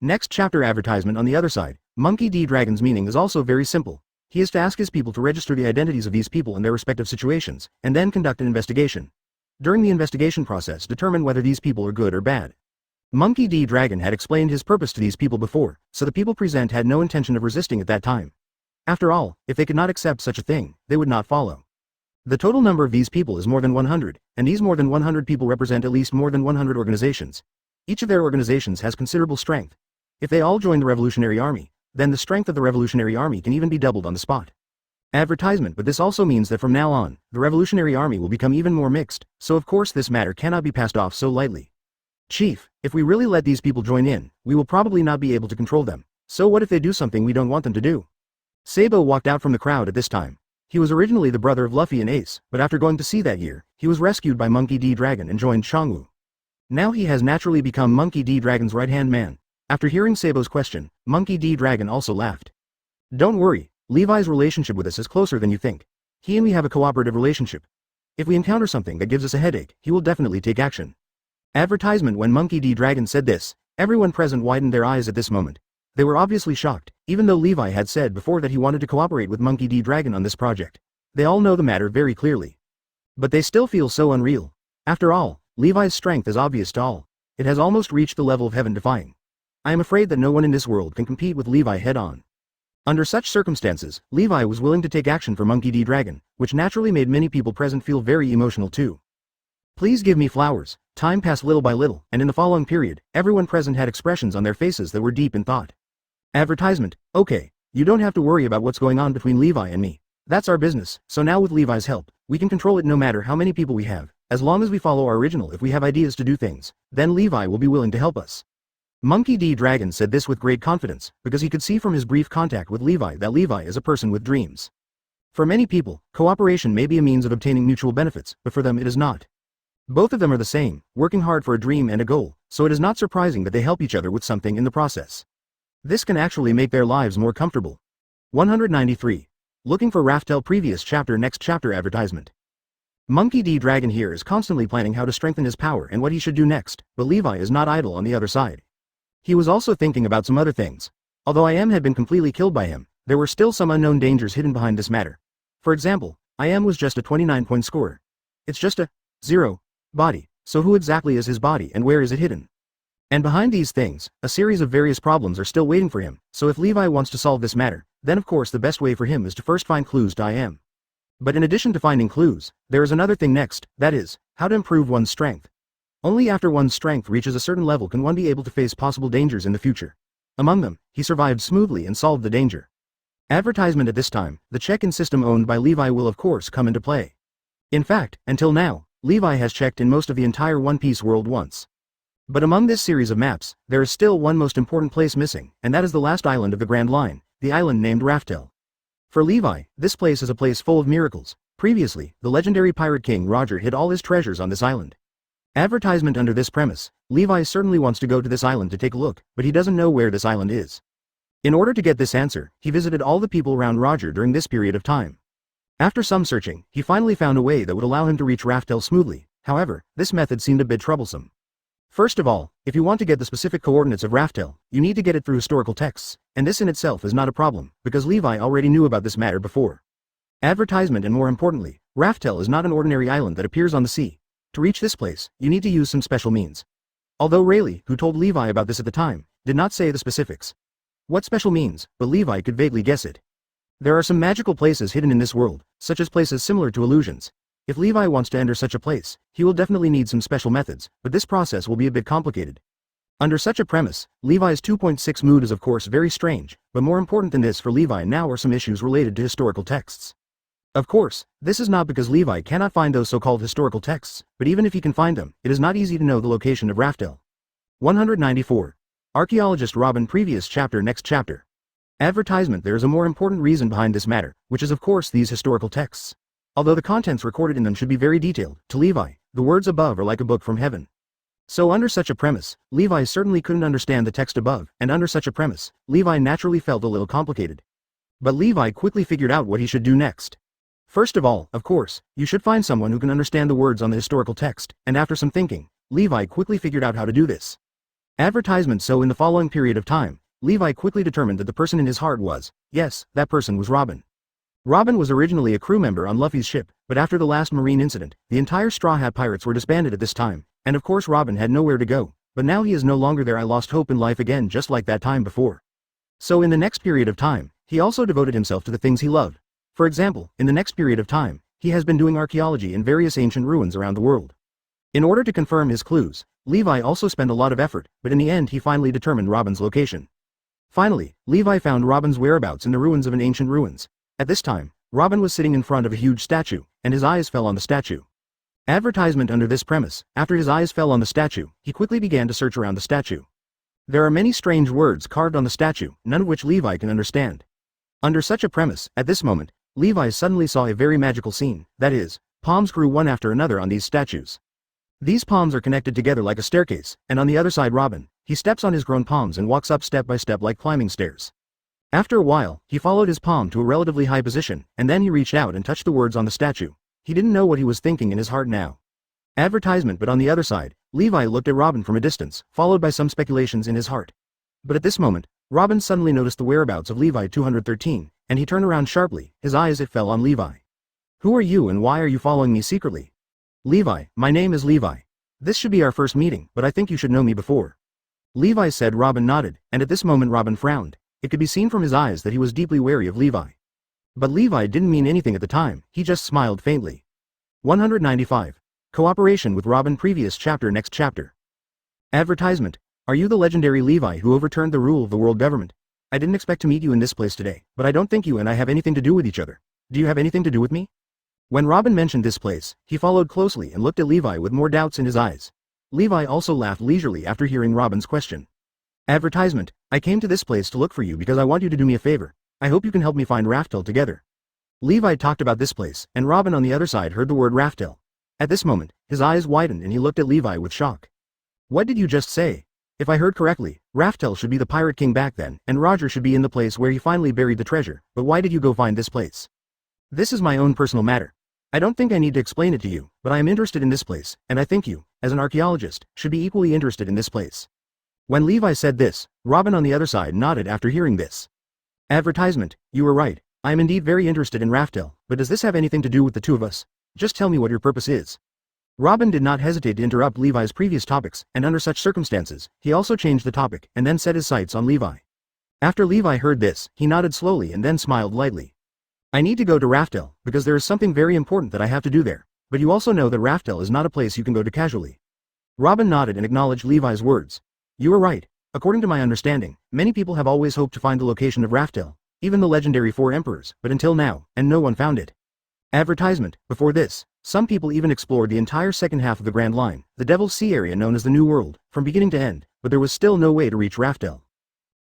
Next chapter. Advertisement. On the other side, Monkey D-Dragon's meaning is also very simple. He is to ask his people to register the identities of these people in their respective situations, and then conduct an investigation. During the investigation process, determine whether these people are good or bad. Monkey D-Dragon had explained his purpose to these people before, so the people present had no intention of resisting at that time. After all, if they could not accept such a thing, they would not follow. The total number of these people is more than 100, and these more than 100 people represent at least more than 100 organizations. Each of their organizations has considerable strength. If they all join the Revolutionary Army, then the strength of the Revolutionary Army can even be doubled on the spot. Advertisement. But this also means that from now on, the Revolutionary Army will become even more mixed, so of course this matter cannot be passed off so lightly. Chief, if we really let these people join in, we will probably not be able to control them, so what if they do something we don't want them to do? Sabo walked out from the crowd at this time. He was originally the brother of Luffy and Ace, but after going to sea that year, he was rescued by Monkey D-Dragon and joined Changwu. Now he has naturally become Monkey D-Dragon's right-hand man. After hearing Sabo's question, Monkey D-Dragon also laughed. Don't worry, Levi's relationship with us is closer than you think. He and me have a cooperative relationship. If we encounter something that gives us a headache, he will definitely take action. Advertisement. When Monkey D-Dragon said this, everyone present widened their eyes at this moment. They were obviously shocked, even though Levi had said before that he wanted to cooperate with Monkey D-Dragon on this project. They all know the matter very clearly. But they still feel so unreal. After all, Levi's strength is obvious to all. It has almost reached the level of heaven-defying. I am afraid that no one in this world can compete with Levi head-on. Under such circumstances, Levi was willing to take action for Monkey D-Dragon, which naturally made many people present feel very emotional too. Please give me flowers. Time passed little by little, and in the following period, everyone present had expressions on their faces that were deep in thought. Advertisement. Okay, you don't have to worry about what's going on between Levi and me. That's our business, so now with Levi's help, we can control it no matter how many people we have, as long as we follow our original. If we have ideas to do things, then Levi will be willing to help us. Monkey D-Dragon said this with great confidence, because he could see from his brief contact with Levi that Levi is a person with dreams. For many people, cooperation may be a means of obtaining mutual benefits, but for them it is not. Both of them are the same, working hard for a dream and a goal, so it is not surprising that they help each other with something in the process. This can actually make their lives more comfortable. 193. Looking for Raftel. Previous chapter. Next chapter. Advertisement. Monkey D-Dragon here is constantly planning how to strengthen his power and what he should do next, but Levi is not idle on the other side. He was also thinking about some other things. Although IM had been completely killed by him, there were still some unknown dangers hidden behind this matter. For example, IM was just a 29-point scorer. It's just a 0 body, so who exactly is his body and where is it hidden? And behind these things, a series of various problems are still waiting for him, so if Levi wants to solve this matter, then of course the best way for him is to first find clues to IM. But in addition to finding clues, there is another thing next, that is, how to improve one's strength. Only after one's strength reaches a certain level can one be able to face possible dangers in the future. Among them, he survived smoothly and solved the danger. Advertisement. At this time, the check-in system owned by Levi will of course come into play. In fact, until now, Levi has checked in most of the entire One Piece world once. But among this series of maps, there is still one most important place missing, and that is the last island of the Grand Line, the island named Raftel. For Levi, this place is a place full of miracles. Previously, the legendary pirate king Roger hid all his treasures on this island. Advertisement. Under this premise, Levi certainly wants to go to this island to take a look, but he doesn't know where this island is. In order to get this answer, he visited all the people around Roger during this period of time. After some searching, he finally found a way that would allow him to reach Raftel smoothly. However, this method seemed a bit troublesome. First of all, if you want to get the specific coordinates of Raftel, you need to get it through historical texts, and this in itself is not a problem, because Levi already knew about this matter before. Advertisement, and more importantly, Raftel is not an ordinary island that appears on the sea. To reach this place, you need to use some special means. Although Rayleigh, who told Levi about this at the time, did not say the specifics. What special means, but Levi could vaguely guess it. There are some magical places hidden in this world, such as places similar to illusions. If Levi wants to enter such a place, he will definitely need some special methods, but this process will be a bit complicated. Under such a premise, Levi's 2.6 mood is of course very strange, but more important than this for Levi now are some issues related to historical texts. Of course, this is not because Levi cannot find those so-called historical texts, but even if he can find them, it is not easy to know the location of Raftel. 194. Archaeologist Robin. Previous chapter. Next chapter. Advertisement. There is a more important reason behind this matter, which is of course these historical texts. Although the contents recorded in them should be very detailed, to Levi, the words above are like a book from heaven. So under such a premise, Levi certainly couldn't understand the text above, and under such a premise, Levi naturally felt a little complicated. But Levi quickly figured out what he should do next. First of all, of course, you should find someone who can understand the words on the historical text, and after some thinking, Levi quickly figured out how to do this. Advertisement. So in the following period of time, Levi quickly determined that the person in his heart was, yes, that person was Robin. Robin was originally a crew member on Luffy's ship, but after the last marine incident, the entire Straw Hat Pirates were disbanded at this time, and of course Robin had nowhere to go, but now he is no longer there. I lost hope in life again just like that time before. So in the next period of time, he also devoted himself to the things he loved. For example, in the next period of time, he has been doing archaeology in various ancient ruins around the world. In order to confirm his clues, Levi also spent a lot of effort, but in the end he finally determined Robin's location. Finally, Levi found Robin's whereabouts in the ruins of an ancient ruins. At this time, Robin was sitting in front of a huge statue, and his eyes fell on the statue. Advertisement. Under this premise, after his eyes fell on the statue, he quickly began to search around the statue. There are many strange words carved on the statue, none of which Levi can understand. Under such a premise, at this moment, Levi suddenly saw a very magical scene, that is, palms grew one after another on these statues. These palms are connected together like a staircase, and on the other side Robin, he steps on his grown palms and walks up step by step like climbing stairs. After a while, he followed his palm to a relatively high position, and then he reached out and touched the words on the statue. He didn't know what he was thinking in his heart now. Advertisement. But on the other side, Levi looked at Robin from a distance, followed by some speculations in his heart. But at this moment, Robin suddenly noticed the whereabouts of Levi 213, and he turned around sharply, his eyes it fell on Levi. Who are you and why are you following me secretly? Levi, my name is Levi. This should be our first meeting, but I think you should know me before. Levi said. Robin nodded, and at this moment Robin frowned. It could be seen from his eyes that he was deeply wary of Levi. But Levi didn't mean anything at the time, he just smiled faintly. 195. Cooperation with Robin. Previous chapter. Next chapter. Advertisement. Are you the legendary Levi who overturned the rule of the world government? I didn't expect to meet you in this place today, but I don't think you and I have anything to do with each other. Do you have anything to do with me? When Robin mentioned this place, he followed closely and looked at Levi with more doubts in his eyes. Levi also laughed leisurely after hearing Robin's question. Advertisement. I came to this place to look for you because I want you to do me a favor. I hope you can help me find Raftel together. Levi talked about this place, and Robin on the other side heard the word Raftel. At this moment, his eyes widened and he looked at Levi with shock. What did you just say? If I heard correctly, Raftel should be the pirate king back then, and Roger should be in the place where he finally buried the treasure, but why did you go find this place? This is my own personal matter. I don't think I need to explain it to you, but I am interested in this place, and I think you, as an archaeologist, should be equally interested in this place. When Levi said this, Robin on the other side nodded after hearing this. Advertisement. You were right. I am indeed very interested in Raftel, but does this have anything to do with the two of us? Just tell me what your purpose is. Robin did not hesitate to interrupt Levi's previous topics, and under such circumstances, he also changed the topic, and then set his sights on Levi. After Levi heard this, he nodded slowly and then smiled lightly. I need to go to Raftel, because there is something very important that I have to do there, but you also know that Raftel is not a place you can go to casually. Robin nodded and acknowledged Levi's words. You are right. According to my understanding, many people have always hoped to find the location of Raftel, even the legendary 4 emperors, but until now, and no one found it. Advertisement. Before this, some people even explored the entire second half of the Grand Line, the Devil's Sea area known as the New World, from beginning to end, but there was still no way to reach Raftel.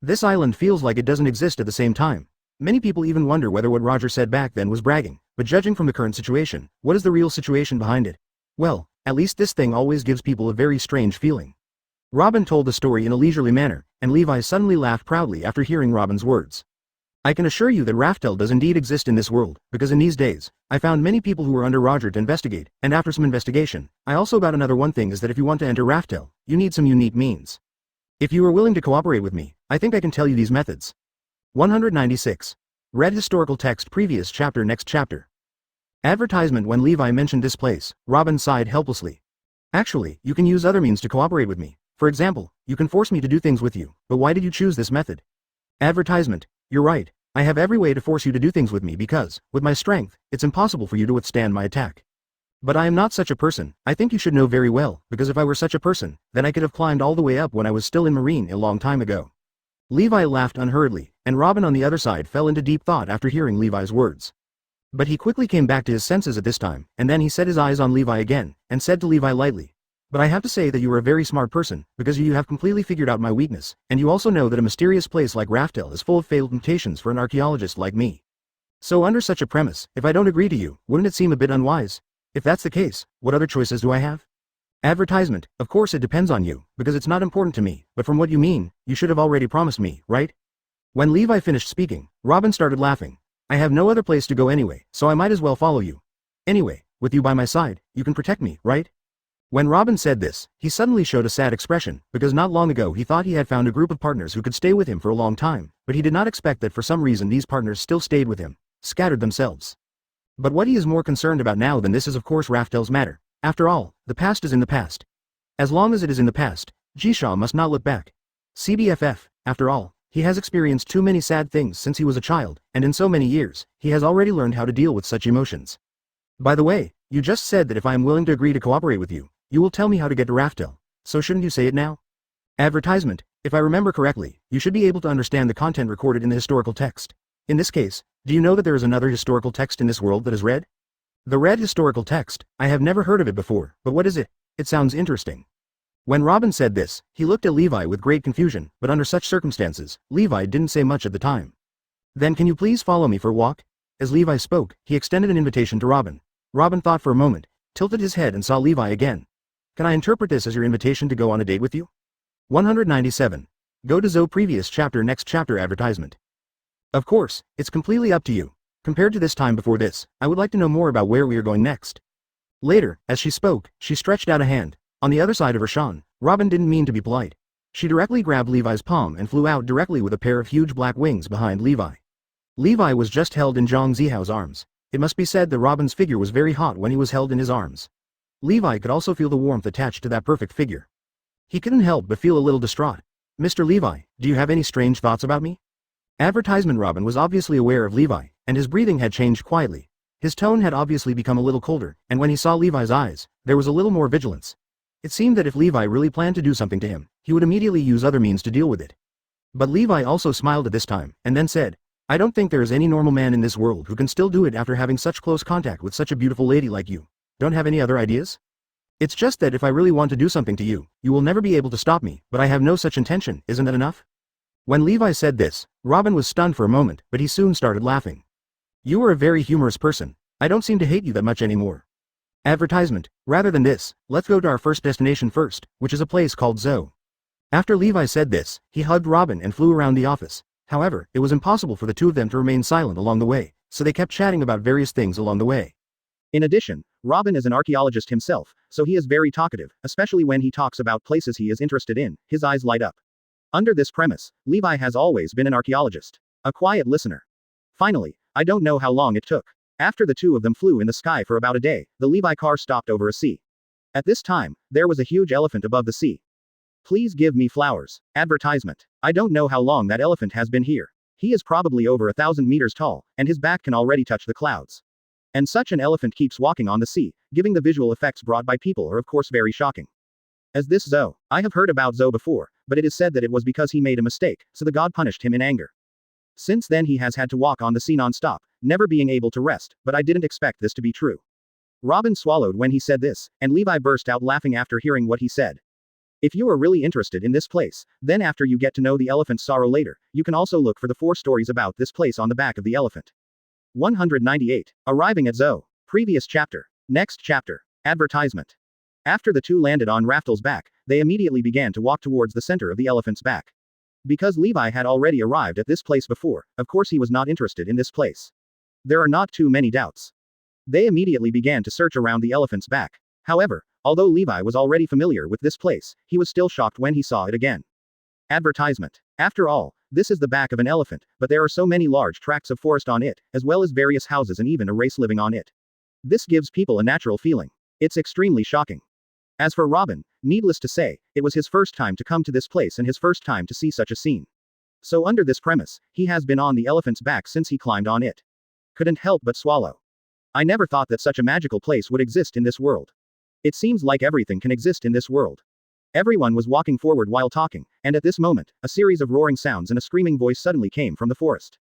This island feels like it doesn't exist at the same time. Many people even wonder whether what Roger said back then was bragging, but judging from the current situation, what is the real situation behind it? Well, at least this thing always gives people a very strange feeling. Robin told the story in a leisurely manner, and Levi suddenly laughed proudly after hearing Robin's words. I can assure you that Raftel does indeed exist in this world, because in these days, I found many people who were under Roger to investigate, and after some investigation, I also got another one thing is that if you want to enter Raftel, you need some unique means. If you are willing to cooperate with me, I think I can tell you these methods. 196. Read historical text previous chapter next chapter. Advertisement. When Levi mentioned this place, Robin sighed helplessly. Actually, you can use other means to cooperate with me. For example, you can force me to do things with you, but why did you choose this method? Advertisement. You're right. I have every way to force you to do things with me because, with my strength, it's impossible for you to withstand my attack. But I am not such a person. I think you should know very well, because if I were such a person, then I could have climbed all the way up when I was still in Marine a long time ago. Levi laughed unhurriedly, and Robin on the other side fell into deep thought after hearing Levi's words. But he quickly came back to his senses at this time, and then he set his eyes on Levi again, and said to Levi lightly, but I have to say that you are a very smart person, because you have completely figured out my weakness, and you also know that a mysterious place like Raftel is full of failed mutations for an archaeologist like me. So under such a premise, if I don't agree to you, wouldn't it seem a bit unwise? If that's the case, what other choices do I have? Advertisement. Of course it depends on you, because it's not important to me, but from what you mean, you should have already promised me, right? When Levi finished speaking, Robin started laughing. I have no other place to go anyway, so I might as well follow you. Anyway, with you by my side, you can protect me, right? When Robin said this, he suddenly showed a sad expression, because not long ago he thought he had found a group of partners who could stay with him for a long time, but he did not expect that for some reason these partners still stayed with him, scattered themselves. But what he is more concerned about now than this is of course Raftel's matter. After all, the past is in the past. As long as it is in the past, Jisha must not look back. CBFF, after all, he has experienced too many sad things since he was a child, and in so many years, he has already learned how to deal with such emotions. By the way, you just said that if I am willing to agree to cooperate with you, you will tell me how to get to Raftel, so shouldn't you say it now? Advertisement. If I remember correctly, you should be able to understand the content recorded in the historical text. In this case, do you know that there is another historical text in this world that is read? The read historical text, I have never heard of it before, but what is it? It sounds interesting. When Robin said this, he looked at Levi with great confusion, but under such circumstances, Levi didn't say much at the time. Then can you please follow me for a walk? As Levi spoke, he extended an invitation to Robin. Robin thought for a moment, tilted his head and saw Levi again. Can I interpret this as your invitation to go on a date with you? 197. Go to Zo previous chapter next chapter advertisement. Of course, it's completely up to you. Compared to this time before this, I would like to know more about where we are going next. Later, as she spoke, she stretched out a hand. On the other side of her shan, Robin didn't mean to be polite. She directly grabbed Levi's palm and flew out directly with a pair of huge black wings behind Levi. Levi was just held in Zhang Zihao's arms. It must be said that Robin's figure was very hot when he was held in his arms. Levi could also feel the warmth attached to that perfect figure. He couldn't help but feel a little distraught. Mr. Levi, do you have any strange thoughts about me? Advertisement. Robin was obviously aware of Levi, and his breathing had changed quietly. His tone had obviously become a little colder, and when he saw Levi's eyes, there was a little more vigilance. It seemed that if Levi really planned to do something to him, he would immediately use other means to deal with it. But Levi also smiled at this time, and then said, I don't think there is any normal man in this world who can still do it after having such close contact with such a beautiful lady like you. Don't have any other ideas? It's just that if I really want to do something to you, you will never be able to stop me, but I have no such intention, isn't that enough? When Levi said this, Robin was stunned for a moment, but he soon started laughing. You are a very humorous person. I don't seem to hate you that much anymore. Advertisement. Rather than this, let's go to our first destination first, which is a place called Zo. After Levi said this, he hugged Robin and flew around the office. However, it was impossible for the two of them to remain silent along the way, so they kept chatting about various things along the way. In addition, Robin is an archaeologist himself, so he is very talkative, especially when he talks about places he is interested in. His eyes light up. Under this premise, Levi has always been an archaeologist. A quiet listener. Finally, I don't know how long it took. After the two of them flew in the sky for about a day, the Levi car stopped over a sea. At this time, there was a huge elephant above the sea. Please give me flowers. Advertisement. I don't know how long that elephant has been here. He is probably over 1,000 meters tall, and his back can already touch the clouds. And such an elephant keeps walking on the sea, giving the visual effects brought by people are of course very shocking. As this Zo, I have heard about Zo before, but it is said that it was because he made a mistake, so the god punished him in anger. Since then he has had to walk on the sea non-stop, never being able to rest, but I didn't expect this to be true. Robin swallowed when he said this, and Levi burst out laughing after hearing what he said. If you are really interested in this place, then after you get to know the elephant's sorrow later, you can also look for the 4 stories about this place on the back of the elephant. 198. Arriving at Zo. Previous chapter. Next chapter. Advertisement. After the two landed on Raftel's back, they immediately began to walk towards the center of the elephant's back. Because Levi had already arrived at this place before, of course he was not interested in this place. There are not too many doubts. They immediately began to search around the elephant's back. However, although Levi was already familiar with this place, he was still shocked when he saw it again. Advertisement. After all, this is the back of an elephant, but there are so many large tracts of forest on it, as well as various houses and even a race living on it. This gives people a natural feeling. It's extremely shocking. As for Robin, needless to say, it was his first time to come to this place and his first time to see such a scene. So under this premise, he has been on the elephant's back since he climbed on it. Couldn't help but swallow. I never thought that such a magical place would exist in this world. It seems like everything can exist in this world. Everyone was walking forward while talking, and at this moment, a series of roaring sounds and a screaming voice suddenly came from the forest.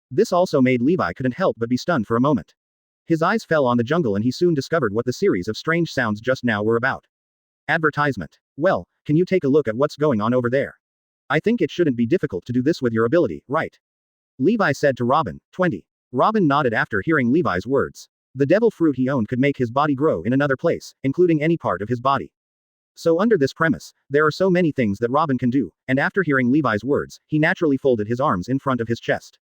This also made Levi couldn't help but be stunned for a moment. His eyes fell on the jungle and he soon discovered what the series of strange sounds just now were about. Advertisement. Well, can you take a look at what's going on over there? I think it shouldn't be difficult to do this with your ability, right? Levi said to Robin, 20. Robin nodded after hearing Levi's words. The devil fruit he owned could make his body grow in another place, including any part of his body. So under this premise, there are so many things that Robin can do, and after hearing Levi's words, he naturally folded his arms in front of his chest.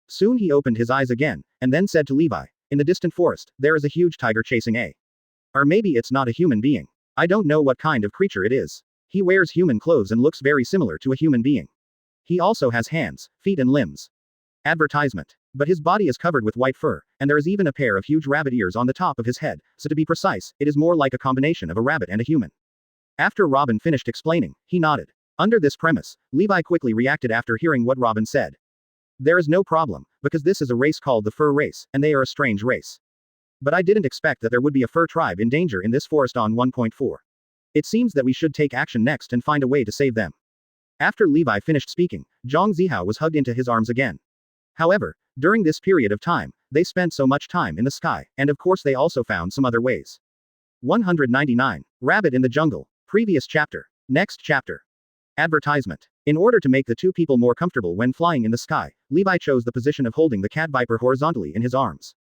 Soon he opened his eyes again, and then said to Levi, in the distant forest, there is a huge tiger chasing a. Or maybe it's not a human being. I don't know what kind of creature it is. He wears human clothes and looks very similar to a human being. He also has hands, feet and limbs. Advertisement. But his body is covered with white fur, and there is even a pair of huge rabbit ears on the top of his head, so to be precise, it is more like a combination of a rabbit and a human. After Robin finished explaining, he nodded. Under this premise, Levi quickly reacted after hearing what Robin said. There is no problem, because this is a race called the Fur Race, and they are a strange race. But I didn't expect that there would be a fur tribe in danger in this forest on 1.4. It seems that we should take action next and find a way to save them. After Levi finished speaking, Zhang Zihao was hugged into his arms again. However, during this period of time, they spent so much time in the sky, and of course they also found some other ways. 199. Rabbit in the Jungle. Previous chapter. Next chapter. Advertisement. In order to make the two people more comfortable when flying in the sky, Levi chose the position of holding the cat viper horizontally in his arms.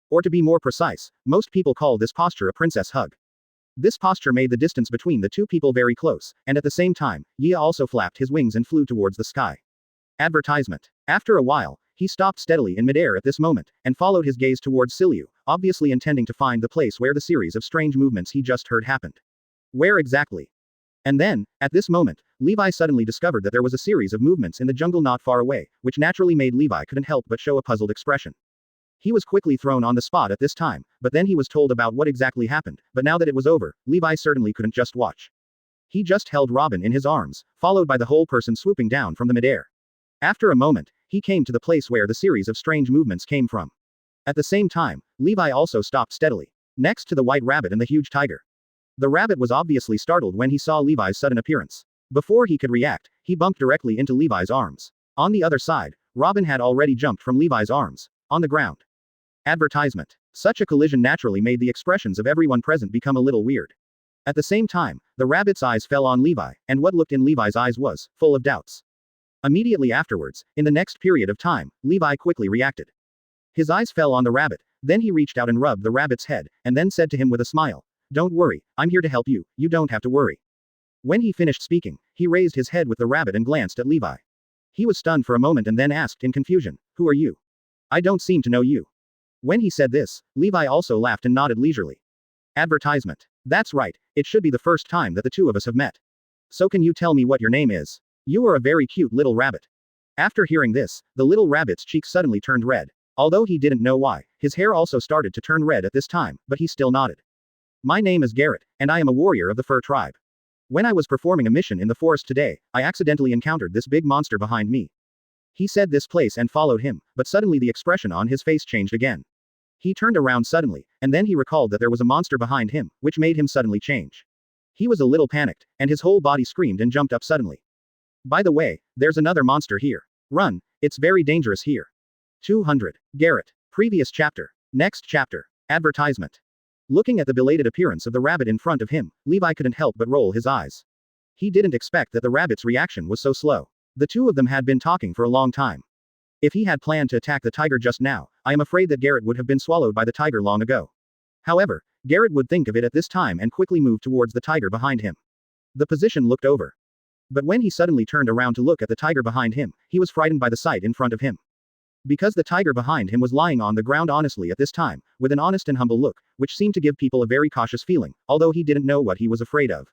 Or to be more precise, most people call this posture a princess hug. This posture made the distance between the two people very close, and at the same time, Yi also flapped his wings and flew towards the sky. Advertisement. After a while, he stopped steadily in midair at this moment, and followed his gaze towards Silyu, obviously intending to find the place where the series of strange movements he just heard happened. Where exactly? And then, at this moment, Levi suddenly discovered that there was a series of movements in the jungle not far away, which naturally made Levi couldn't help but show a puzzled expression. He was quickly thrown on the spot at this time, but then he was told about what exactly happened, but now that it was over, Levi certainly couldn't just watch. He just held Robin in his arms, followed by the whole person swooping down from the midair. After a moment, he came to the place where the series of strange movements came from. At the same time, Levi also stopped steadily, next to the white rabbit and the huge tiger. The rabbit was obviously startled when he saw Levi's sudden appearance. Before he could react, he bumped directly into Levi's arms. On the other side, Robin had already jumped from Levi's arms, on the ground. Advertisement. Such a collision naturally made the expressions of everyone present become a little weird. At the same time, the rabbit's eyes fell on Levi, and what looked in Levi's eyes was full of doubts. Immediately afterwards, in the next period of time, Levi quickly reacted. His eyes fell on the rabbit, then he reached out and rubbed the rabbit's head, and then said to him with a smile, "Don't worry, I'm here to help you, you don't have to worry." When he finished speaking, he raised his head with the rabbit and glanced at Levi. He was stunned for a moment and then asked in confusion, "Who are you? I don't seem to know you." When he said this, Levi also laughed and nodded leisurely. Advertisement. That's right, it should be the first time that the two of us have met. So can you tell me what your name is? You are a very cute little rabbit. After hearing this, the little rabbit's cheeks suddenly turned red. Although he didn't know why, his hair also started to turn red at this time, but he still nodded. My name is Garrett, and I am a warrior of the Fur tribe. When I was performing a mission in the forest today, I accidentally encountered this big monster behind me. He said this place and followed him, but suddenly the expression on his face changed again. He turned around suddenly, and then he recalled that there was a monster behind him, which made him suddenly change. He was a little panicked, and his whole body screamed and jumped up suddenly. By the way, there's another monster here. Run, it's very dangerous here. 200. Garrett. Previous chapter. Next chapter. Advertisement. Looking at the belated appearance of the rabbit in front of him, Levi couldn't help but roll his eyes. He didn't expect that the rabbit's reaction was so slow. The two of them had been talking for a long time. If he had planned to attack the tiger just now, I am afraid that Garrett would have been swallowed by the tiger long ago. However, Garrett would think of it at this time and quickly move towards the tiger behind him. The position looked over. But when he suddenly turned around to look at the tiger behind him, he was frightened by the sight in front of him. Because the tiger behind him was lying on the ground honestly at this time, with an honest and humble look, which seemed to give people a very cautious feeling, although he didn't know what he was afraid of.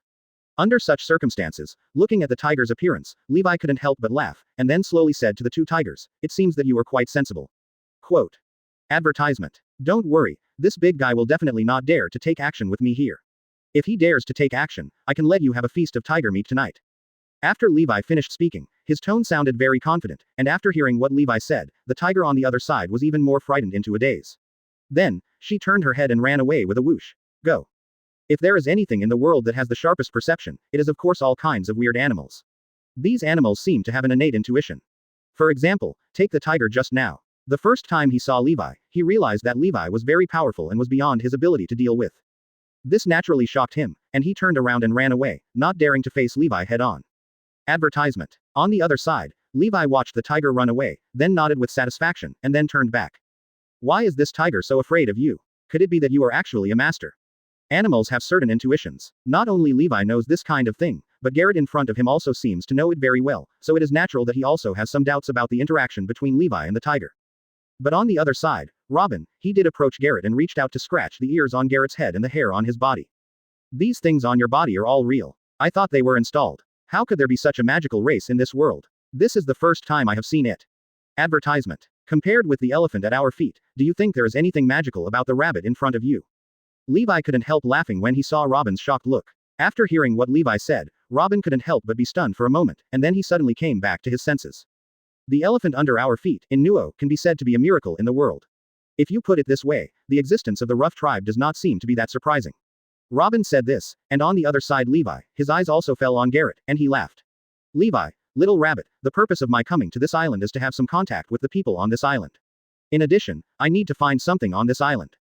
Under such circumstances, looking at the tiger's appearance, Levi couldn't help but laugh, and then slowly said to the two tigers, "It seems that you are quite sensible." Quote. Advertisement. Don't worry, this big guy will definitely not dare to take action with me here. If he dares to take action, I can let you have a feast of tiger meat tonight. After Levi finished speaking, his tone sounded very confident, and after hearing what Levi said, the tiger on the other side was even more frightened into a daze. Then, she turned her head and ran away with a whoosh. Go. If there is anything in the world that has the sharpest perception, it is of course all kinds of weird animals. These animals seem to have an innate intuition. For example, take the tiger just now. The first time he saw Levi, he realized that Levi was very powerful and was beyond his ability to deal with. This naturally shocked him, and he turned around and ran away, not daring to face Levi head-on. Advertisement. On the other side, Levi watched the tiger run away, then nodded with satisfaction, and then turned back. Why is this tiger so afraid of you? Could it be that you are actually a master? Animals have certain intuitions. Not only Levi knows this kind of thing, but Garrett in front of him also seems to know it very well, so it is natural that he also has some doubts about the interaction between Levi and the tiger. But on the other side, Robin, he did approach Garrett and reached out to scratch the ears on Garrett's head and the hair on his body. These things on your body are all real. I thought they were installed. How could there be such a magical race in this world? This is the first time I have seen it. Advertisement. Compared with the elephant at our feet, do you think there is anything magical about the rabbit in front of you? Levi couldn't help laughing when he saw Robin's shocked look. After hearing what Levi said, Robin couldn't help but be stunned for a moment, and then he suddenly came back to his senses. The elephant under our feet, in Nuo, can be said to be a miracle in the world. If you put it this way, the existence of the rough tribe does not seem to be that surprising. Robin said this, and on the other side Levi, his eyes also fell on Garrett, and he laughed. Levi, little rabbit, the purpose of my coming to this island is to have some contact with the people on this island. In addition, I need to find something on this island.